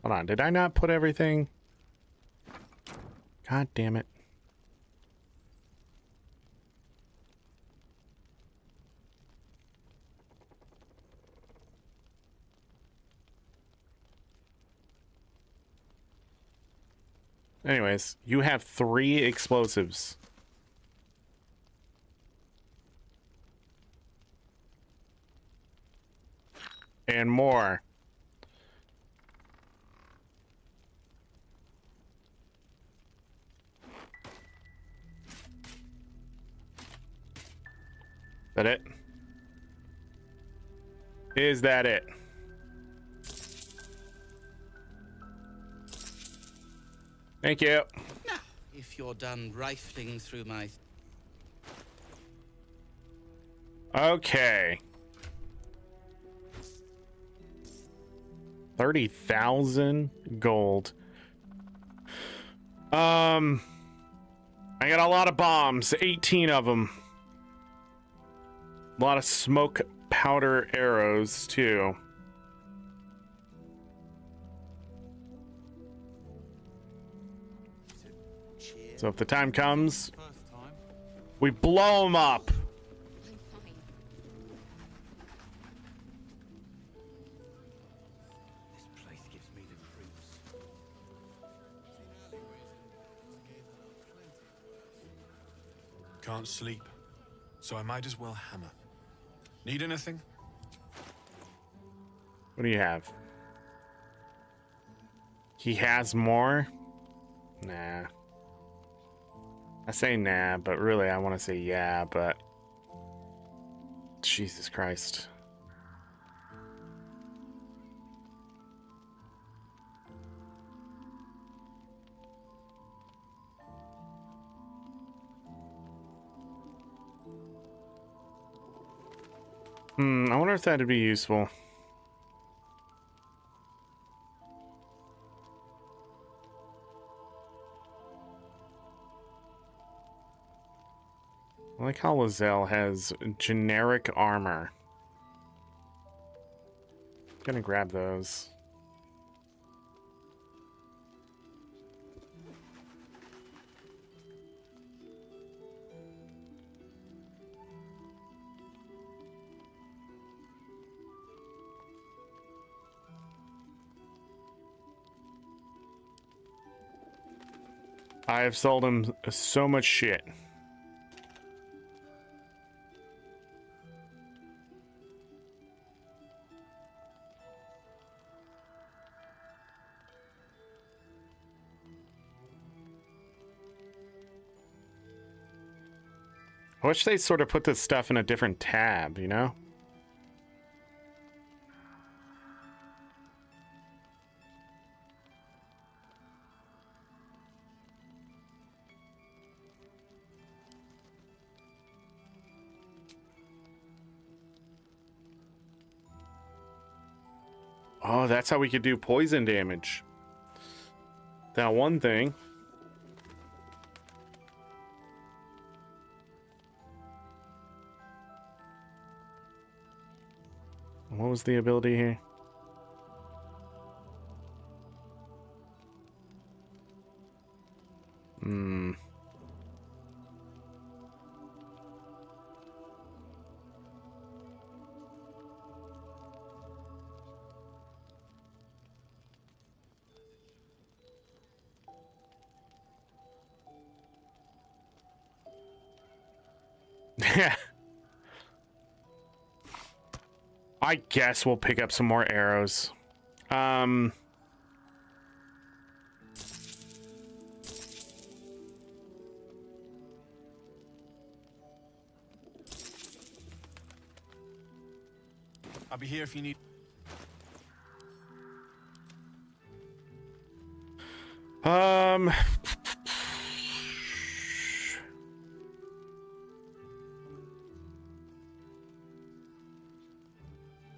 Hold on, did I not put everything? God damn it. Anyways, you have 3 explosives. And more. That it? Is that it? Thank you. Now, if you're done rifling through my... Okay. 30,000 gold. I got a lot of bombs, 18 of them. A lot of smoke powder arrows too. So if the time comes, we blow them up. Can't sleep, so I might as well hammer. Need anything? What do you have? He has more? Nah. I say nah, but really I want to say yeah, but... Jesus Christ. I wonder if that'd be useful. I like how Lizelle has generic armor. Gonna grab those. I have sold him so much shit. I wish they sort of put this stuff in a different tab, you know? Oh, that's how we could do poison damage. That one thing. What was the ability here? Yeah. I guess we'll pick up some more arrows. I'll be here if you need.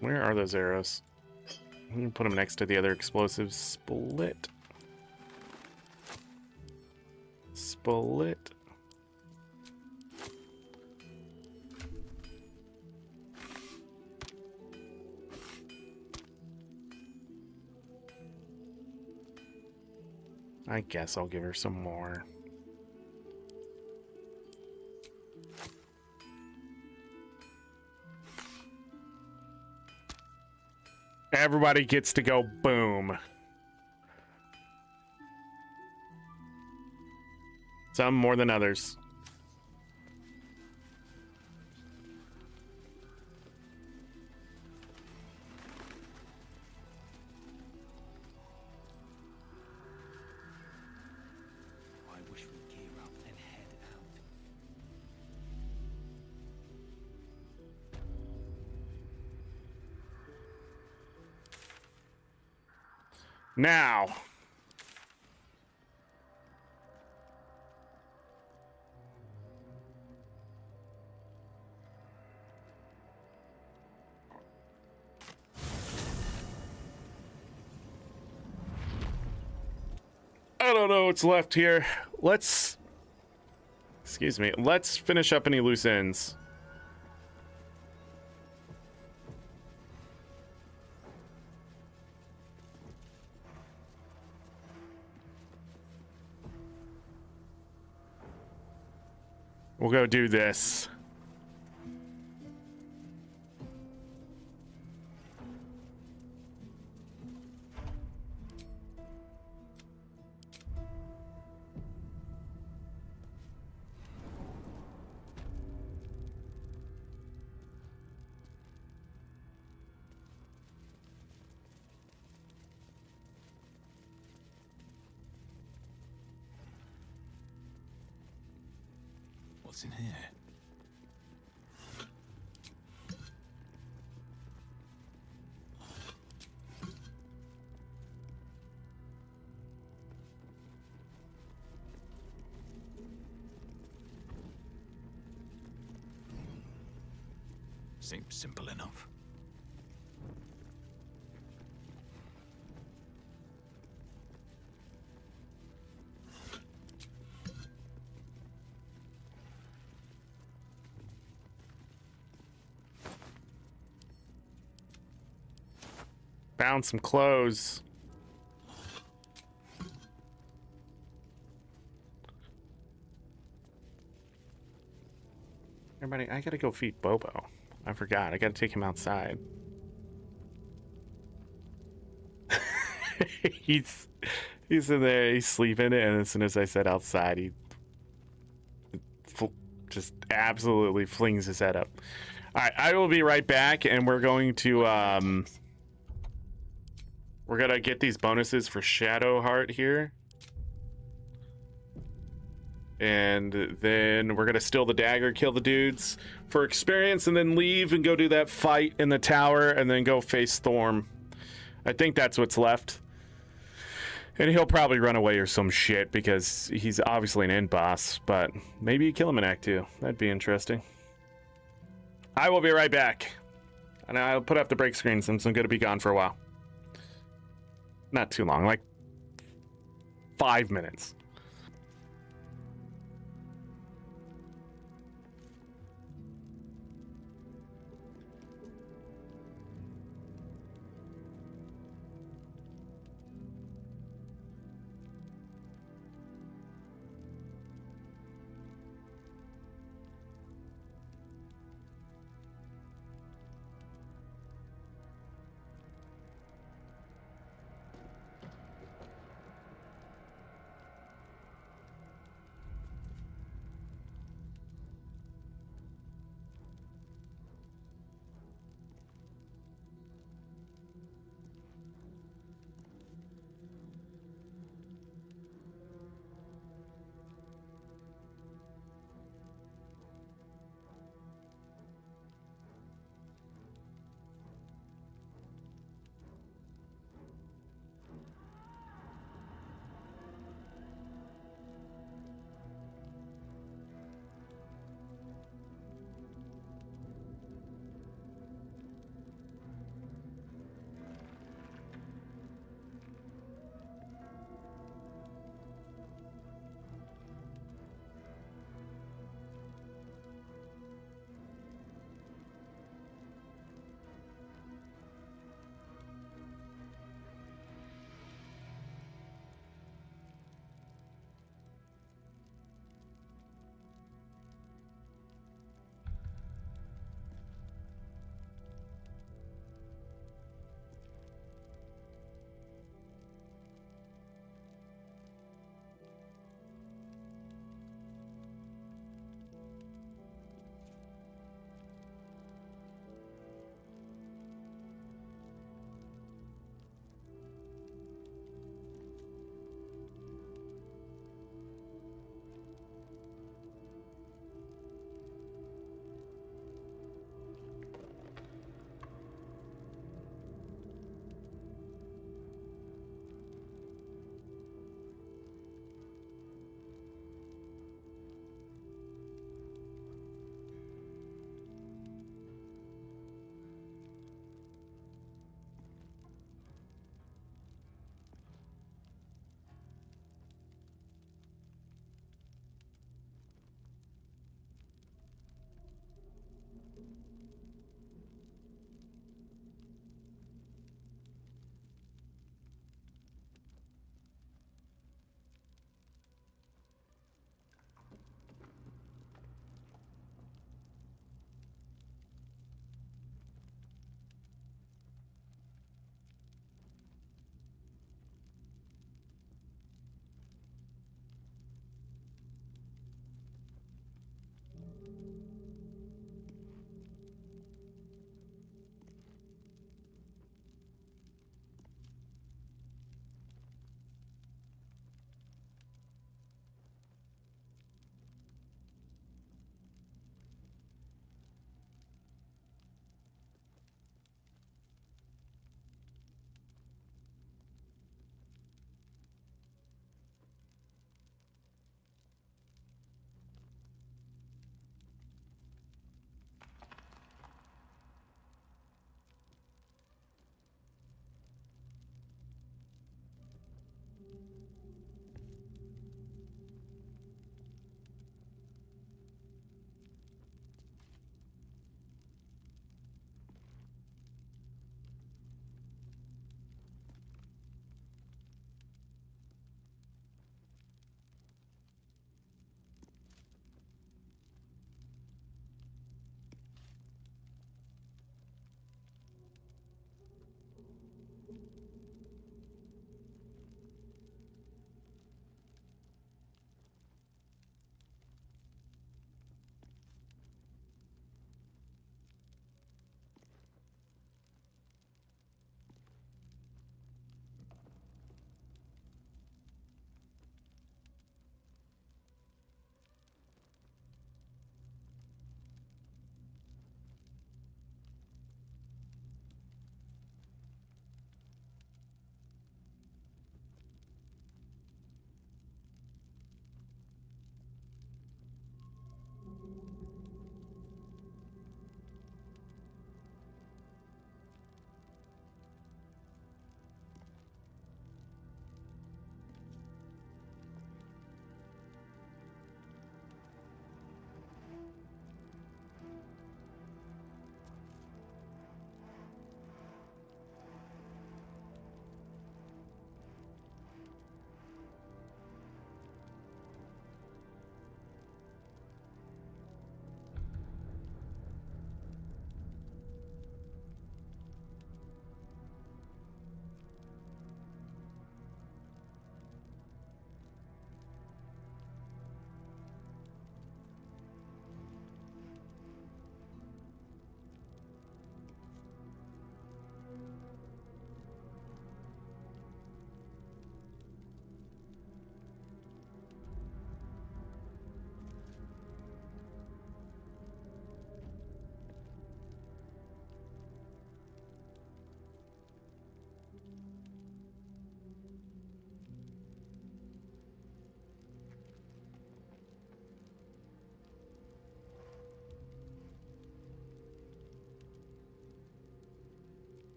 Where are those arrows? I'm gonna put them next to the other explosives. Split. Split. I guess I'll give her some more. Everybody gets to go boom. Some more than others. I wish we'd gear up and head out. Now. I don't know what's left here. Let's finish up any loose ends. We'll go do this. What's in here? Seems simple enough. Found some clothes. Everybody, I gotta go feed Bobo. I forgot. I gotta take him outside. he's in there. He's sleeping, and as soon as I said outside, he just absolutely flings his head up. All right, I will be right back, and we're going to we're gonna get these bonuses for Shadowheart here. And then we're gonna steal the dagger, kill the dudes for experience, and then leave and go do that fight in the tower, and then go face Storm. I think that's what's left. And he'll probably run away or some shit because he's obviously an end boss, but maybe you kill him in Act 2. That'd be interesting. I will be right back. And I'll put up the break screen since I'm gonna be gone for a while. Not too long, like 5 minutes.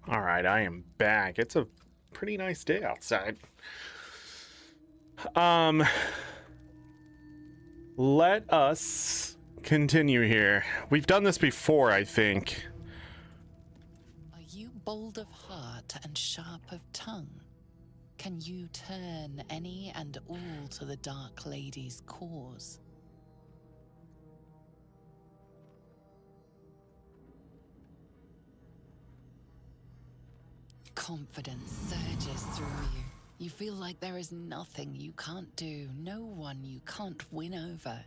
All right, I am back. It's a pretty nice day outside. Let us continue here. We've done this before, I think. Are you bold of heart and sharp of tongue? Can you turn any and all to the Dark Lady's cause? Confidence surges through you. You feel like there is nothing you can't do, no one you can't win over.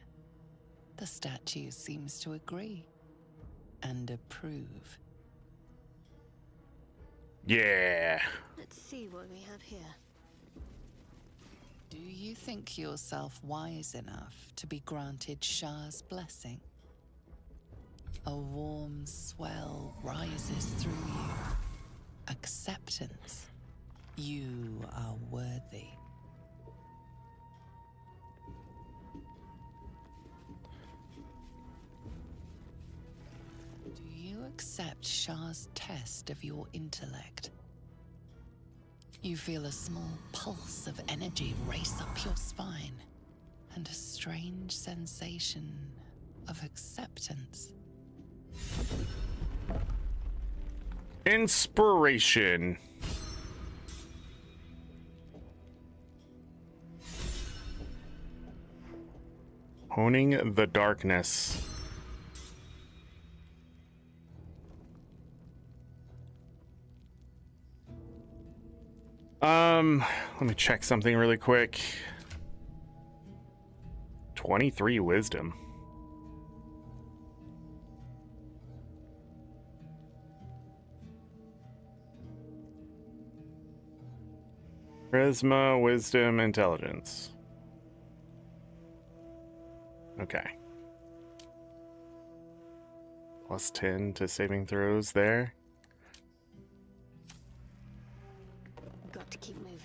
The statue seems to agree and approve. Yeah. Let's see what we have here. Do you think yourself wise enough to be granted Shah's blessing? A warm swell rises through you. Acceptance. You are worthy. Do you accept Shah's test of your intellect? You feel a small pulse of energy race up your spine, and a strange sensation of acceptance. Inspiration. Honing the darkness. Let me check something really quick. 23 wisdom. Charisma, wisdom, intelligence. Okay. Plus 10 to saving throws there. Got to keep moving.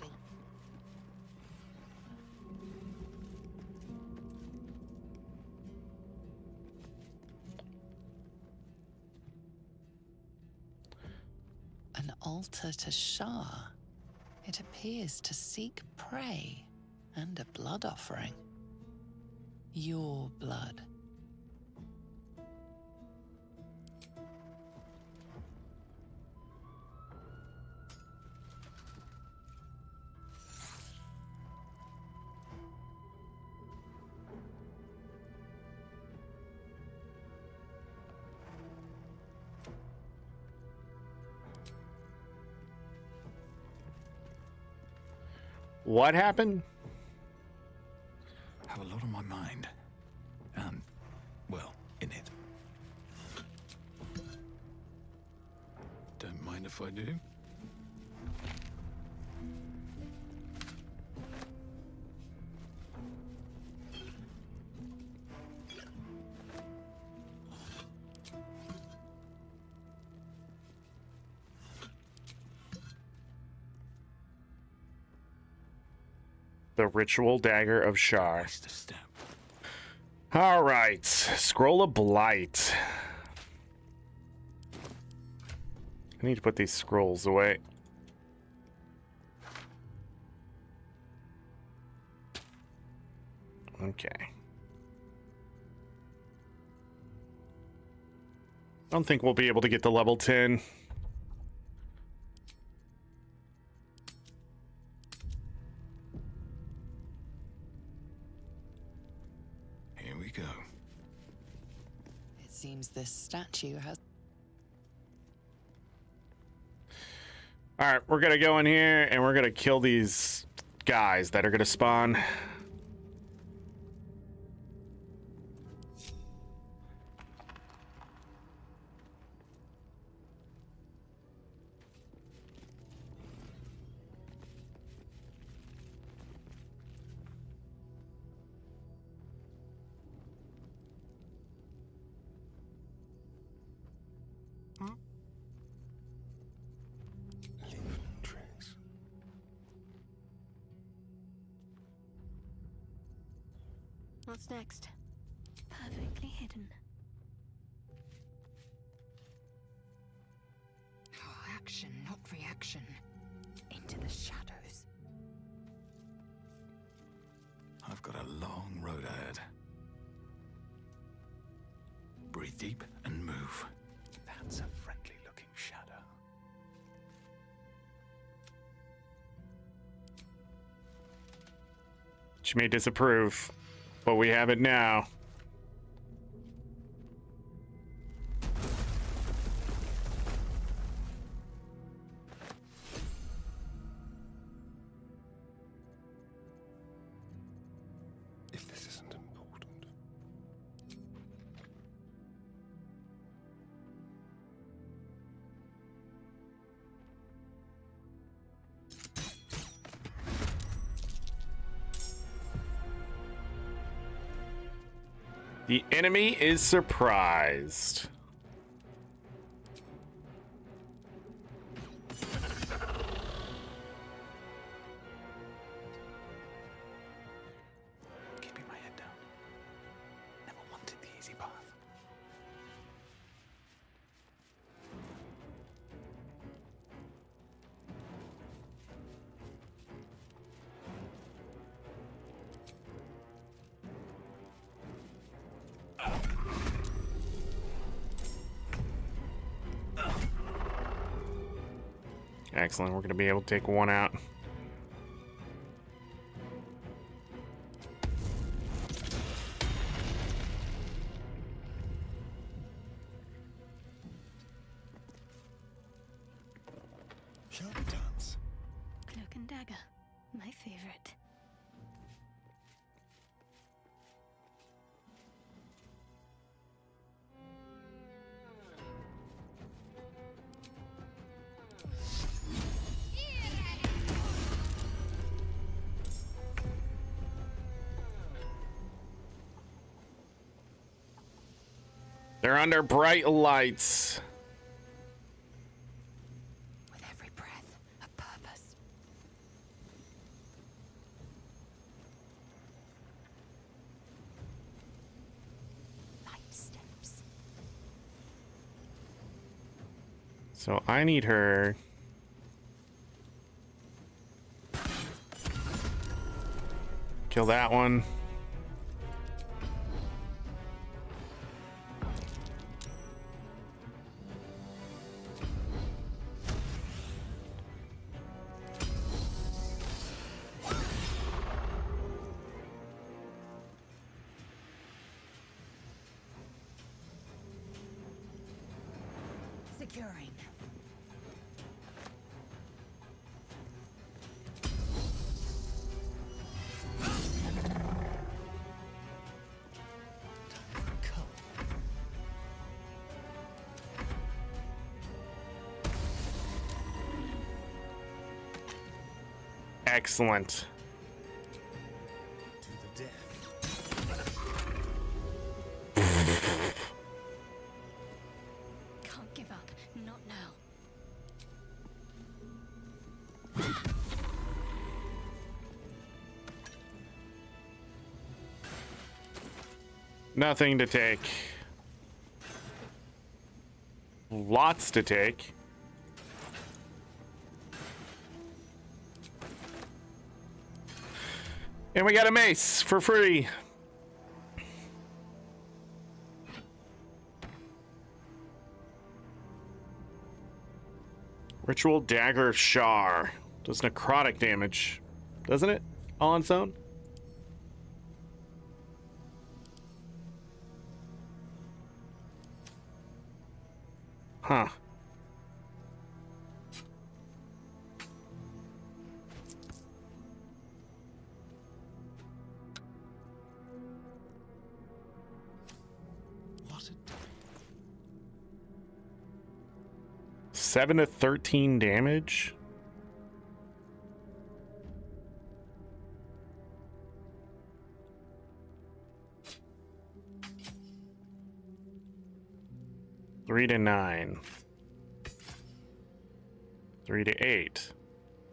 An altar to Shah. It appears to seek prey and a blood offering. Your blood. What happened? Have a lot on my mind. And, well, in it. Don't mind if I do. The ritual dagger of Shar. All right, scroll of blight. I need to put these scrolls away. Okay. I don't think we'll be able to get to level 10. It seems this statue has... All right, we're gonna go in here and we're gonna kill these guys that are gonna spawn. What's next? Perfectly hidden. Action, not reaction into the shadows. I've got a long road ahead. Breathe deep and move. That's a friendly-looking shadow. She may disapprove, but we have it now. If this isn't important. The enemy is surprised. Keeping my head down. Never wanted the easy path. Excellent. We're going to be able to take one out. Shall we dance? Cloak and dagger, my favorite. They're under bright lights. With every breath, a purpose. Light steps. So I need her. Kill that one. Securing. Excellent. To the death. Can't give up, not now. Nothing to take. Lots to take. And we got a mace for free. Ritual Dagger of Shar. Does necrotic damage. Doesn't it? All on its own? Huh. What a 7 to 13 damage. Three to 9. 3 to 8.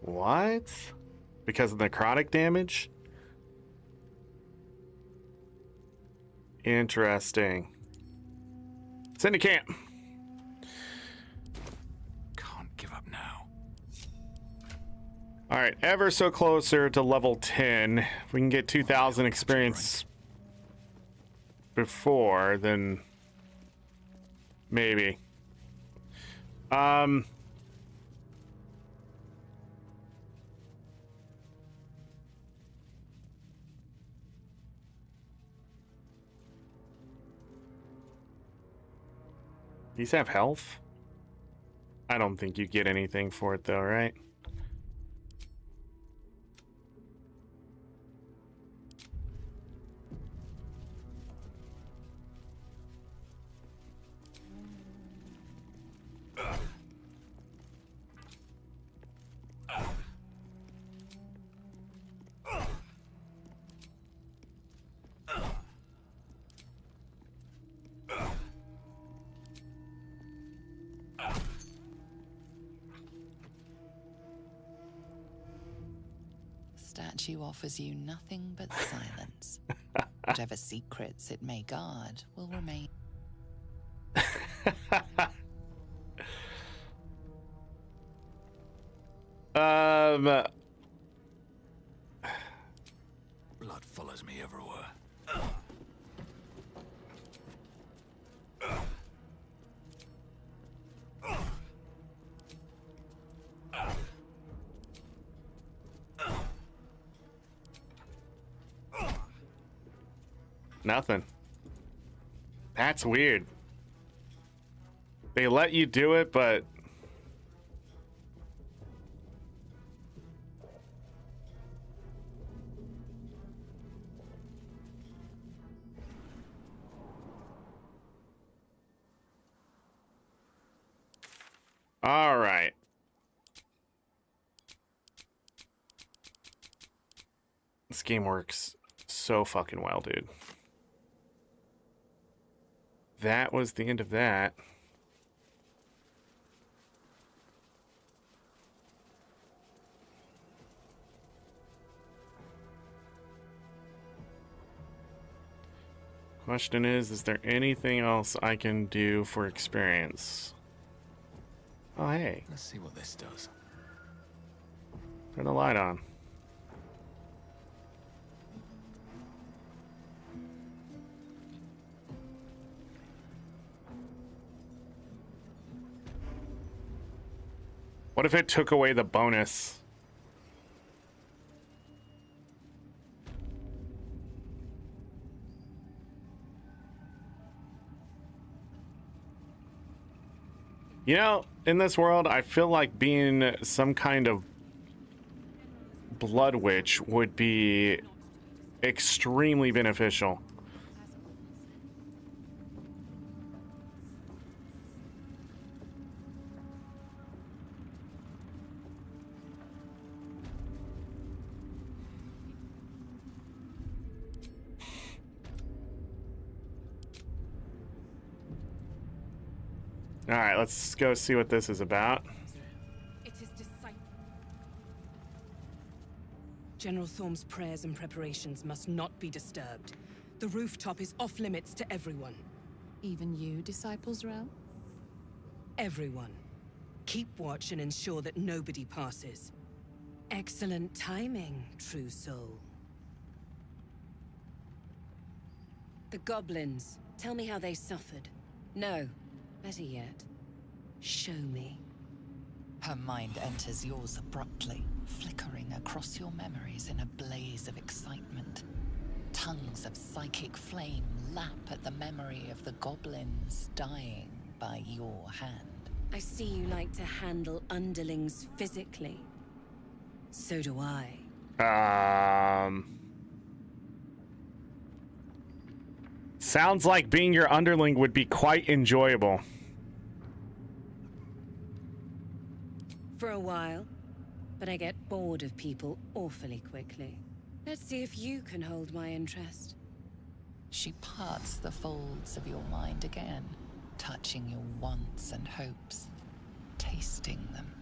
What? Because of necrotic damage? Interesting. Send to camp. Can't give up now. All right, ever so closer to level 10. If we can get 2,000 experience before, then maybe. These have health? I don't think you get anything for it though, right? Statue offers you nothing but silence. Whatever secrets it may guard will remain. Blood follows me everywhere. Nothing. That's weird. They let you do it, but all right. This game works so fucking well, dude. That was the end of that. Question is there anything else I can do for experience? Oh, hey. Let's see what this does. Turn the light on. What if it took away the bonus? You know, in this world, I feel like being some kind of blood witch would be extremely beneficial. All right, let's go see what this is about. It is General Thorm's prayers and preparations must not be disturbed. The rooftop is off limits to everyone. Even you, Disciples Realm? Everyone. Keep watch and ensure that nobody passes. Excellent timing, true soul. The goblins. Tell me how they suffered. No. Better yet, show me. Her mind enters yours abruptly, flickering across your memories in a blaze of excitement. Tongues of psychic flame lap at the memory of the goblins dying by your hand. I see you like to handle underlings physically. So do I. Sounds like being your underling would be quite enjoyable. For a while, but I get bored of people awfully quickly. Let's see if you can hold my interest. She parts the folds of your mind again, touching your wants and hopes, tasting them.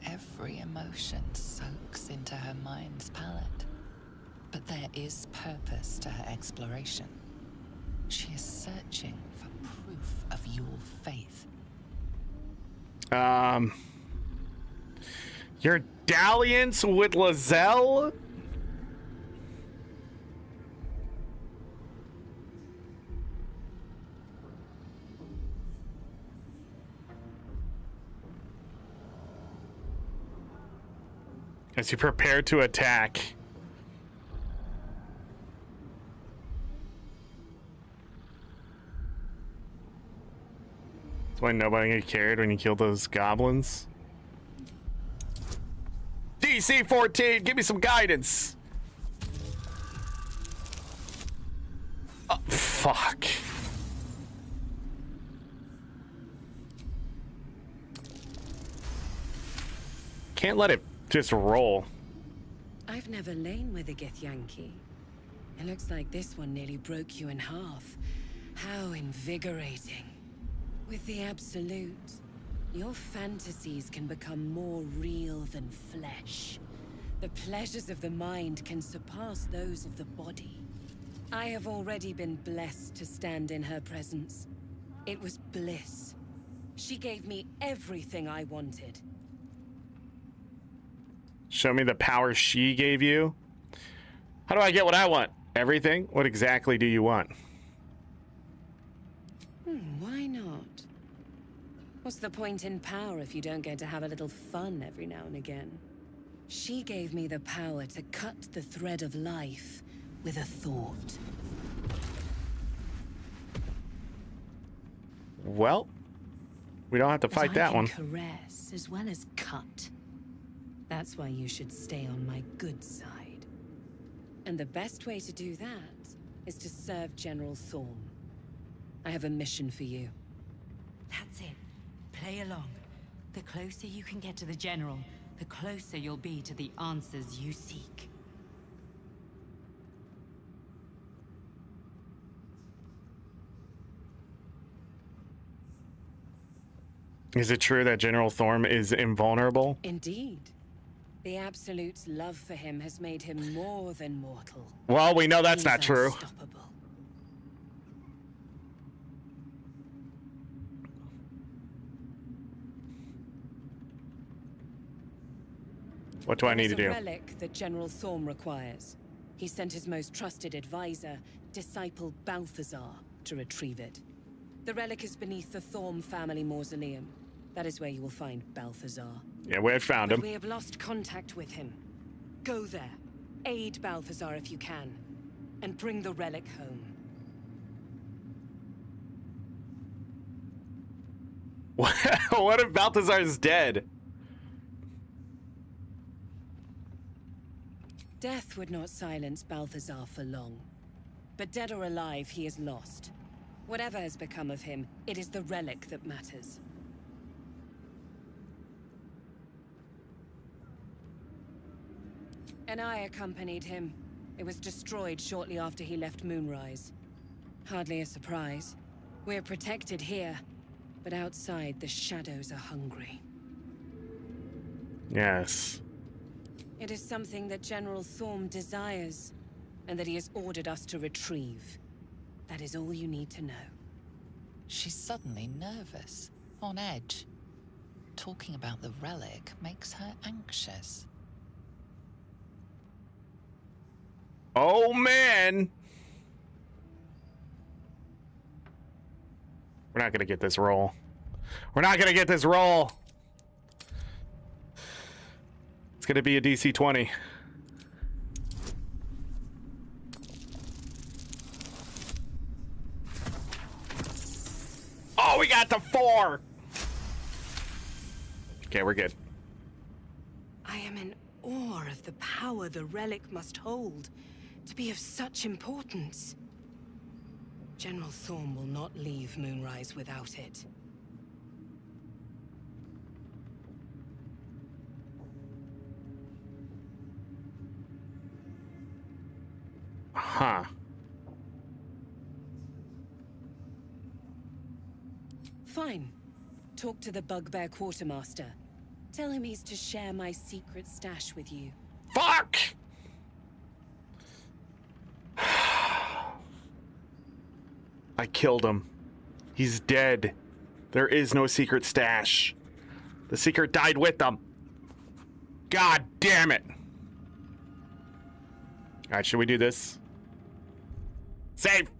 Every emotion soaks into her mind's palette. But there is purpose to her exploration. She is searching for proof of your faith. Your dalliance with Lazelle? As you prepare to attack. That's why nobody cared when you killed those goblins. DC 14, give me some guidance. Oh, fuck. Can't let it just roll. I've never lain with a Githyanki. It looks like this one nearly broke you in half. How invigorating. With the Absolute, your fantasies can become more real than flesh. The pleasures of the mind can surpass those of the body. I have already been blessed to stand in her presence. It was bliss. She gave me everything I wanted. Show me the power she gave you. How do I get what I want? Everything? What exactly do you want? Why not? What's the point in power if you don't get to have a little fun every now and again? She gave me the power to cut the thread of life with a thought. Well, we don't have to fight that one. Caress as well as cut. That's why you should stay on my good side. And the best way to do that is to serve General Thorm. I have a mission for you. That's it. Play along. The closer you can get to the General, the closer you'll be to the answers you seek. Is it true that General Thorm is invulnerable? Indeed. The Absolute's love for him has made him more than mortal. Well, we know that's He's not true. unstoppable. What do I need to do? There's a relic that General Thorm requires. He sent his most trusted advisor, disciple Balthazar, to retrieve it. The relic is beneath the Thorm family mausoleum. That is where you will find Balthazar. Yeah, we have found him. We have lost contact with him. Go there, aid Balthazar if you can, and bring the relic home. What if Balthazar's dead? Death would not silence Balthazar for long. But dead or alive, he is lost. Whatever has become of him, it is the relic that matters. And I accompanied him. It was destroyed shortly after he left Moonrise. Hardly a surprise. We're protected here, but outside the shadows are hungry. Yes. It is something that General Thorm desires, and that he has ordered us to retrieve. That is all you need to know. She's suddenly nervous, on edge. Talking about the relic makes her anxious. Oh, man. We're not going to get this roll. We're not going to get this roll. It's going to be a DC 20. Oh, we got the 4. Okay, we're good. I am in awe of the power the relic must hold to be of such importance. General Thorm will not leave Moonrise without it. Huh. Fine. Talk to the Bugbear Quartermaster. Tell him he's to share my secret stash with you. Fuck! I killed him. He's dead. There is no secret stash. The secret died with them. God damn it! Alright, should we do this? Save!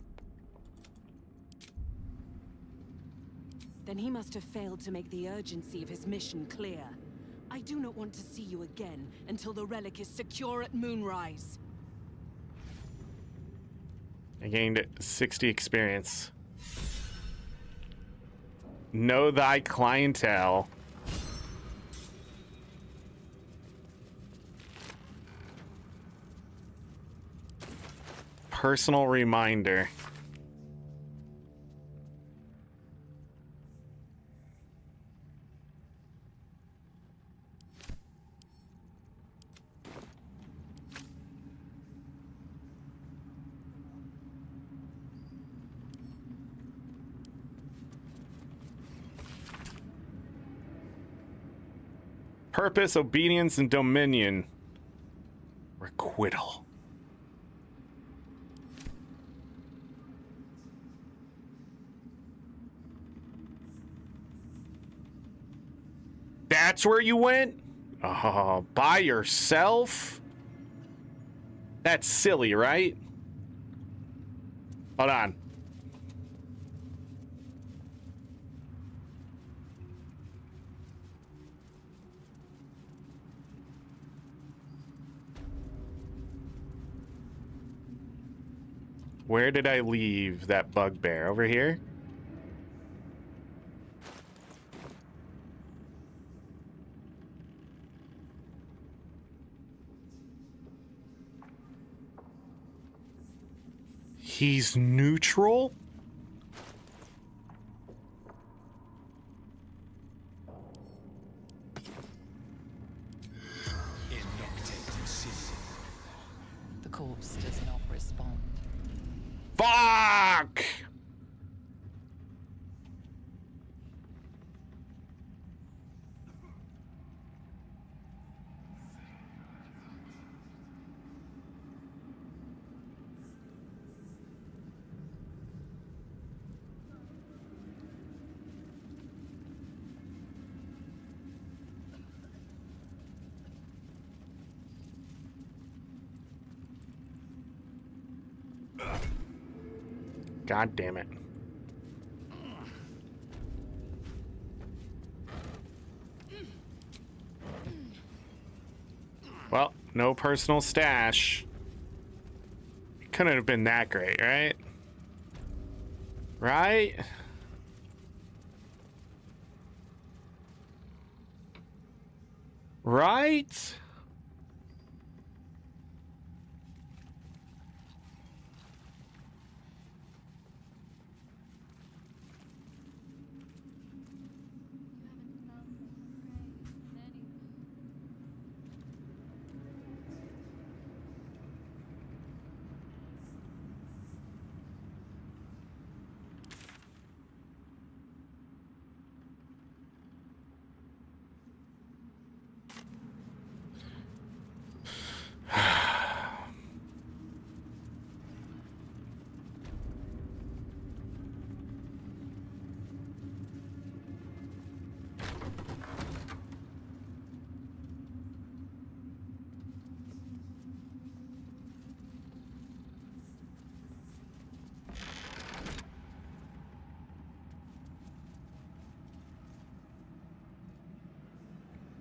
Then he must have failed to make the urgency of his mission clear. I do not want to see you again until the relic is secure at Moonrise. I gained 60 experience. Know thy clientele. Personal reminder. Purpose, obedience, and dominion. Requital. That's where you went? Oh, by yourself? That's silly, right? Hold on. Where did I leave that bugbear? Over here? He's neutral? The corpse does not respond. Fuck! God damn it. Well, no personal stash. It couldn't have been that great, right? Right? Right?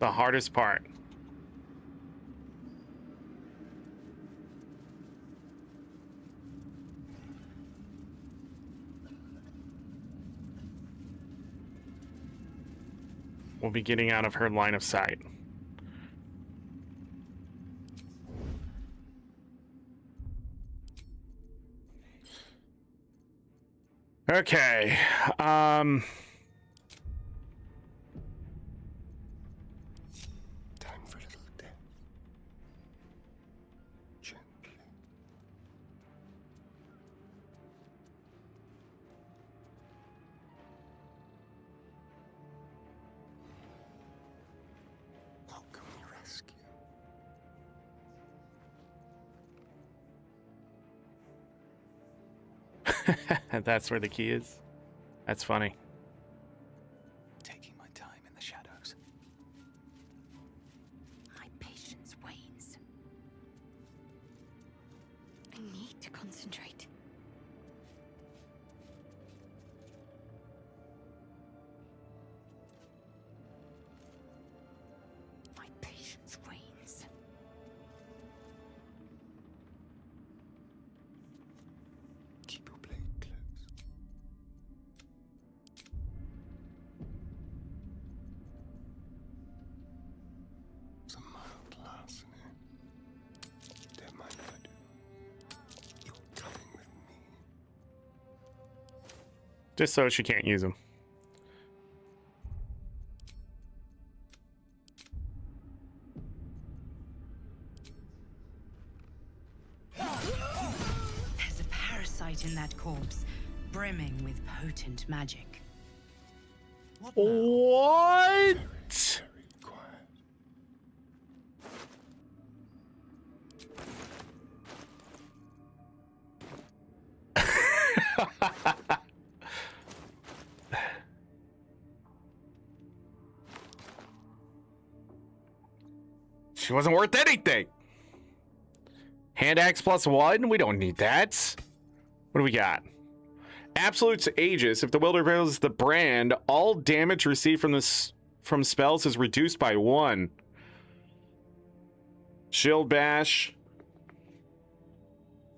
The hardest part. We'll be getting out of her line of sight. Okay. Time for a little death. Gently. What can we rescue? That's where the key is. That's funny. Taking my time in the shadows. I Just so she can't use them. There's a parasite in that corpse, brimming with potent magic. What? She wasn't worth anything. Hand axe +1? We don't need that. What do we got? Absolute's Aegis. If the wielder builds the brand, all damage received from spells is reduced by 1. Shield Bash.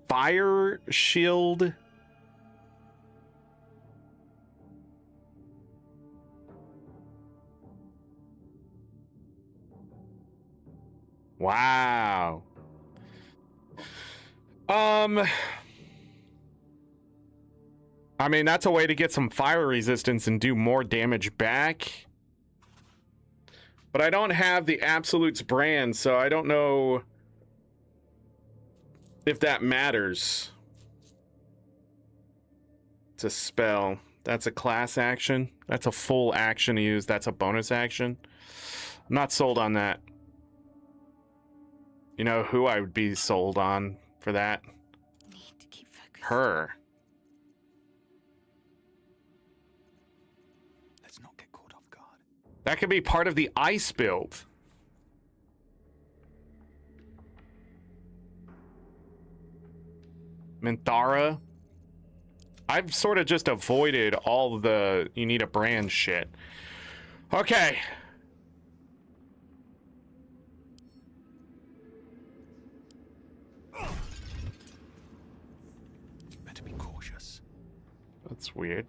Fire Shield. Wow. I mean, that's a way to get some fire resistance and do more damage back. But I don't have the Absolute's brand, so I don't know if that matters. It's a spell. That's a class action. That's a full action to use. That's a bonus action. I'm not sold on that. You know who I would be sold on for that? Need to keep focused. Her. Let's not get caught off guard. That could be part of the ice build. Minthara. I've sort of just avoided all the you need a brand shit. Okay. Better be cautious. That's weird.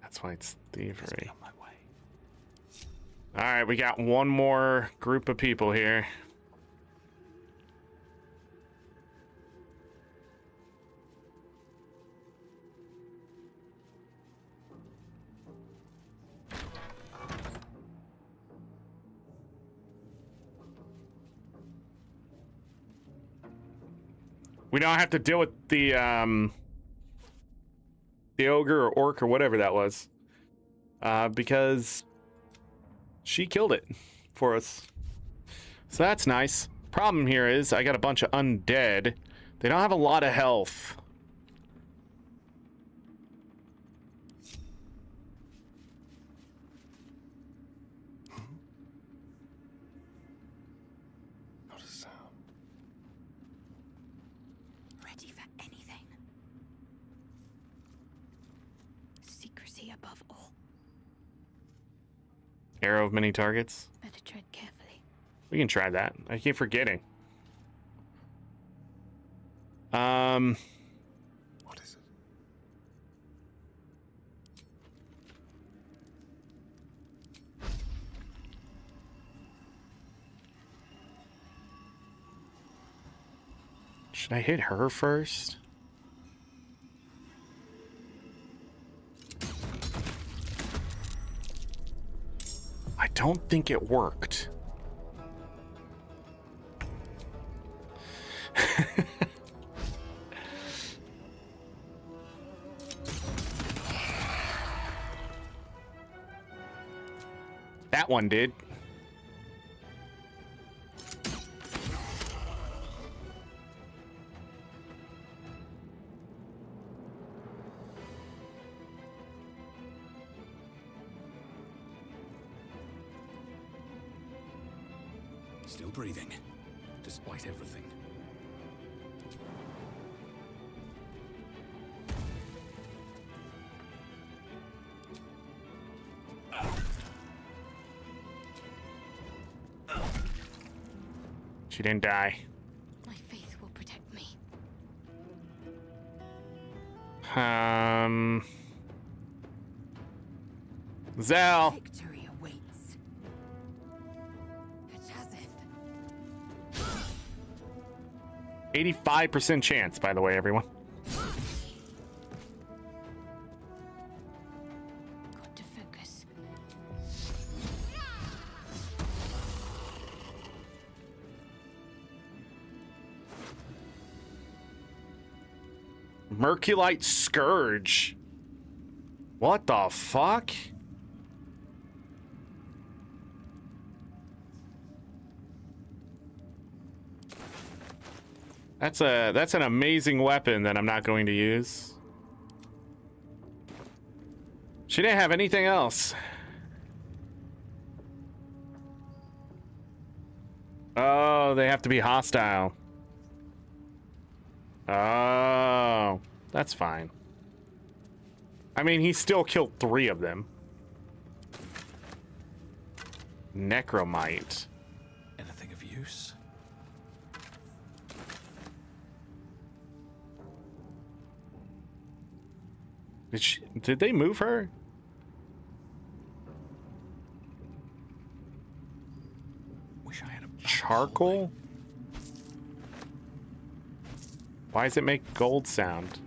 That's why it's thievery. All right, we got one more group of people here. We don't have to deal with the ogre or orc or whatever that was, because she killed it for us. So that's nice. Problem here is I got a bunch of undead. They don't have a lot of health. Not a sound. Ready for anything. Secrecy above all. Arrow of many targets. Better tread carefully. We can try that. I keep forgetting. What is it? Should I hit her first? I don't think it worked. That one did. Still breathing, despite everything. She didn't die. My faith will protect me. Zell. Victory awaits. 85% chance, by the way, everyone. Got to focus. Merculite Scourge. What the fuck? That's an amazing weapon that I'm not going to use. She didn't have anything else. Oh, they have to be hostile. Oh, that's fine. I mean, he still killed 3 of them. Necromite. Anything of use? Did they move her? Wish I had a charcoal? Why does it make gold sound?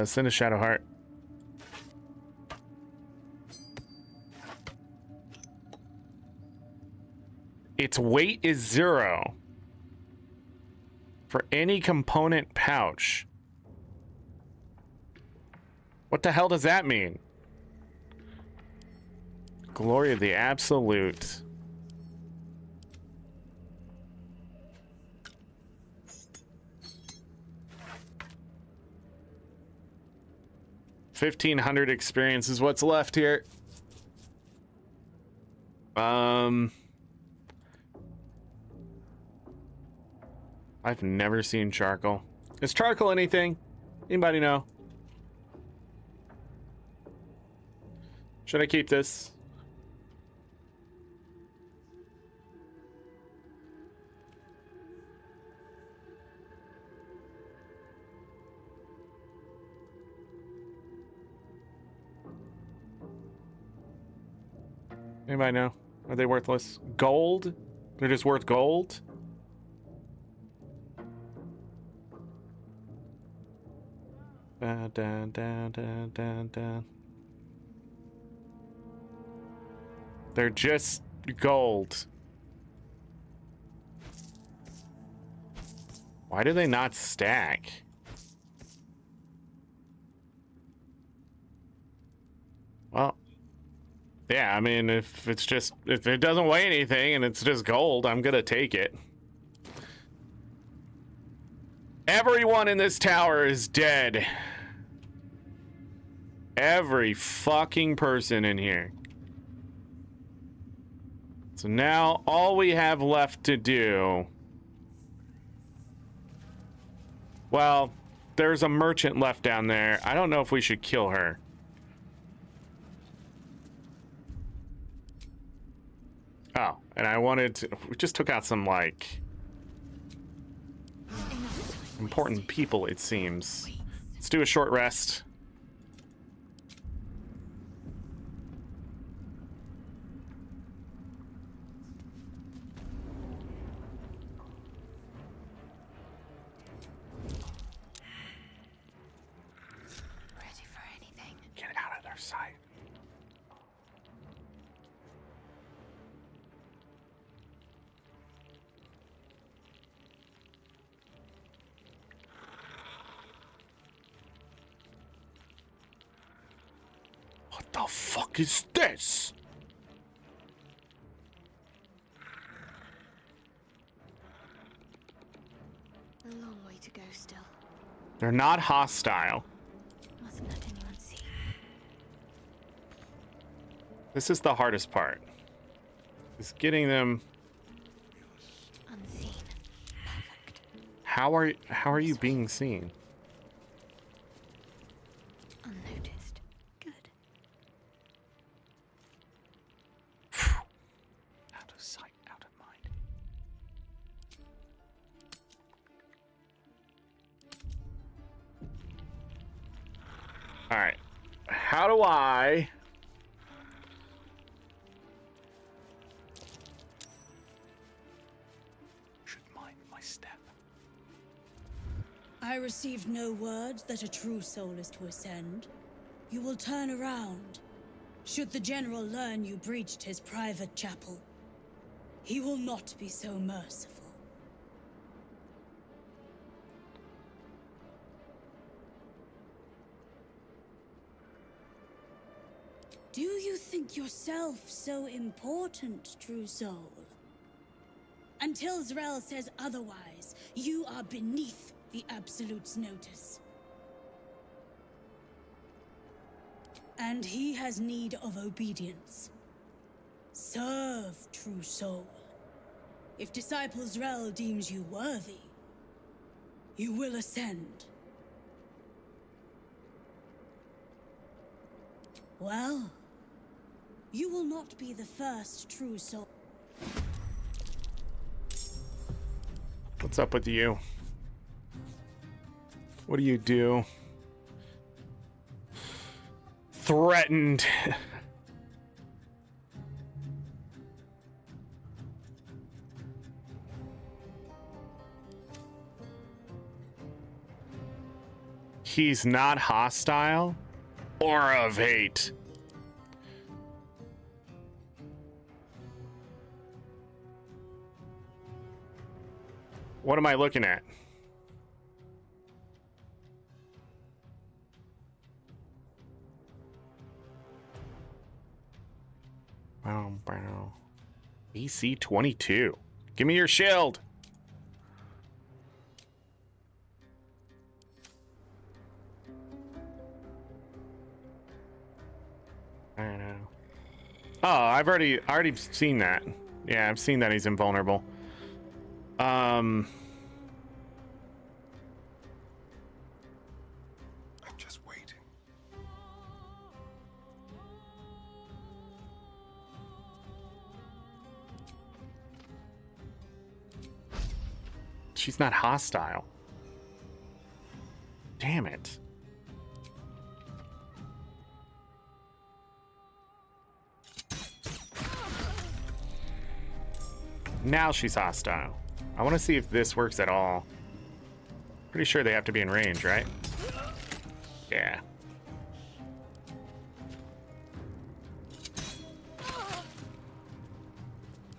Send a shadow heart. Its weight is 0 for any component pouch. What the hell does that mean? Glory of the Absolute. $1,500 experience is what's left here. I've never seen charcoal. Is charcoal anything? Anybody know? Should I keep this? Anybody know? Are they worthless? Gold? They're just worth gold? Down. They're just gold. Why do they not stack? Well, yeah, I mean, if it doesn't weigh anything and it's just gold, I'm gonna take it. Everyone in this tower is dead. Every fucking person in here. So now all we have left to do... Well, there's a merchant left down there. I don't know if we should kill her. Oh, and I wanted to... We just took out some, like... important people, it seems. Let's do a short rest. Ready for anything. Get out of their sight. What the fuck is this? A long way to go still. They're not hostile. Mustn't let anyone see. This is the hardest part. Is getting them. Unseen. How are you being seen? Unnoticed. Good. Out of sight, out of mind. How do I... Should mind my step. I received no word that a true soul is to ascend. You will turn around. Should the General learn you breached his private chapel, he will not be so merciful. Do you think yourself so important, true soul? Until Zrel says otherwise, you are beneath the Absolute's notice. And he has need of obedience. Serve, true soul. If Disciple Zrel deems you worthy, you will ascend. Well, you will not be the first true soul. What's up with you? What do you do? Threatened. He's not hostile? Aura of hate. What am I looking at? Wow. AC 22. Give me your shield. I don't know. Oh, I've already seen that. Yeah, I've seen that he's invulnerable. I'm just waiting. She's not hostile. Damn it. Now she's hostile. I want to see if this works at all. Pretty sure they have to be in range, right? Yeah.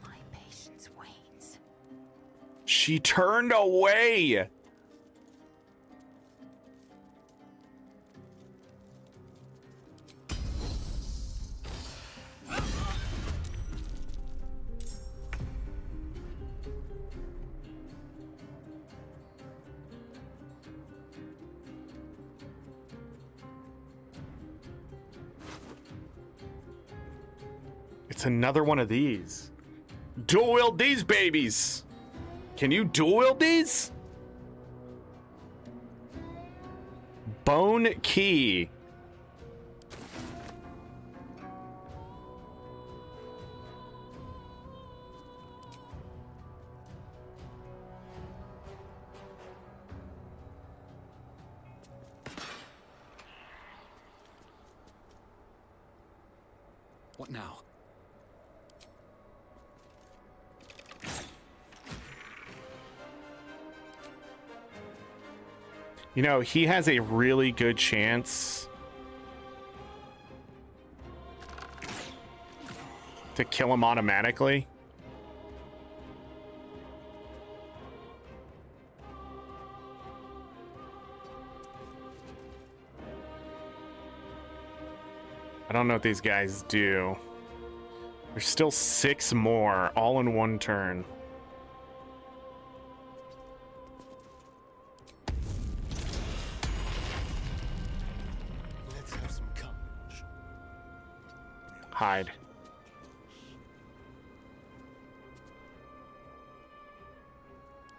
My patience wanes. She turned away. It's another one of these. Dual wield these babies. Can you dual wield these? Bone key. What now? You know, he has a really good chance to kill him automatically. I don't know what these guys do. There's still 6 more, all in one turn. Let's have some courage. Hide.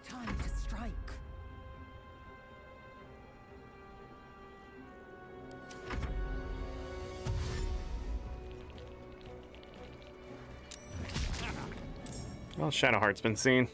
Time to strike. Well, Shadowheart's been seen.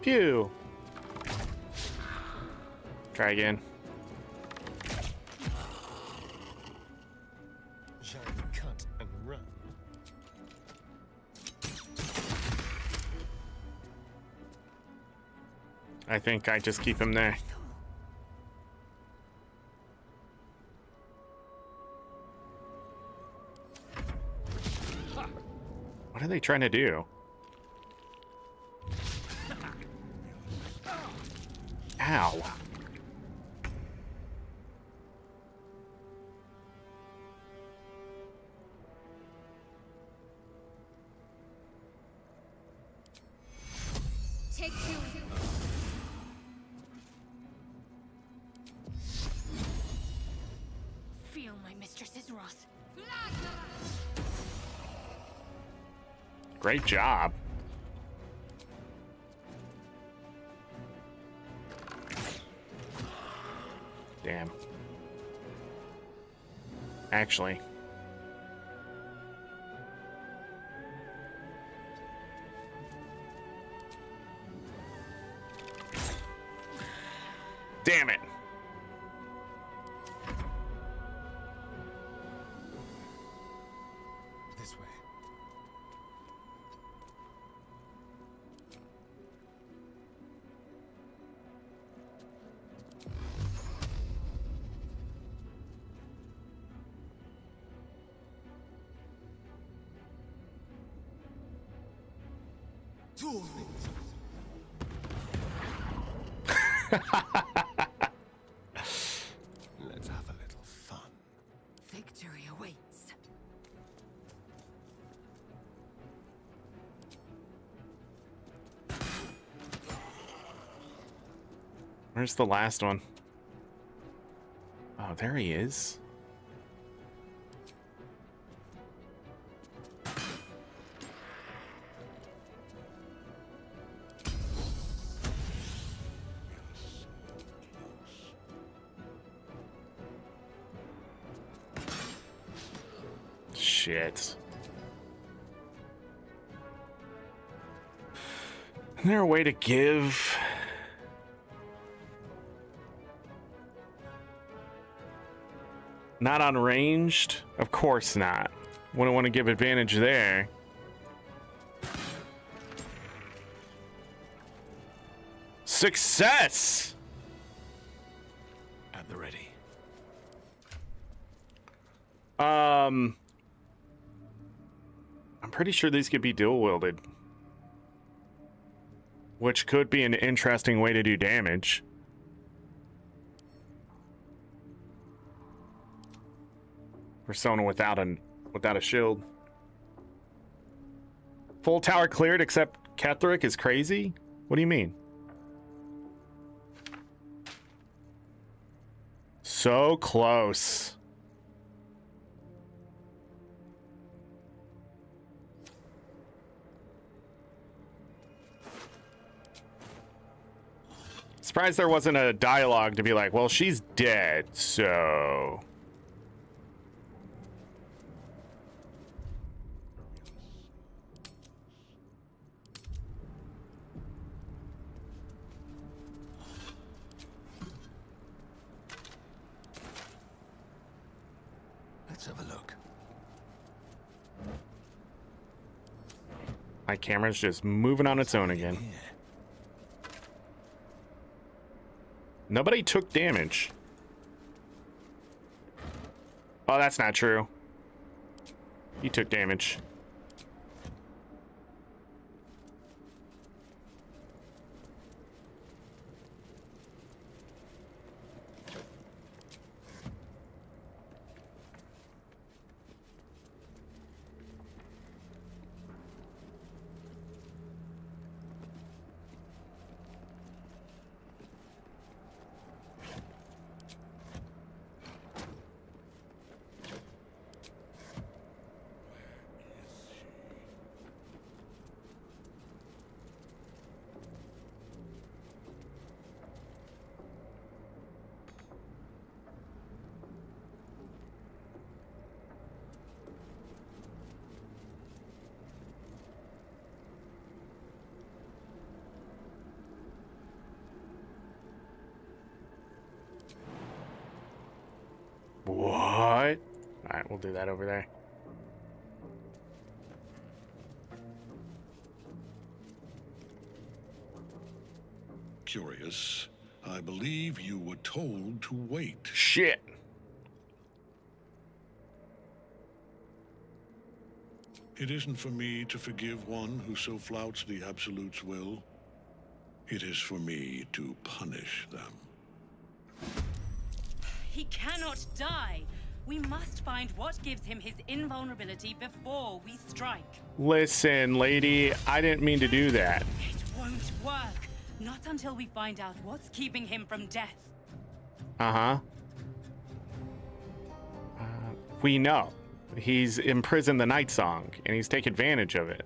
you. Try again. Shall we cut and run? I think I just keep him there. What are they trying to do? Ow. Take two. Feel my mistress's wrath. Great job. Damn. Actually. Damn it. This way. Let's have a little fun. Victory awaits. Where's the last one? Oh, there he is. Shit. Is there a way to give? Not unranged? Of course not. Wouldn't want to give advantage there. Success! At the ready. I'm pretty sure these could be dual wielded, which could be an interesting way to do damage. For someone without a shield. Full tower cleared except Ketheric is crazy? What do you mean? So close. Surprised there wasn't a dialogue to be like, well, she's dead, so... Let's have a look. My camera's just moving on its own again. Nobody took damage. Oh, that's not true. He took damage. Alright, we'll do that over there. Curious. I believe you were told to wait. Shit. It isn't for me to forgive one who so flouts the Absolute's will. It is for me to punish them. He cannot die. We must find what gives him his invulnerability before we strike. Listen, lady, I didn't mean to do that. It won't work. Not until we find out what's keeping him from death. Uh-huh. We know. He's imprisoned the Night Song, and he's taken advantage of it.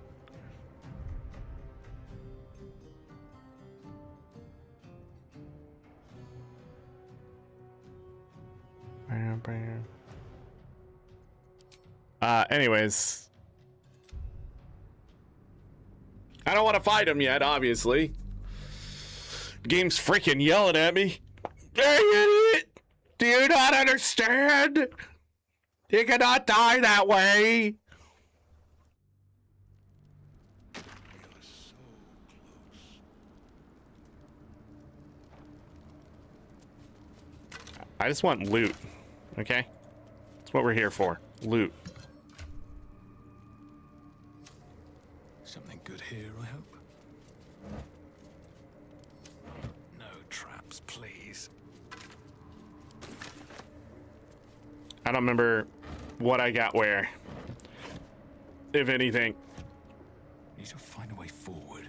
Anyways. I don't want to fight him yet, obviously. The game's freaking yelling at me. Hey, idiot! Do you not understand? You cannot die that way. I just want loot, okay? That's what we're here for. Loot. Something good here, I hope. No traps, please. I don't remember what I got where, if anything. Need to find a way forward.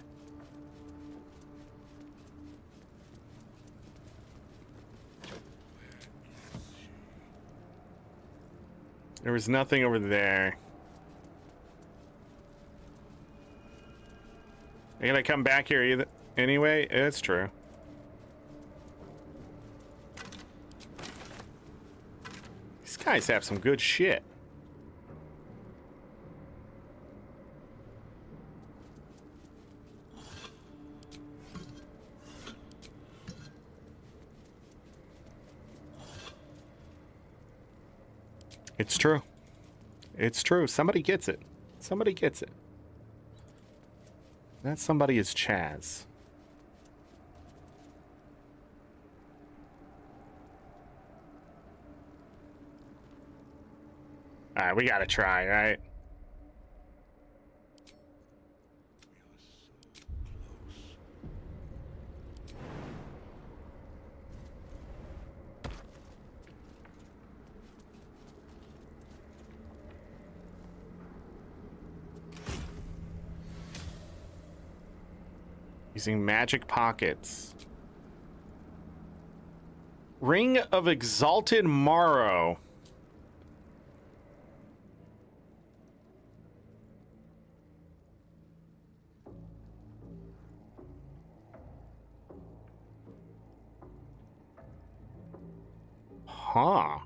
There was nothing over there. I gotta come back here either. Anyway, it's true. These guys have some good shit. It's true. It's true. Somebody gets it. Somebody gets it. That somebody is Chaz. Alright, we gotta try, right? Using magic pockets. Ring of Exalted Morrow. Huh.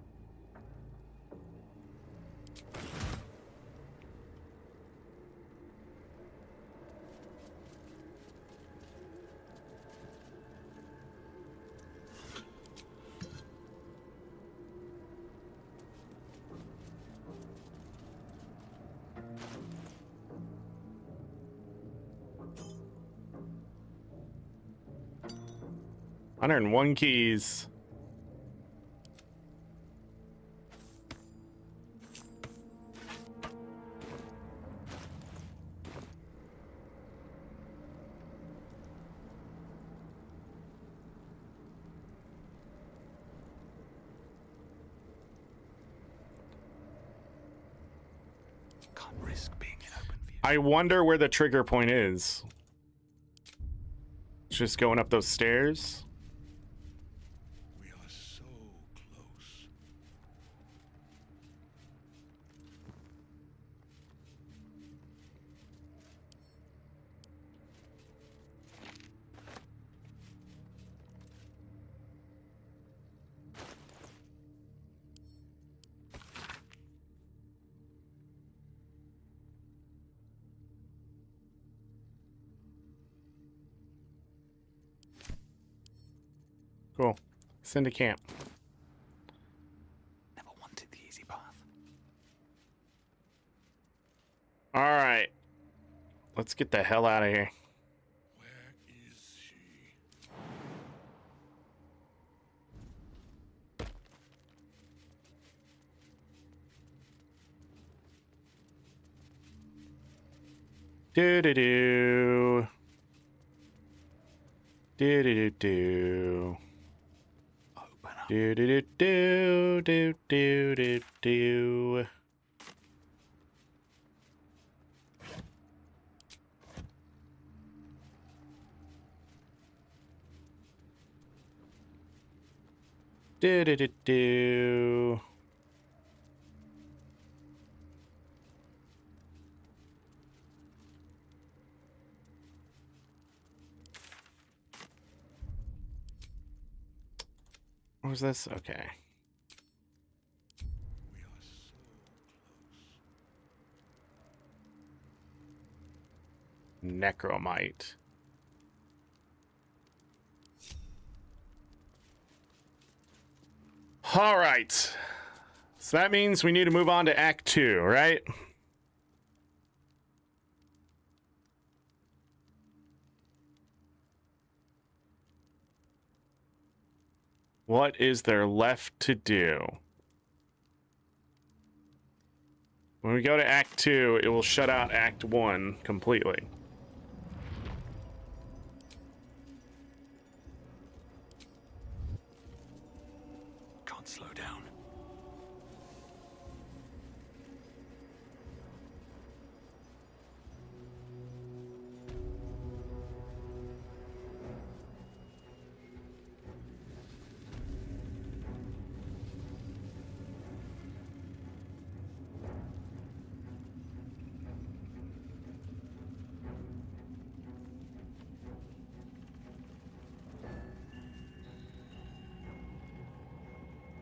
$101 keys. Can't risk being in open view. I wonder where the trigger point is. It's just going up those stairs. We are so close. Cool. Send to camp. Never wanted the easy path. right. Let's get the hell out of here. Where is she? Do-do-do. Do-do-do-do. Do-do-do-do-do-do-do. Do-do-do-do. What was this? Okay. Necromite. All right. So that means we need to move on to Act 2, right? What is there left to do? When we go to Act 2, it will shut out Act 1 completely. Can't slow down.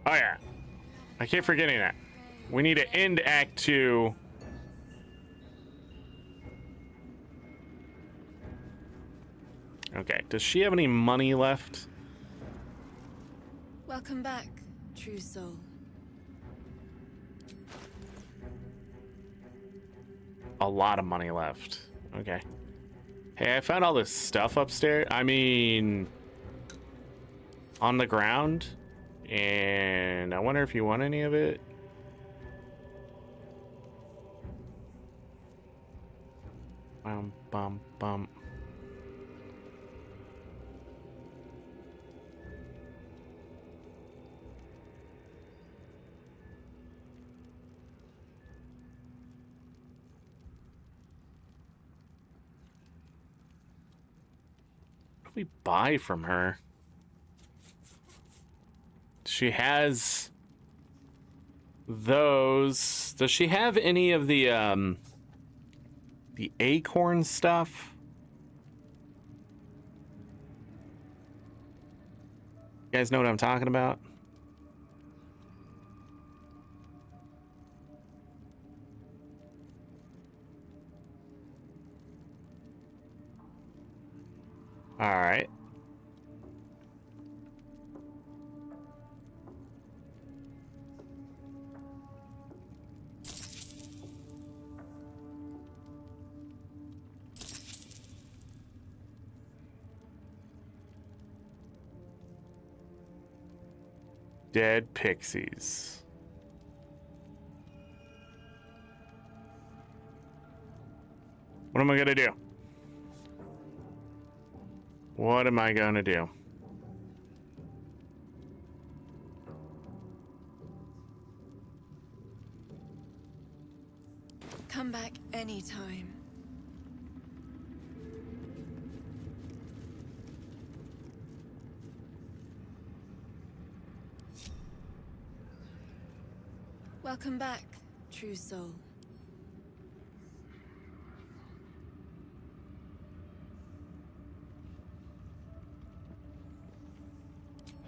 Oh yeah. I keep forgetting that. We need to end Act 2. Okay, does she have any money left? Welcome back, true soul. A lot of money left. Okay. Hey, I found all this stuff upstairs. I mean, on the ground. And I wonder if you want any of it. Bum, bum, bum. What do we buy from her? She has those. Does she have any of the acorn stuff? You guys know what I'm talking about? All right. Dead pixies. What am I gonna do? What am I gonna do? Come back anytime. Welcome back, true soul.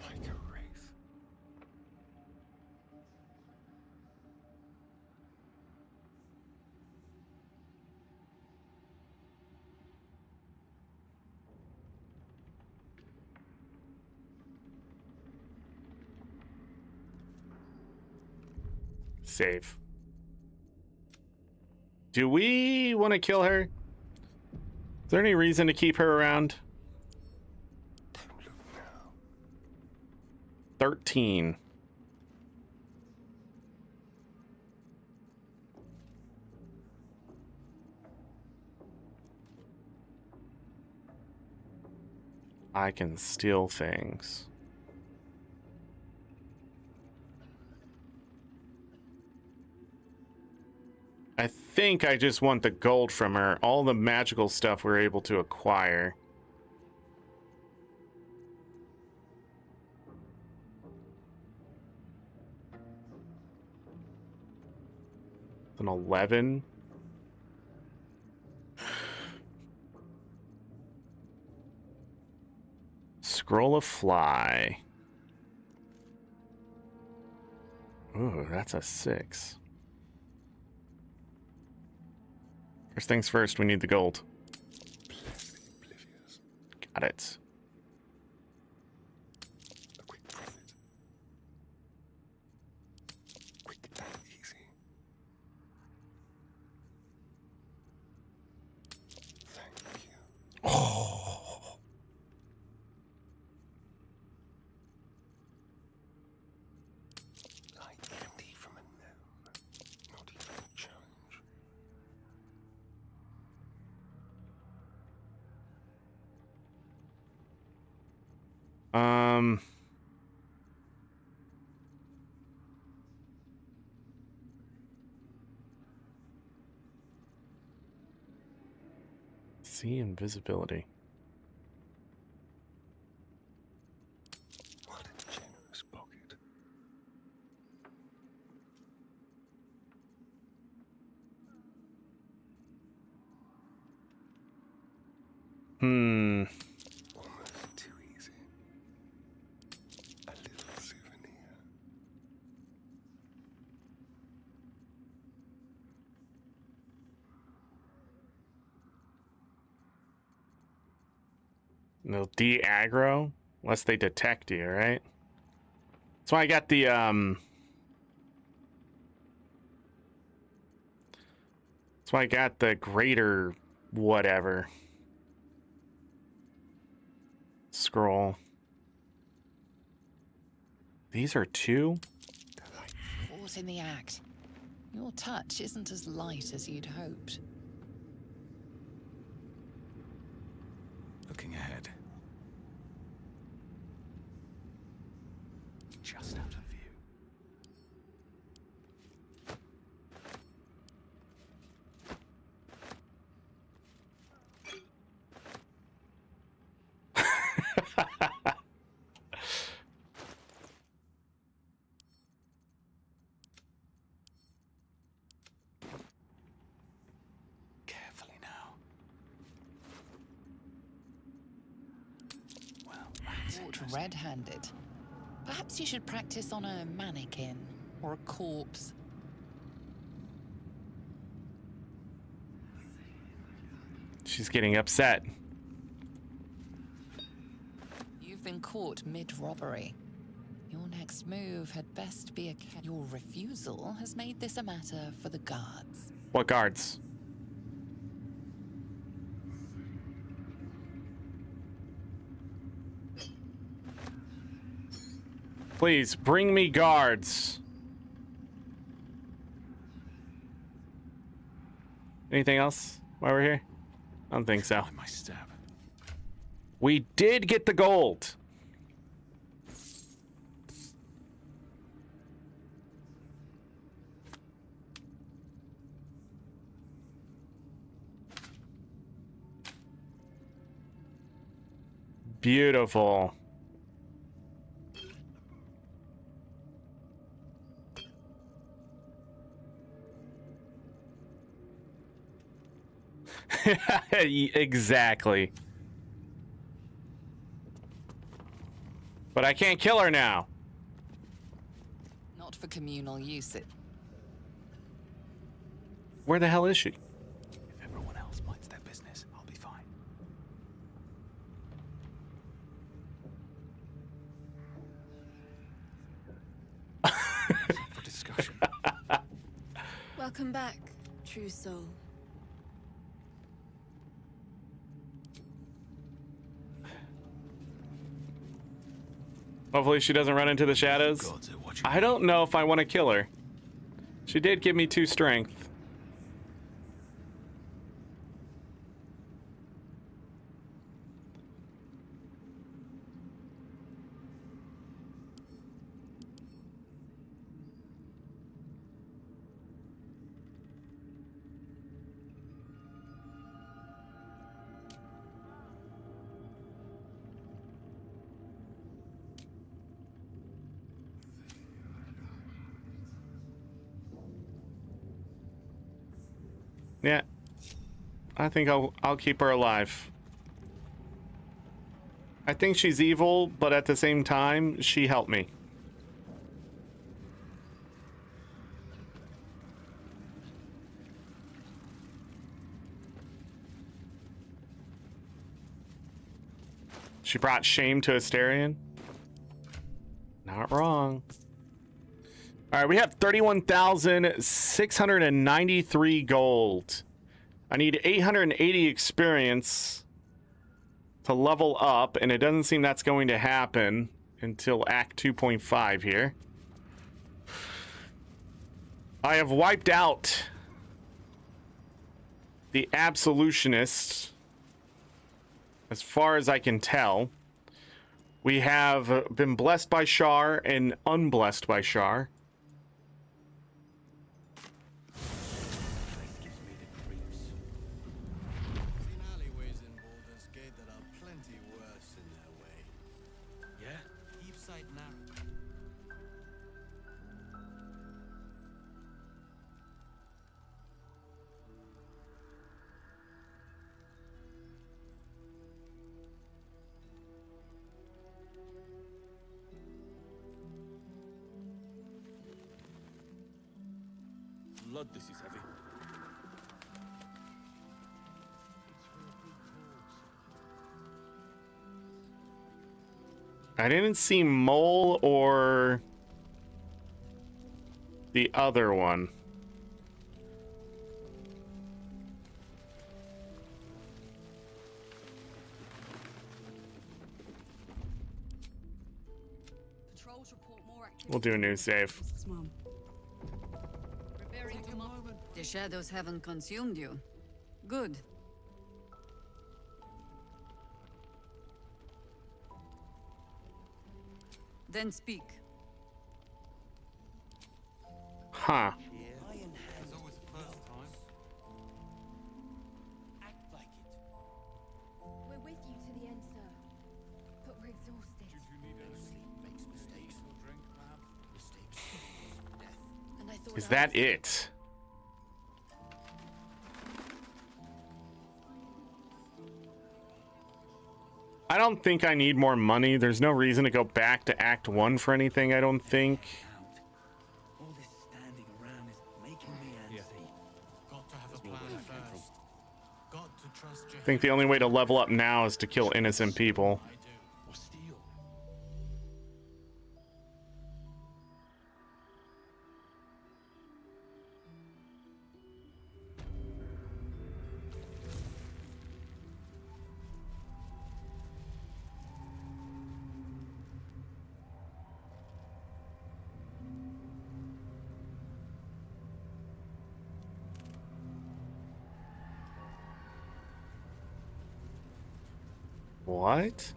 Like a wraith. Save. Do we want to kill her? Is there any reason to keep her around? 13. I can steal things. I think I just want the gold from her. All the magical stuff we're able to acquire. An 11. Scroll of Fly. Ooh, that's a 6. First things first, we need the gold. Got it. Oh. See invisibility. What a generous pocket. Almost too easy. A little souvenir. They'll de-aggro unless they detect you, right? That's why I got the that's why I got the greater whatever scroll. These are 2? Caught in the act. Your touch isn't as light as you'd hoped. Looking ahead. Just out of view. Carefully now. Well, that's Caught red-handed. Perhaps you should practice on a mannequin or a corpse. She's getting upset. You've been caught mid-robbery. Your next move had best be Your refusal has made this a matter for the guards. What guards? Please, bring me guards. Anything else while we're here? I don't think so. My stab. We did get the gold. Beautiful. Exactly. But I can't kill her now. Not for communal use. Where the hell is she? If everyone else minds their business, I'll be fine. For discussion. Welcome back, True soul. Hopefully she doesn't run into the shadows. I don't know if I want to kill her. She did give me 2 strength. Yeah, I think I'll keep her alive. I think she's evil, but at the same time, she helped me. She brought shame to Asterion. Not wrong. All right, we have 31,693 gold. I need 880 experience to level up, and it doesn't seem that's going to happen until Act 2.5 here. I have wiped out the Absolutionists as far as I can tell. We have been blessed by Shar and unblessed by Shar. Blood, this is heavy. I didn't see Mole or the other one. We'll do a new save. The shadows haven't consumed you. Good. Then speak. Huh. We're with you to the end, sir. But we're exhausted. And I thought Is that it? I don't think I need more money. There's no reason to go back to Act 1 for anything, I don't think. All this standing around is making me antsy. Got to have a plan first. Got to trust I think the only way to level up now is to kill innocent people. What?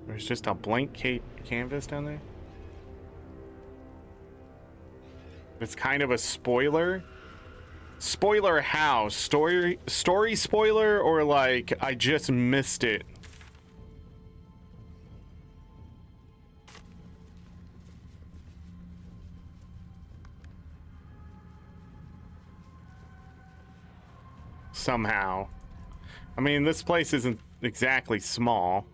There's just a blank canvas down there. It's kind of a spoiler. Spoiler how? Story spoiler, or like I just missed it? Somehow. I mean, this place isn't exactly small.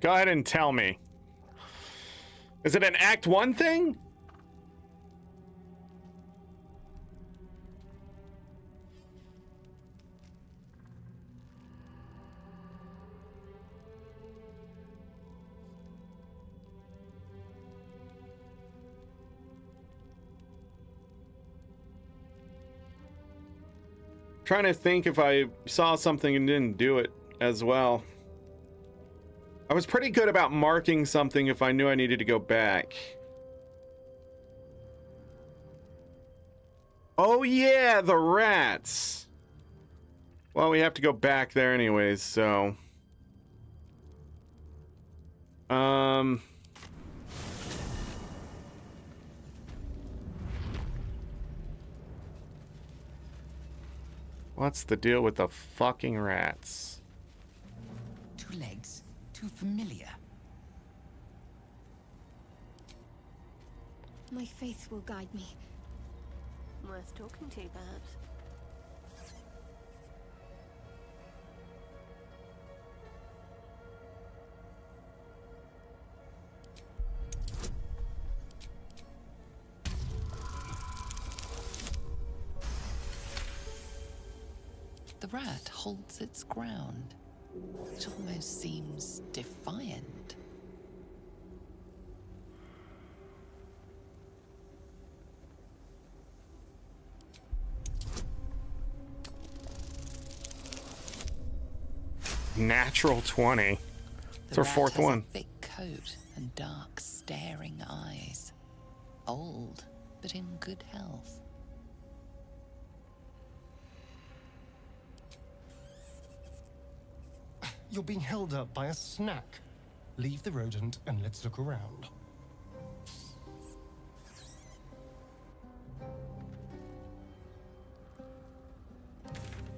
Go ahead and tell me. Is it an Act 1 thing? Trying to think if I saw something and didn't do it as well. I was pretty good about marking something if I knew I needed to go back. Oh yeah, the rats. Well, we have to go back there anyways, so. What's the deal with the fucking rats? Two legs, too familiar. My faith will guide me. Worth talking to, perhaps. The rat holds its ground. It almost seems defiant. Natural 20. It's our fourth one. A thick coat and dark, staring eyes. Old, but in good health. You're being held up by a snack. Leave the rodent and let's look around.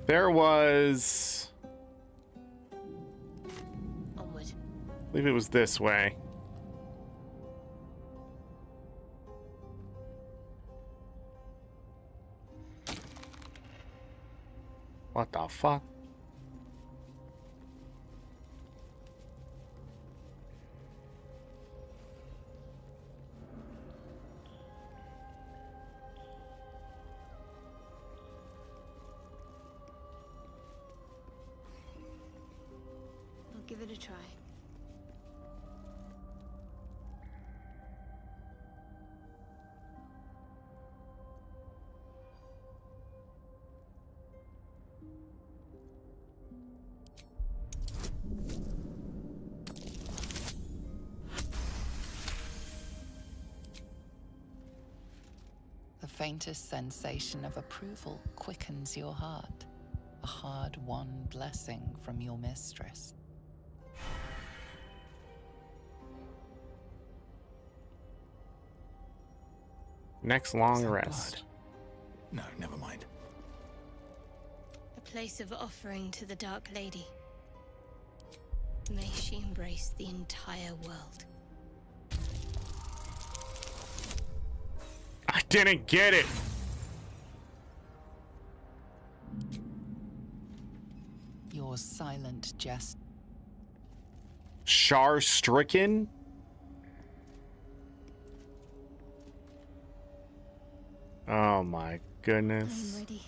There was... Onward. I believe it was this way. What the fuck? I'll give it a try. The faintest sensation of approval quickens your heart. A hard-won blessing from your mistress. Next long rest. No, never mind. A place of offering to the Dark Lady. May she embrace the entire world. I didn't get it. Your silent jest. Shar stricken? Oh my goodness. I'm ready.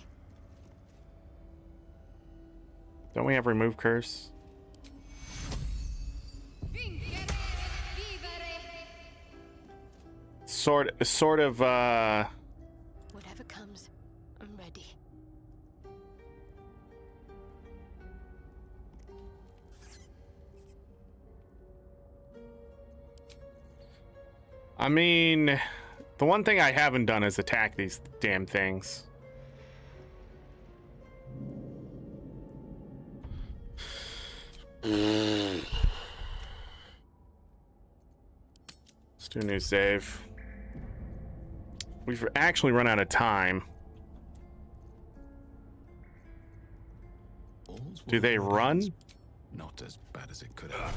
Don't we have remove curse? Sort of Whatever comes, I'm ready. I mean, the one thing I haven't done is attack these damn things. Let's do a new save. We've actually run out of time. Do they run? Not as bad as it could have.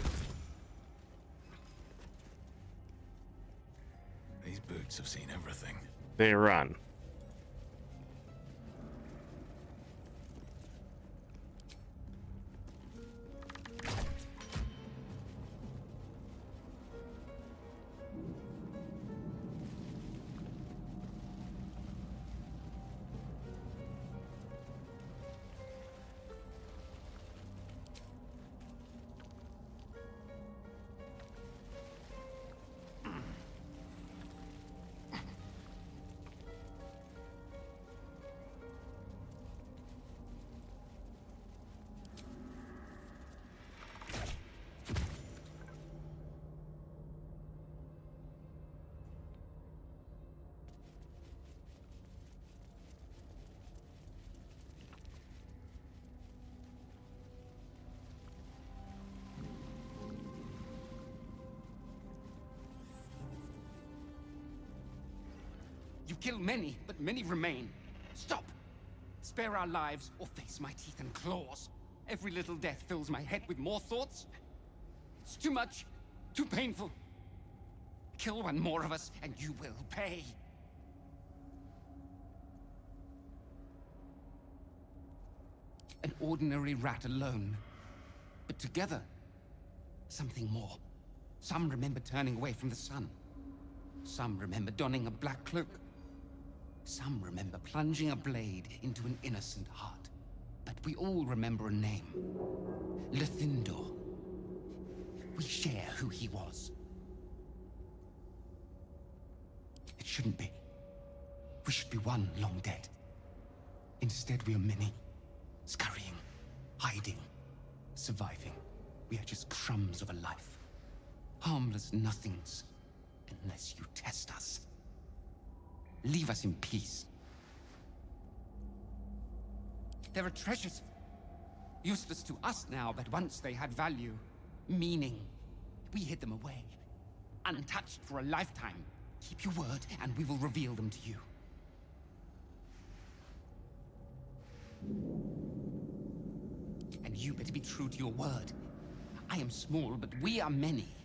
These boots have seen everything. They run. Kill many, but many remain. Stop! Spare our lives, or face my teeth and claws. Every little death fills my head with more thoughts. It's too much, too painful. Kill one more of us, and you will pay. An ordinary rat alone, but together, something more. Some remember turning away from the sun. Some remember donning a black cloak. Some remember plunging a blade into an innocent heart. But we all remember a name. Lithindor. We share who he was. It shouldn't be. We should be one long dead. Instead, we are many. Scurrying, hiding, surviving. We are just crumbs of a life. Harmless nothings, unless you test us. Leave us in peace. There are treasures. Useless to us now, but once they had value, meaning. We hid them away, untouched for a lifetime. Keep your word, and we will reveal them to you. And you better be true to your word. I am small, but we are many.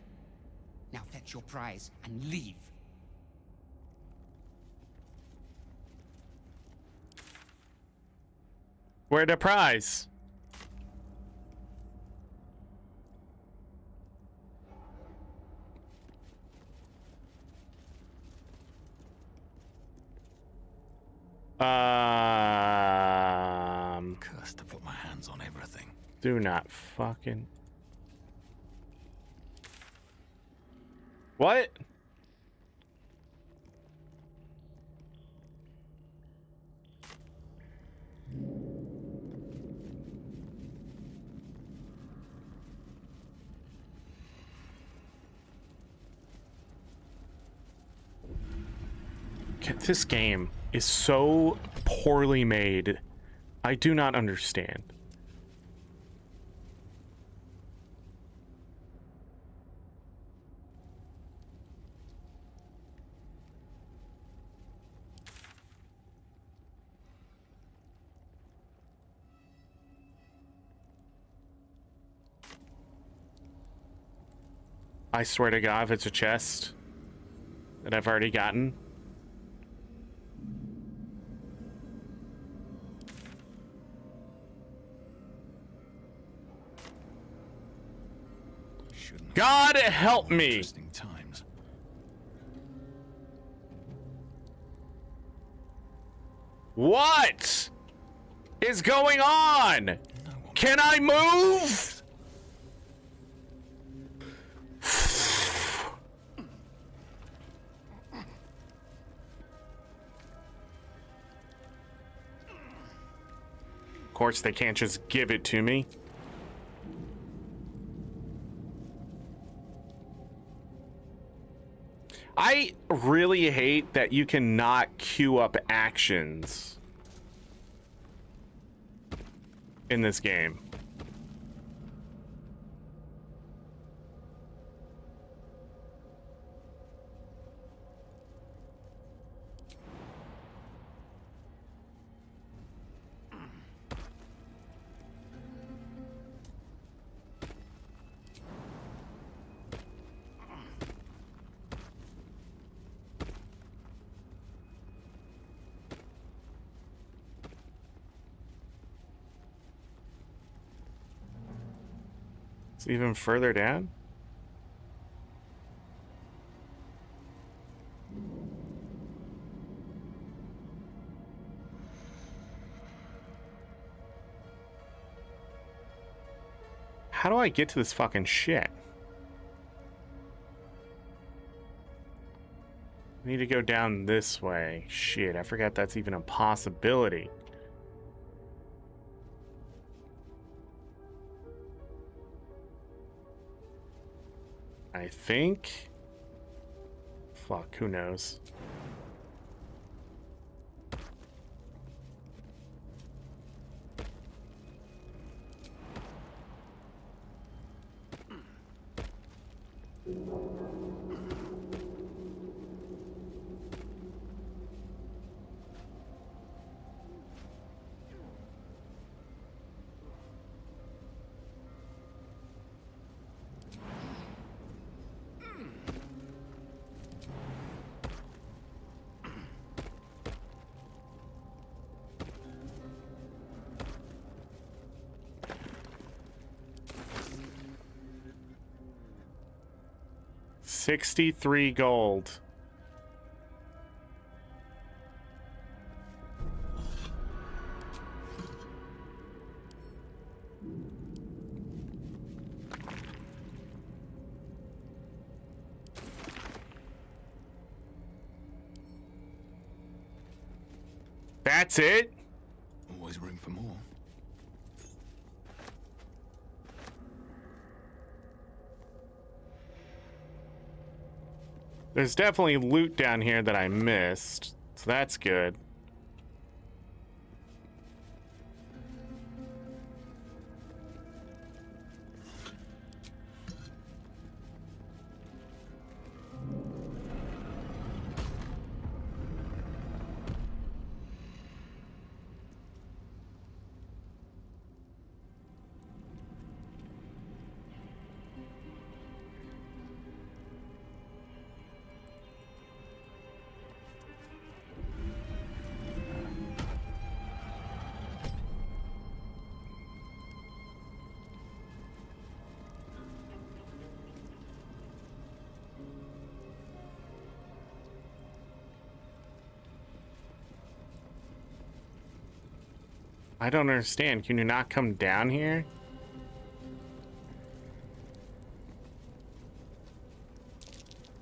Now fetch your prize and leave. Where the prize? Cursed to put my hands on everything. Do not fucking. What? This game is so poorly made. I do not understand. I swear to God, if it's a chest that I've already gotten. God help me. Interesting times. What is going on? Can I move? Of course, they can't just give it to me. I really hate that you cannot queue up actions in this game. Even further down? How do I get to this fucking shit? I need to go down this way. Shit, I forgot that's even a possibility. I think. Fuck, who knows? 63 gold. That's it? Always room for more. There's definitely loot down here that I missed, so that's good. I don't understand. Can you not come down here?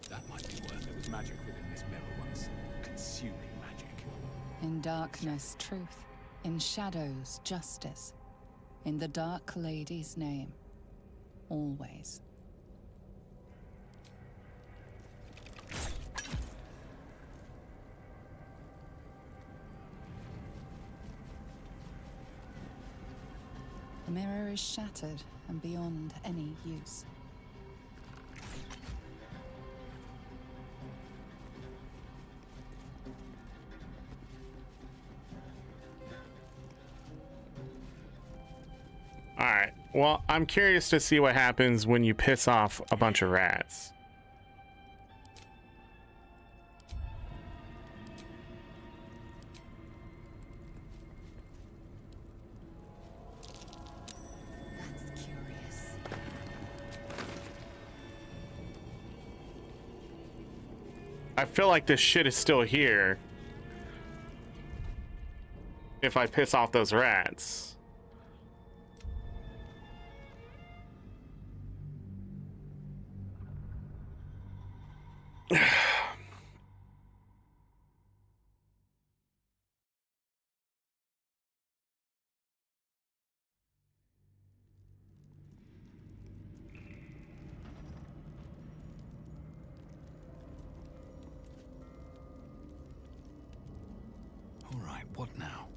That might be worth it. There was magic within this mirror once. Consuming magic. In darkness, truth. In shadows, justice. In the Dark Lady's name. Always. The mirror is shattered and beyond any use. Alright, well, I'm curious to see what happens when you piss off a bunch of rats. I feel like this shit is still here if I piss off those rats. Alright, what now?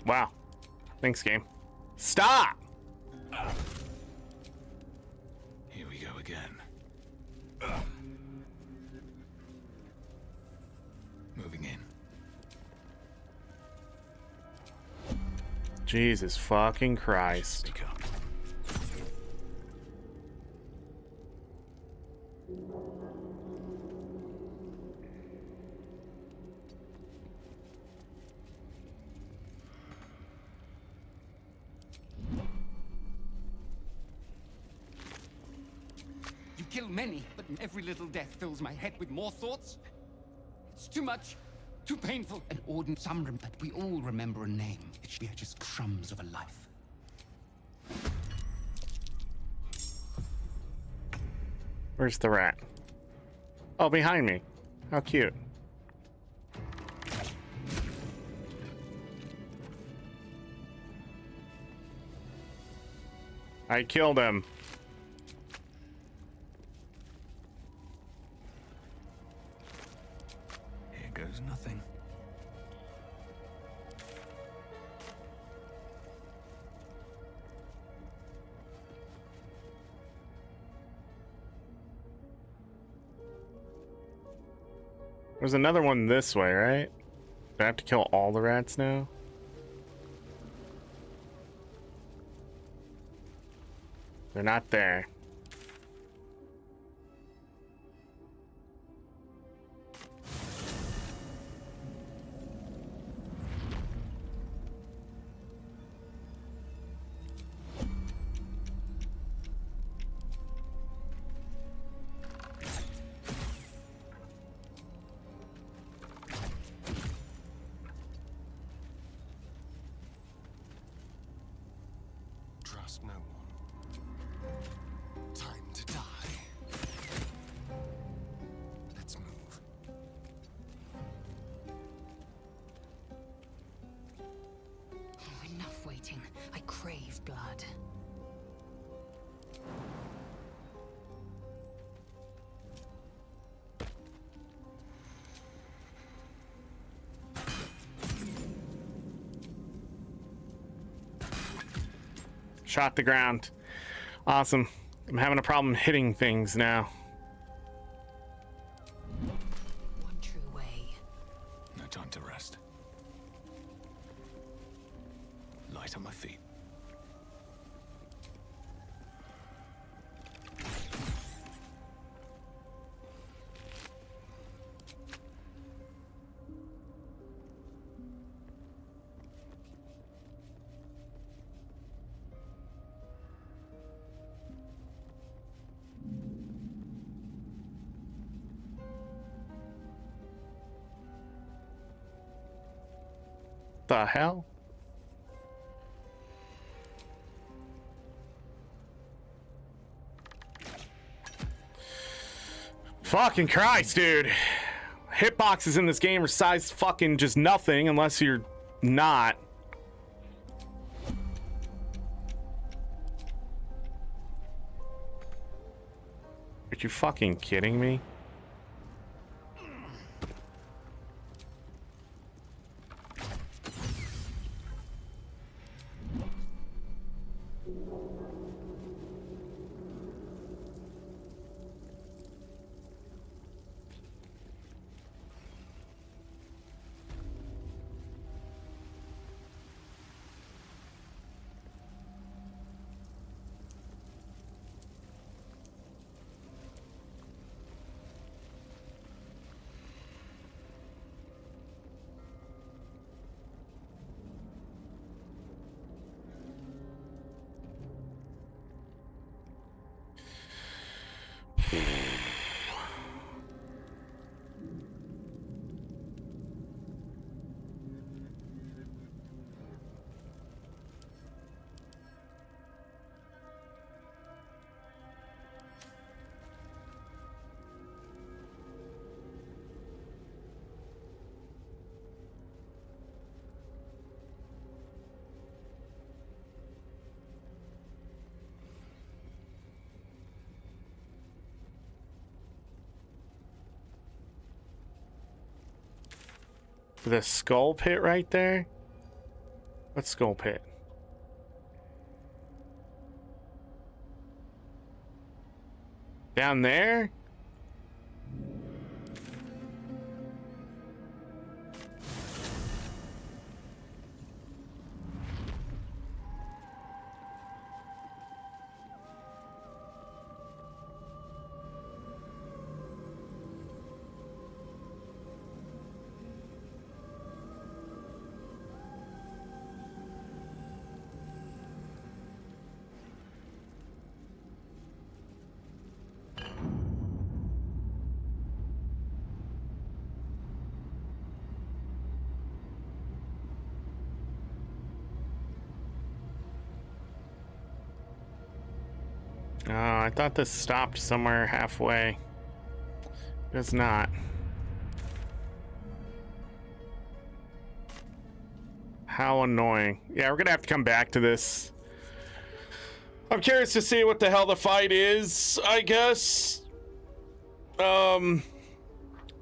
Wow. Thanks, game. Stop! Here we go again. Moving in. Jesus fucking Christ. Speak up. You kill many, but every little death fills my head with more thoughts. It's too much, too painful. An ordinary some that we all remember a name. We are just crumbs of a life. Where's the rat? Oh, behind me. How cute. I killed him. Here goes nothing. There's another one this way, right? Do I have to kill all the rats now? They're not there. trust no one. Time to die. Let's move. Oh, enough waiting. I crave blood. Shot the ground. Awesome. I'm having a problem hitting things now. One true way. No time to rest. Light on my feet. The hell? Fucking Christ, dude. Hitboxes in this game are sized fucking just nothing unless you're not. Are you fucking kidding me? The skull pit right there? What skull pit? Down there? Oh, I thought this stopped somewhere halfway. It does not. How annoying. Yeah, we're gonna have to come back to this. I'm curious to see what the hell the fight is, I guess. But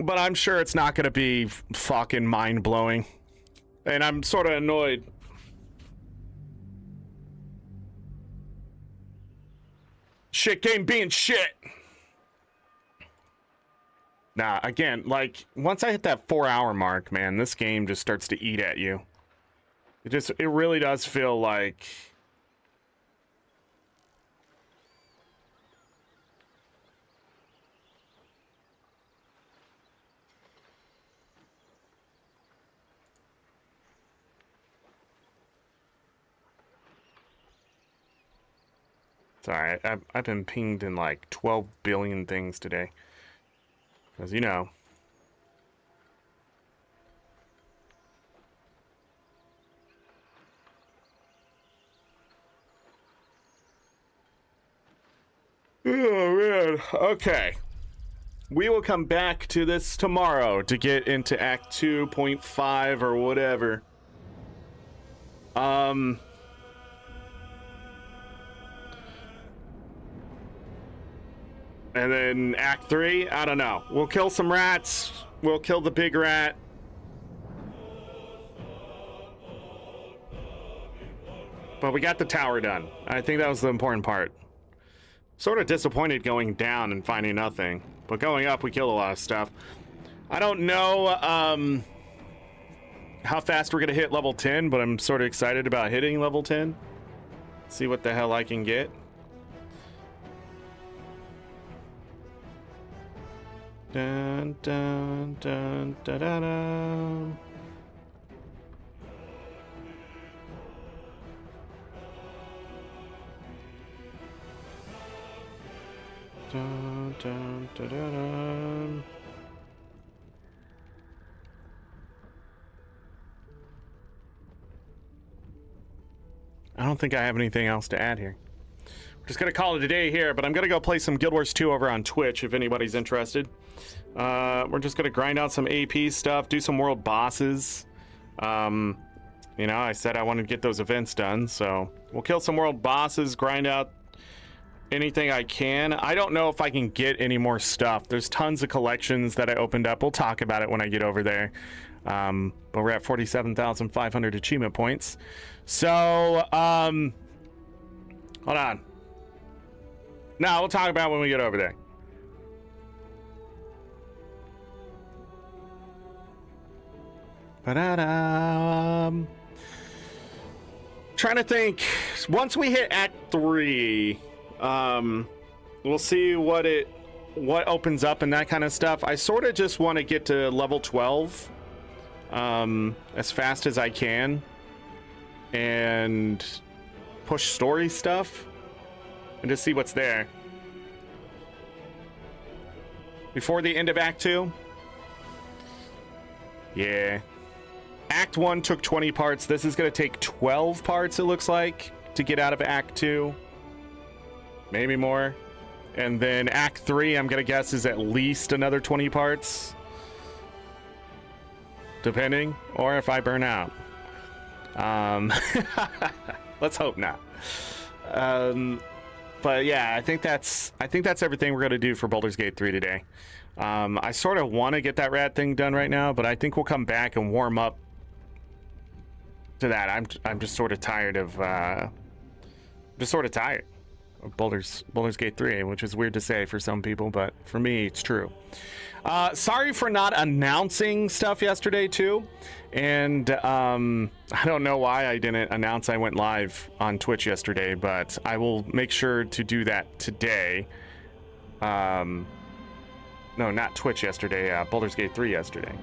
I'm sure it's not gonna be fucking mind-blowing. And I'm sort of annoyed. Shit game being shit. Nah, again, like, once I hit that 4-hour mark, man, this game just starts to eat at you. It really does feel like... Sorry, I've been pinged in like 12 billion things today. As you know. Okay. We will come back to this tomorrow to get into Act 2.5 or whatever. And then Act 3, I don't know. We'll kill some rats. We'll kill the big rat. But we got the tower done. I think that was the important part. Sort of disappointed going down and finding nothing. But going up, we killed a lot of stuff. I don't know how fast we're going to hit level 10, but I'm sort of excited about hitting level 10. See what the hell I can get. Dun, dun, dun, dun, dun, dun. Dun, dun, dun, dun, dun. I don't think I have anything else to add here. We're just gonna call it a day here, but I'm gonna go play some Guild Wars 2 over on Twitch if anybody's interested. We're just gonna grind out some AP stuff, do some world bosses. You know, I said I wanted to get those events done, so we'll kill some world bosses, grind out anything I can. I don't know if I can get any more stuff. There's tons of collections that I opened up. We'll talk about it when I get over there. But we're at 47,500 achievement points. So, hold on. No, we'll talk about it when we get over there. Trying to think. Once we hit Act 3, we'll see what opens up and that kind of stuff. I sort of just want to get to level 12 as fast as I can and push story stuff and just see what's there before the end of Act 2. Yeah, Act 1 took 20 parts. This is going to take 12 parts, it looks like, to get out of Act 2. Maybe more. And then Act 3, I'm going to guess, is at least another 20 parts. Depending. Or if I burn out. Let's hope not. But yeah, I think that's everything we're going to do for Baldur's Gate 3 today. I sort of want to get that rat thing done right now, but I think we'll come back and warm up to that. I'm just sort of tired of Baldur's Gate 3, which is weird to say for some people, but for me, it's true. Sorry for not announcing stuff yesterday, too. And I don't know why I didn't announce I went live on Twitch yesterday, but I will make sure to do that today. No, not Twitch yesterday, Baldur's Gate 3 yesterday.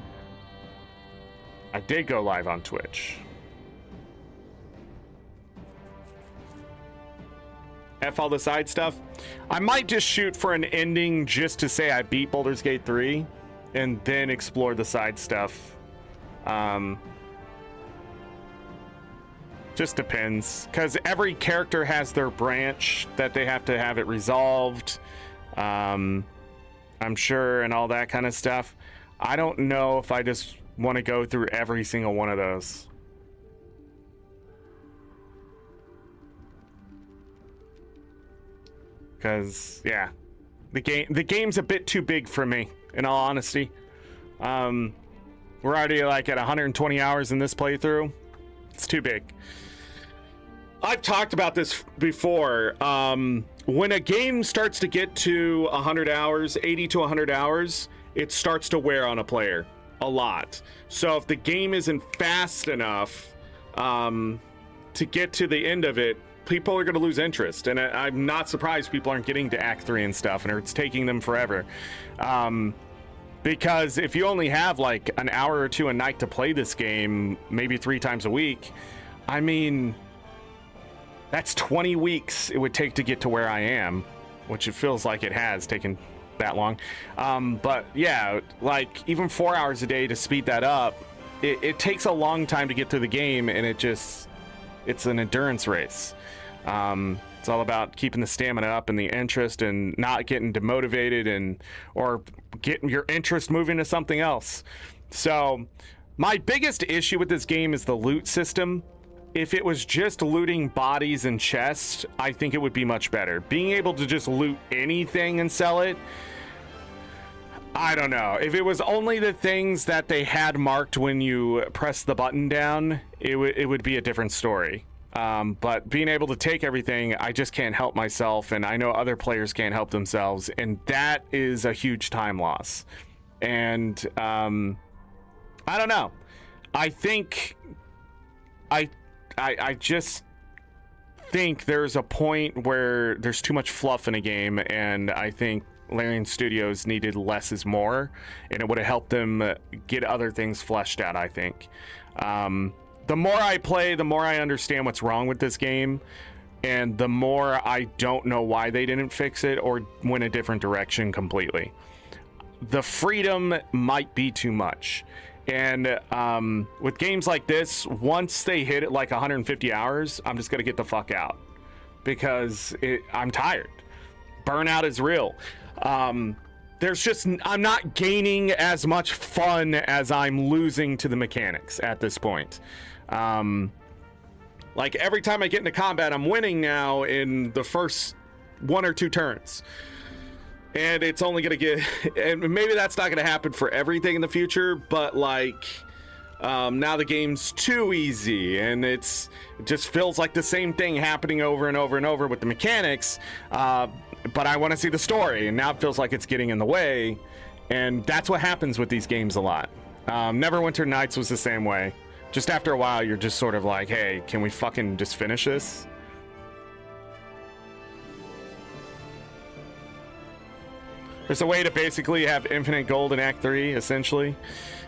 I did go live on Twitch. F all the side stuff. I might just shoot for an ending just to say I beat Baldur's Gate 3 and then explore the side stuff. Just depends, because every character has their branch that they have to have it resolved. I'm sure, and all that kind of stuff. I don't know if I just want to go through every single one of those. Because, yeah, the game's a bit too big for me, in all honesty. We're already like at 120 hours in this playthrough. It's too big. I've talked about this before. When a game starts to get to 100 hours, 80 to 100 hours, it starts to wear on a player a lot. So if the game isn't fast enough to get to the end of it, people are going to lose interest. And I'm not surprised people aren't getting to Act 3 and stuff, and it's taking them forever. Because if you only have like an hour or two a night to play this game, maybe 3 times a week, I mean, that's 20 weeks it would take to get to where I am, which it feels like it has taken that long. But yeah, like even 4 hours a day to speed that up, it takes a long time to get through the game, and it's an endurance race. It's all about keeping the stamina up and the interest and not getting demotivated or getting your interest moving to something else. So my biggest issue with this game is the loot system. If it was just looting bodies and chests, I think it would be much better. Being able to just loot anything and sell it, I don't know. If it was only the things that they had marked when you press the button down, it would be a different story. But being able to take everything, I just can't help myself, and I know other players can't help themselves, and that is a huge time loss. And I don't know. I think I just think there's a point where there's too much fluff in a game, and I think Larian Studios needed less is more, and it would have helped them get other things fleshed out, I think. The more I play, the more I understand what's wrong with this game, and the more I don't know why they didn't fix it or went a different direction completely. The freedom might be too much. And with games like this, once they hit it like 150 hours, I'm just going to get the fuck out because I'm tired. Burnout is real. I'm not gaining as much fun as I'm losing to the mechanics at this point. Like every time I get into combat, I'm winning now in the first 1 or 2 turns. And it's only going to get, and maybe that's not going to happen for everything in the future, but like, now the game's too easy and it just feels like the same thing happening over and over and over with the mechanics. But I want to see the story, and now it feels like it's getting in the way. And that's what happens with these games a lot. Neverwinter Nights was the same way. Just after a while, you're just sort of like, hey, can we fucking just finish this? There's a way to basically have infinite gold in Act 3, essentially.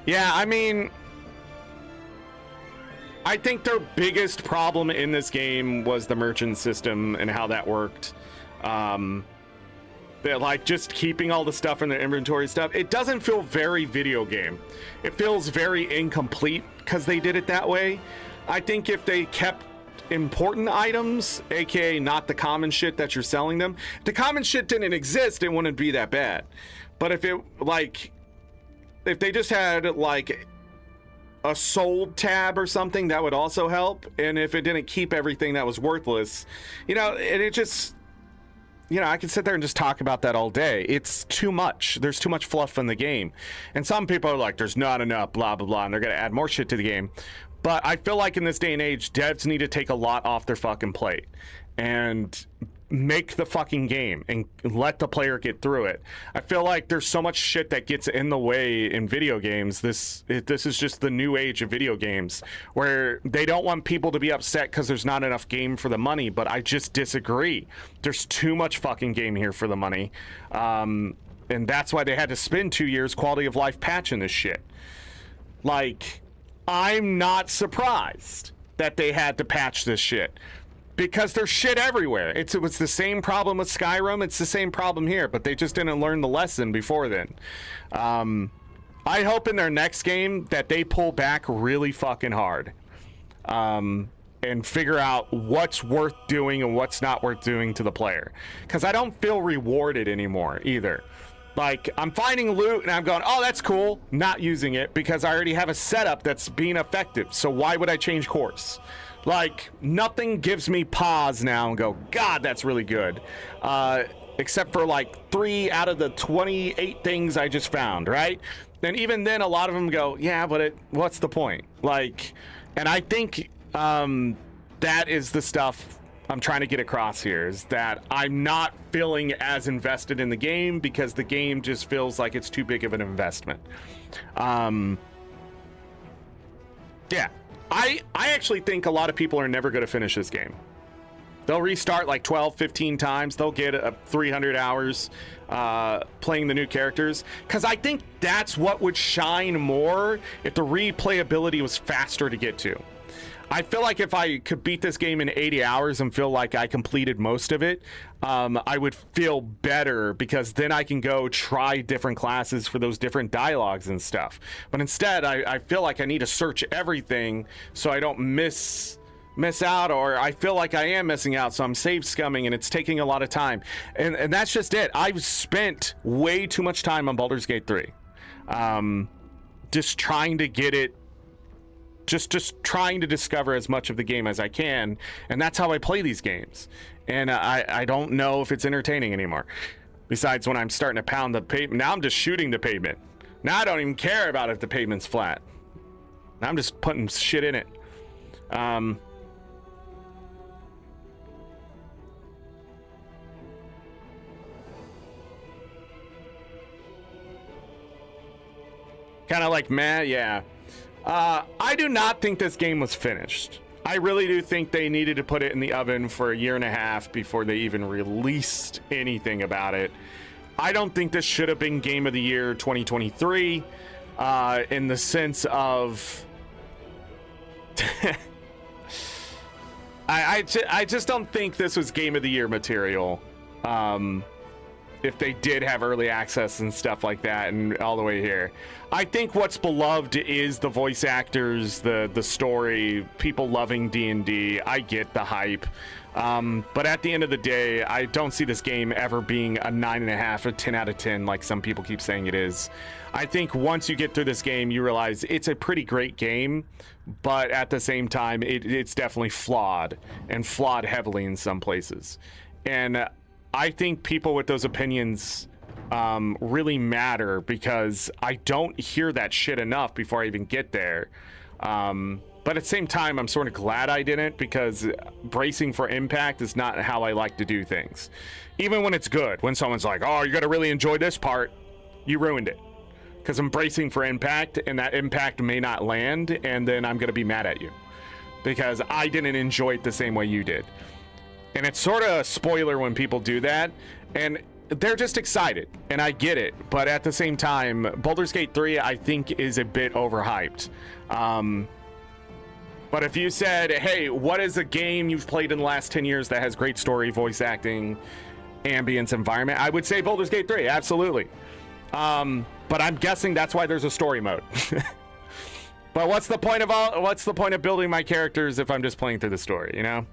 Yeah, I mean, I think their biggest problem in this game was the merchant system and how that worked. Like just keeping all the stuff in the inventory stuff, it doesn't feel very video game. It feels very incomplete because they did it that way. I think if they kept important items, aka not the common shit that you're selling them, if the common shit didn't exist, it wouldn't be that bad. But if they just had like a sold tab or something, that would also help. And if it didn't keep everything that was worthless, you know, it just, you know, I could sit there and just talk about that all day. It's too much. There's too much fluff in the game. And some people are like, there's not enough, blah, blah, blah, and they're going to add more shit to the game. But I feel like in this day and age, devs need to take a lot off their fucking plate and make the fucking game and let the player get through it. I feel like there's so much shit that gets in the way in video games. This is just the new age of video games where they don't want people to be upset because there's not enough game for the money, but I just disagree. There's too much fucking game here for the money. And that's why they had to spend 2 years quality of life patching this shit. Like, I'm not surprised that they had to patch this shit. Because there's shit everywhere. It was the same problem with Skyrim. It's the same problem here, but they just didn't learn the lesson before then. I hope in their next game that they pull back really fucking hard and figure out what's worth doing and what's not worth doing to the player. Because I don't feel rewarded anymore either. Like, I'm finding loot and I'm going, oh, that's cool. Not using it because I already have a setup that's being effective. So why would I change course? Like, nothing gives me pause now and go, God, that's really good. Except for like 3 out of the 28 things I just found, right? And even then, a lot of them go, yeah, but what's the point? Like, and I think that is the stuff I'm trying to get across here, is that I'm not feeling as invested in the game because the game just feels like it's too big of an investment. Yeah. I actually think a lot of people are never going to finish this game. They'll restart like 12, 15 times. They'll get 300 hours playing the new characters. Because I think that's what would shine more if the replayability was faster to get to. I feel like if I could beat this game in 80 hours and feel like I completed most of it, I would feel better because then I can go try different classes for those different dialogues and stuff. But instead, I feel like I need to search everything so I don't miss miss out, or I feel like I am missing out, so I'm save scumming and it's taking a lot of time. And that's just it. I've spent way too much time on Baldur's Gate 3. Just trying to get it, just trying to discover as much of the game as I can, and that's how I play these games. And I don't know if it's entertaining anymore. Besides when I'm starting to pound the pavement. Now I'm just shooting the pavement. Now I don't even care about if the pavement's flat. Now I'm just putting shit in it. Kind of like, man, yeah. I do not think this game was finished. I really do think they needed to put it in the oven for a year and a half before they even released anything about it. I don't think this should have been Game of the Year 2023 in the sense of... I just don't think this was Game of the Year material. If they did have early access and stuff like that and all the way here. I think what's beloved is the voice actors, the story, people loving D&D. I get the hype. But at the end of the day, I don't see this game ever being a 9.5 or 10 out of 10 like some people keep saying it is. I think once you get through this game, you realize it's a pretty great game, but at the same time, it's definitely flawed, and flawed heavily in some places. And I think people with those opinions really matter, because I don't hear that shit enough before I even get there. But at the same time, I'm sort of glad I didn't, because bracing for impact is not how I like to do things. Even when it's good, when someone's like, oh, you're going to really enjoy this part, you ruined it. Because I'm bracing for impact, and that impact may not land, and then I'm going to be mad at you. Because I didn't enjoy it the same way you did. And it's sort of a spoiler when people do that, and they're just excited, and I get it. But at the same time, Baldur's Gate 3, I think, is a bit overhyped. But if you said, hey, what is a game you've played in the last 10 years that has great story, voice acting, ambience, environment, I would say Baldur's Gate 3, absolutely. But I'm guessing that's why there's a story mode. But what's the point of building my characters if I'm just playing through the story, you know?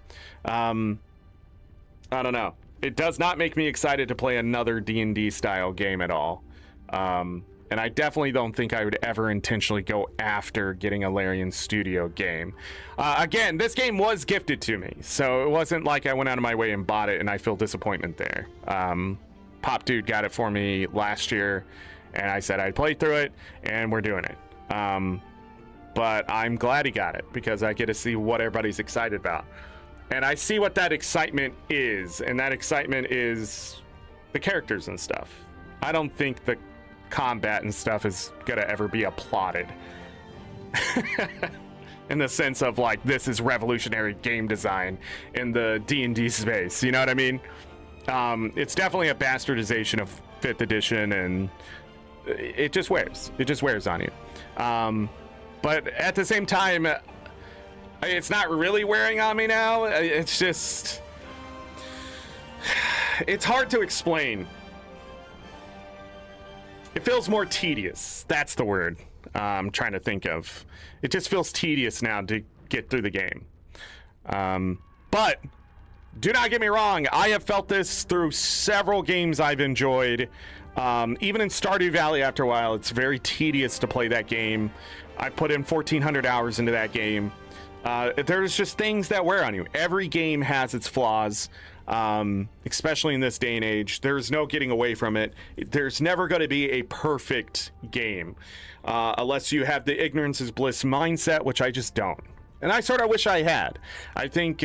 I don't know. It does not make me excited to play another D&D style game at all. And I definitely don't think I would ever intentionally go after getting a Larian Studio game. Again, this game was gifted to me, so it wasn't like I went out of my way and bought it and I feel disappointment there. Pop Dude got it for me last year, and I said I'd play through it, and we're doing it. But I'm glad he got it, because I get to see what everybody's excited about. And I see what that excitement is, and that excitement is the characters and stuff. I don't think the combat and stuff is gonna ever be applauded. In the sense of, like, this is revolutionary game design in the D&D space, you know what I mean? It's definitely a bastardization of 5th edition, and it just wears. It just wears on you. But at the same time, it's not really wearing on me now. It's just... It's hard to explain. It feels more tedious. That's the word I'm trying to think of. It just feels tedious now to get through the game. But do not get me wrong. I have felt this through several games I've enjoyed. Even in Stardew Valley, after a while, it's very tedious to play that game. I put in 1,400 hours into that game. There's just things that wear on you. Every game has its flaws, especially in this day and age. There's no getting away from it. There's never going to be a perfect game, unless you have the ignorance is bliss mindset, which I just don't. And I sort of wish I had. I think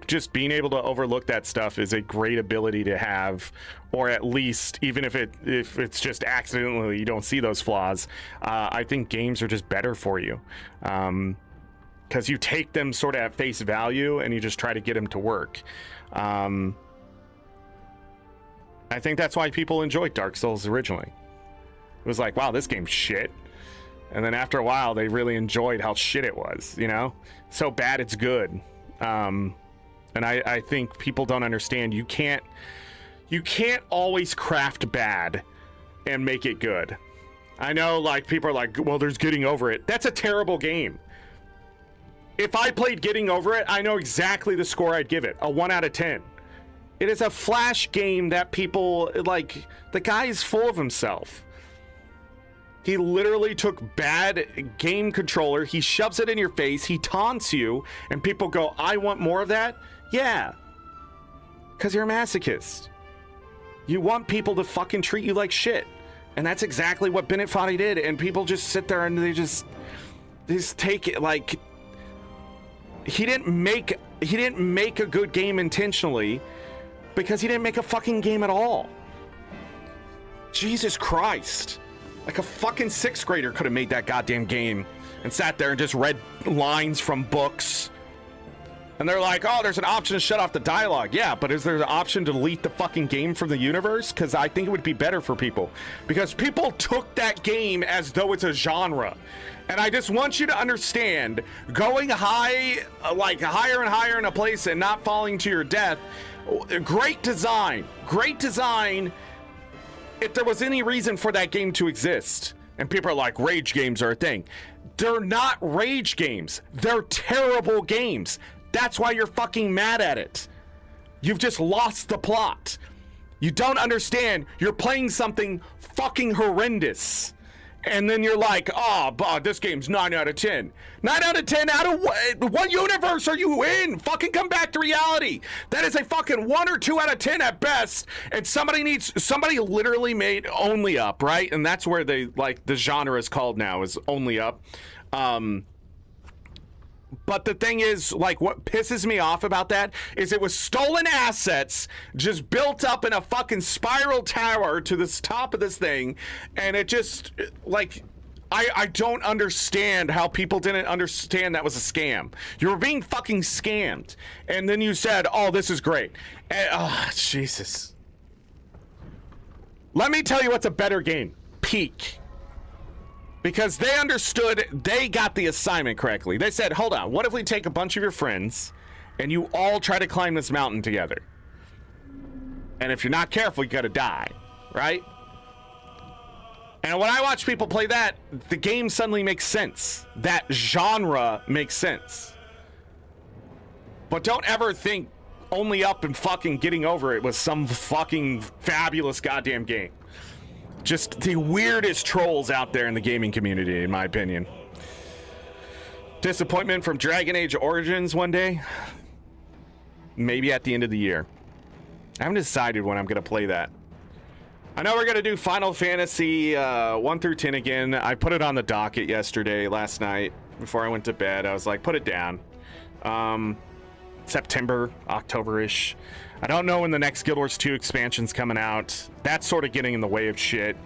just being able to overlook that stuff is a great ability to have, or at least, even if it's just accidentally you don't see those flaws, I think games are just better for you. Because you take them sort of at face value and you just try to get them to work. I think that's why people enjoyed Dark Souls originally. It was like, wow, this game's shit. And then after a while, they really enjoyed how shit it was, you know? So bad it's good. And I think people don't understand. You can't always craft bad and make it good. I know, like, people are like, well, there's getting over it. That's a terrible game. If I played Getting Over It, I know exactly the score I'd give it. A 1 out of 10. It is a flash game that people, like, the guy is full of himself. He literally took bad game controller, he shoves it in your face, he taunts you, and people go, I want more of that? Yeah. Because you're a masochist. You want people to fucking treat you like shit. And that's exactly what Bennett Foddy did. And people just sit there and they just take it like... He didn't make a good game intentionally because he didn't make a fucking game at all. Jesus Christ. Like a fucking 6th grader could have made that goddamn game and sat there and just read lines from books. And they're like, oh, there's an option to shut off the dialogue. Yeah, but is there an option to delete the fucking game from the universe? Because I think it would be better for people. Because people took that game as though it's a genre. And I just want you to understand, going high, like higher and higher in a place and not falling to your death, great design. Great design if there was any reason for that game to exist. And people are like, rage games are a thing. They're not rage games. They're terrible games. That's why you're fucking mad at it. You've just lost the plot. You don't understand. You're playing something fucking horrendous. And then you're like, oh, this game's 9 out of 10. 9 out of 10 out of what universe are you in? Fucking come back to reality. That is a fucking 1 or 2 out of 10 at best. And somebody literally made Only Up, right? And that's where they, like, the genre is called now, is Only Up. But the thing is, like, what pisses me off about that is it was stolen assets just built up in a fucking spiral tower to this top of this thing. And it just, like, I don't understand how people didn't understand that was a scam. You were being fucking scammed. And then you said, oh, this is great. And, oh, Jesus. Let me tell you what's a better game. Peak. Because they understood, they got the assignment correctly. They said, hold on, what if we take a bunch of your friends and you all try to climb this mountain together? And if you're not careful, you gotta die, right? And when I watch people play that, the game suddenly makes sense. That genre makes sense. But don't ever think Only Up and fucking Getting Over It was some fucking fabulous goddamn game. Just the weirdest trolls out there in the gaming community, in my opinion. Disappointment from Dragon Age Origins one day? Maybe at the end of the year. I haven't decided when I'm going to play that. I know we're going to do Final Fantasy 1 through 10 again. I put it on the docket last night, before I went to bed. I was like, put it down. September, October-ish. I don't know when the next Guild Wars 2 expansion's coming out. That's sort of getting in the way of shit.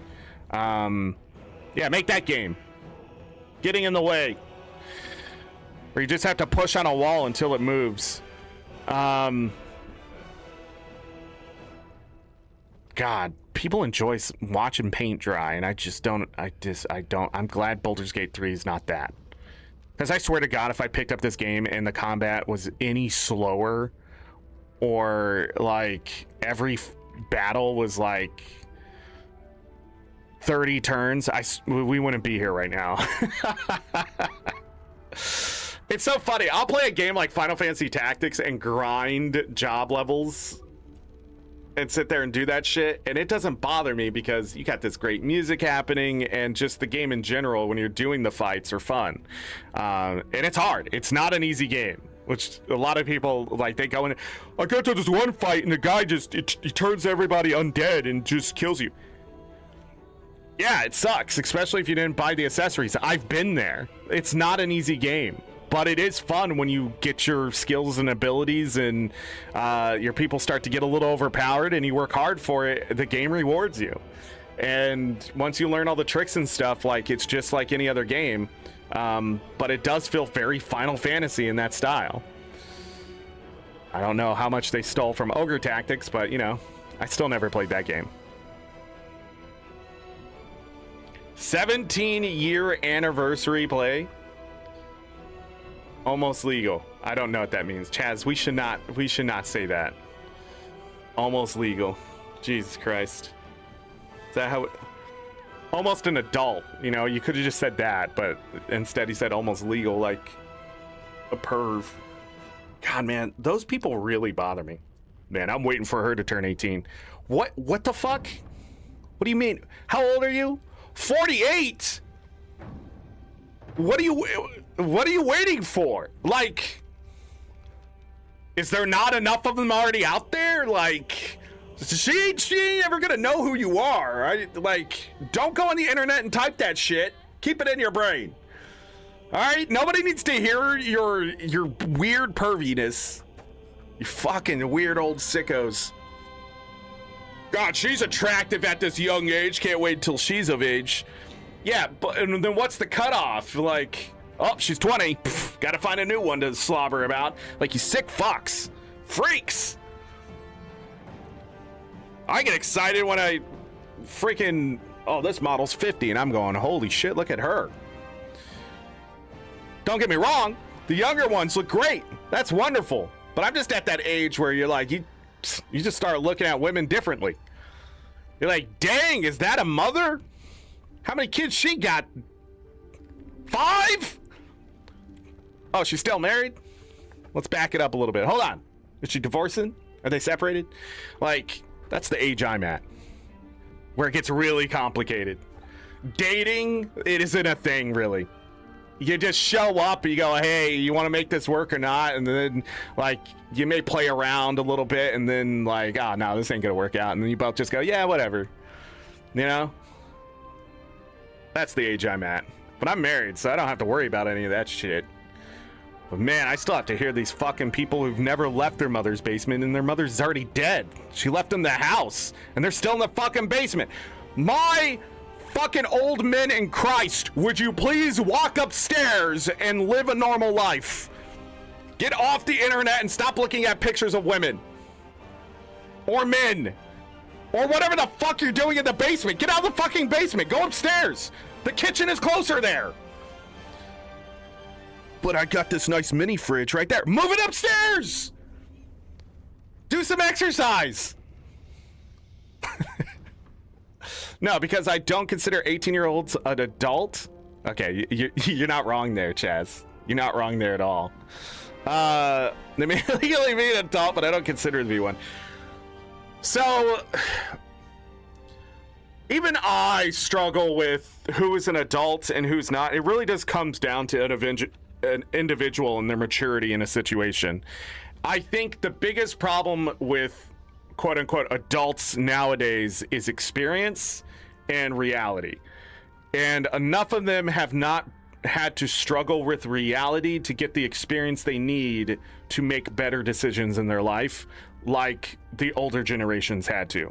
Yeah, make that game. Getting in the way. Or you just have to push on a wall until it moves. God, people enjoy watching paint dry, and I just don't. I'm glad Baldur's Gate 3 is not that. Because I swear to God, if I picked up this game and the combat was any slower, or like every battle was like 30 turns, we wouldn't be here right now. It's so funny. I'll play a game like Final Fantasy Tactics and grind job levels and sit there and do that shit, and it doesn't bother me because you got this great music happening, and just the game in general when you're doing the fights are fun. And it's hard. It's not an easy game, which a lot of people, like, they go in, I got to this one fight and the guy just he turns everybody undead and just kills you. Yeah, it sucks, especially if you didn't buy the accessories. I've been there. It's not an easy game, but it is fun when you get your skills and abilities and your people start to get a little overpowered and you work hard for it. The game rewards you. And once you learn all the tricks and stuff, like, it's just like any other game. But it does feel very Final Fantasy in that style. I don't know how much they stole from Ogre Tactics, but, you know, I still never played that game. 17-year anniversary play. Almost legal. I don't know what that means. Chaz, we should not say that. Almost legal. Jesus Christ. Is that how it... Almost an adult, you know? You could have just said that, but instead he said almost legal. Like, A perv. God, man, those people really bother me. Man, I'm waiting for her to turn 18. What the fuck? What do you mean? How old are you? 48? What are you waiting for? Like, is there not enough of them already out there? Like, she ain't ever gonna know who you are. Right? Like, don't go on the internet and type that shit. Keep it in your brain. All right? Nobody needs to hear your weird perviness. You fucking weird old sickos. God, she's attractive at this young age. Can't wait until she's of age. Yeah, but and then what's the cutoff? Like, oh, she's 20. Pff, gotta find a new one to slobber about. Like, you sick fucks. Freaks. I get excited when I freaking... Oh, this model's 50, and I'm going, holy shit, look at her. Don't get me wrong. The younger ones look great. That's wonderful. But I'm just at that age where you're like, you just start looking at women differently. You're like, dang, is that a mother? How many kids she got? 5? Oh, she's still married? Let's back it up a little bit. Hold on. Is she divorcing? Are they separated? Like, that's the age I'm at, where it gets really complicated. Dating, it isn't a thing, really. You just show up and you go, hey, you want to make this work or not? And then, like, you may play around a little bit and then, like, oh, no, this ain't going to work out. And then you both just go, yeah, whatever. You know? That's the age I'm at. But I'm married, so I don't have to worry about any of that shit. But, man, I still have to hear these fucking people who've never left their mother's basement and their mother's already dead. She left them the house, and they're still in the fucking basement. My... fucking old men in Christ, would you please walk upstairs and live a normal life? Get off the internet and stop looking at pictures of women. Or men. Or whatever the fuck you're doing in the basement. Get out of the fucking basement. Go upstairs. The kitchen is closer there. But I got this nice mini fridge right there. Move it upstairs. Do some exercise. No, because I don't consider 18-year-olds an adult. Okay, you're not wrong there, Chaz. You're not wrong there at all. They may legally be an adult, but I don't consider it to be one. So, even I struggle with who is an adult and who's not. It really just comes down to an individual and their maturity in a situation. I think the biggest problem with quote-unquote adults nowadays is experience and reality, and enough of them have not had to struggle with reality to get the experience they need to make better decisions in their life, like the older generations had to.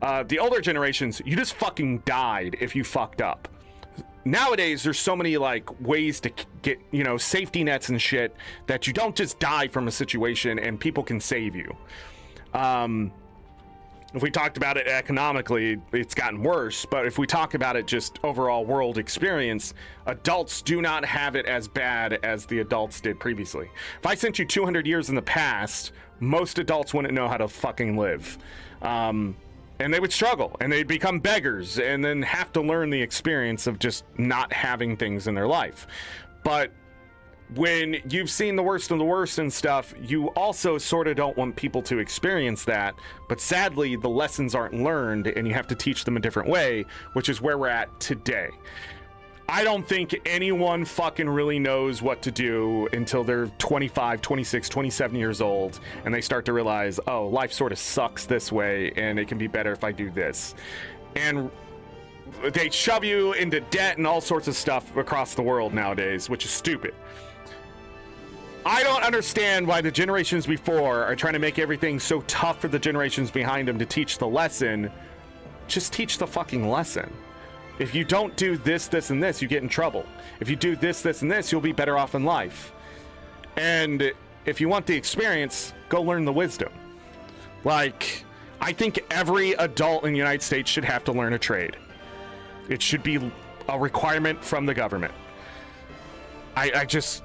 The older generations, you just fucking died if you fucked up. Nowadays, there's so many like ways to get, you know, safety nets and shit that you don't just die from a situation and people can save you. If we talked about it economically, it's gotten worse. But if we talk about it just overall world experience, adults do not have it as bad as the adults did previously. If I sent you 200 years in the past, most adults wouldn't know how to fucking live. And they would struggle and they'd become beggars and then have to learn the experience of just not having things in their life. But when you've seen the worst of the worst and stuff, you also sort of don't want people to experience that. But sadly, the lessons aren't learned and you have to teach them a different way, which is where we're at today. I don't think anyone fucking really knows what to do until they're 25, 26, 27 years old and they start to realize, oh, life sort of sucks this way and it can be better if I do this. And they shove you into debt and all sorts of stuff across the world nowadays, which is stupid. I don't understand why the generations before are trying to make everything so tough for the generations behind them to teach the lesson. Just teach the fucking lesson. If you don't do this, this, and this, you get in trouble. If you do this, this, and this, you'll be better off in life. And if you want the experience, go learn the wisdom. Like, I think every adult in the United States should have to learn a trade. It should be a requirement from the government. I just...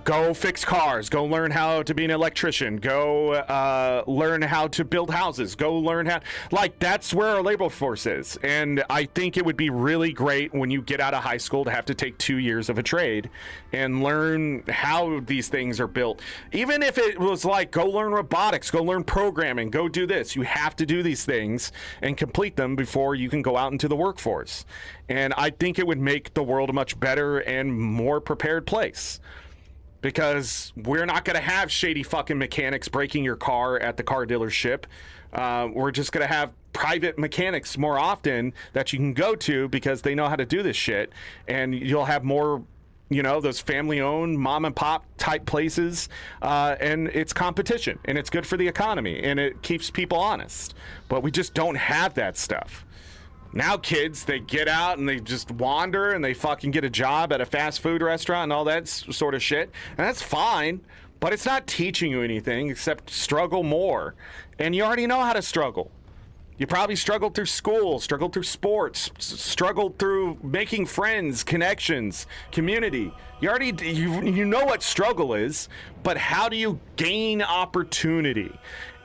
Go fix cars. Go learn how to be an electrician. Go learn how to build houses. Go learn how... Like, that's where our labor force is. And I think it would be really great when you get out of high school to have to take 2 years of a trade and learn how these things are built. Even if it was like, go learn robotics, go learn programming, go do this. You have to do these things and complete them before you can go out into the workforce. And I think it would make the world a much better and more prepared place. Because we're not going to have shady fucking mechanics breaking your car at the car dealership. We're just going to have private mechanics more often that you can go to because they know how to do this shit. And you'll have more, you know, those family-owned mom and pop type places. And it's competition. And it's good for the economy. And it keeps people honest. But we just don't have that stuff. Now kids, they get out and they just wander and they fucking get a job at a fast food restaurant and all that sort of shit. And that's fine, but it's not teaching you anything except struggle more. And you already know how to struggle. You probably struggled through school, struggled through sports, struggled through making friends, connections, community. You know what struggle is, but how do you gain opportunity?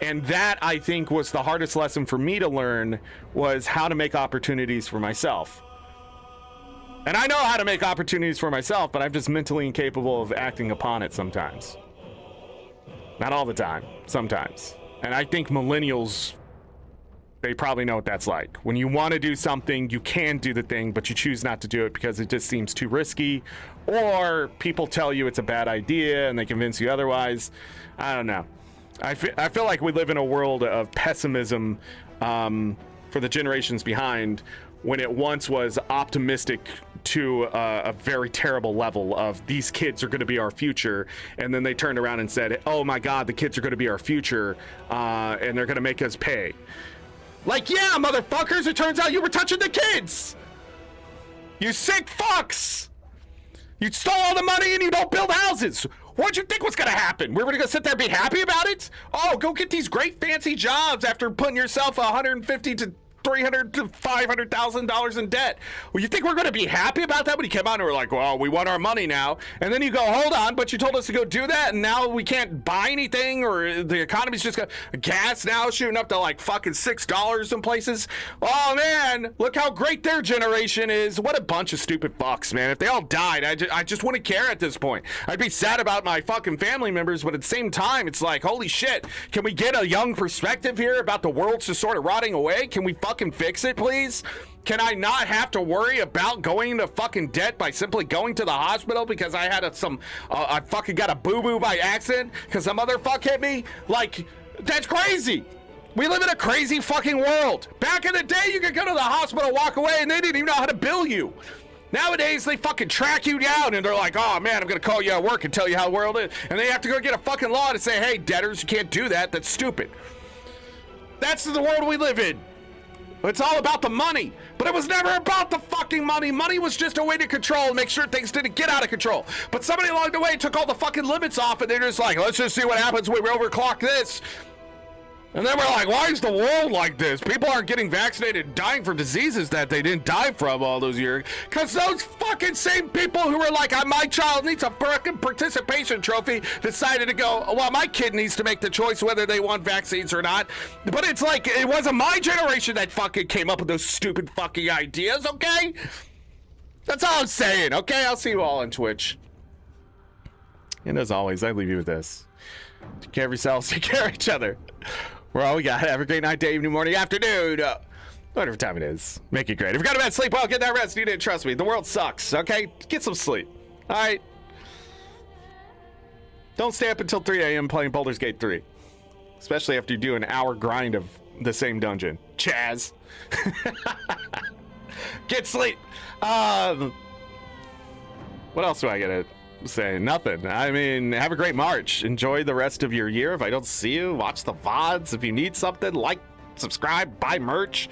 And that, I think, was the hardest lesson for me to learn, was how to make opportunities for myself. And I know how to make opportunities for myself, but I'm just mentally incapable of acting upon it sometimes. Not all the time, sometimes. And I think millennials, they probably know what that's like. When you want to do something, you can do the thing, but you choose not to do it because it just seems too risky, or people tell you it's a bad idea and they convince you otherwise. I don't know. I feel like we live in a world of pessimism for the generations behind, when it once was optimistic to a very terrible level of these kids are going to be our future. And then they turned around and said, oh my God, the kids are going to be our future and they're going to make us pay. Like, yeah, motherfuckers, it turns out you were touching the kids. You sick fucks. You stole all the money and you don't build houses. What'd you think was going to happen? We're going to sit there and be happy about it? Oh, go get these great fancy jobs after putting yourself $150,000 to $300,000 to $500,000 in debt. Well, you think we're going to be happy about that when you came out and we're like, well, we want our money now. And then you go, hold on, but you told us to go do that, and now we can't buy anything, or the economy's just got gas now shooting up to like fucking $6 in places. Oh man, look how great their generation is. What a bunch of stupid fucks, man. If they all died, I just wouldn't care at this point. I'd be sad about my fucking family members, but at the same time, it's like, holy shit, can we get a young perspective here about the world's just sort of rotting away? Can we fucking fix it, please? Can I not have to worry about going into fucking debt by simply going to the hospital because I had I fucking got a boo-boo by accident because some other fuck hit me? Like, that's crazy. We live in a crazy fucking world. Back in the day, you could go to the hospital, walk away, and they didn't even know how to bill you. Nowadays, they fucking track you down, and they're like, oh man, I'm gonna call you at work and tell you how the world is. And they have to go get a fucking law to say, hey, debtors, you can't do that. That's stupid. That's the world we live in. It's all about the money, but it was never about the fucking money. Money was just a way to control and make sure things didn't get out of control. But somebody along the way took all the fucking limits off, and they're just like, let's just see what happens when we overclock this. And then we're like, why is the world like this? People aren't getting vaccinated and dying from diseases that they didn't die from all those years. Because those fucking same people who were like, my child needs a fucking participation trophy, decided to go, well, my kid needs to make the choice whether they want vaccines or not. But it's like, it wasn't my generation that fucking came up with those stupid fucking ideas, okay? That's all I'm saying, okay? I'll see you all on Twitch. And as always, I leave you with this. Take care of yourselves, take care of each other. We're all we got. Have a great night, day, evening, morning, afternoon. Whatever time it is. Make it great. If you've got a bad sleep, well, get that rest. You didn't trust me. The world sucks, okay? Get some sleep. All right? Don't stay up until 3 a.m. playing Baldur's Gate 3. Especially after you do an hour grind of the same dungeon. Chaz. Get sleep. What else do I gotta say? Nothing. I mean, have a great March. Enjoy the rest of your year. If I don't see you, watch the VODs. If you need something, like, subscribe, buy merch,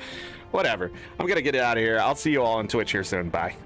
whatever. I'm gonna get out of here. I'll see you all on Twitch here soon. Bye.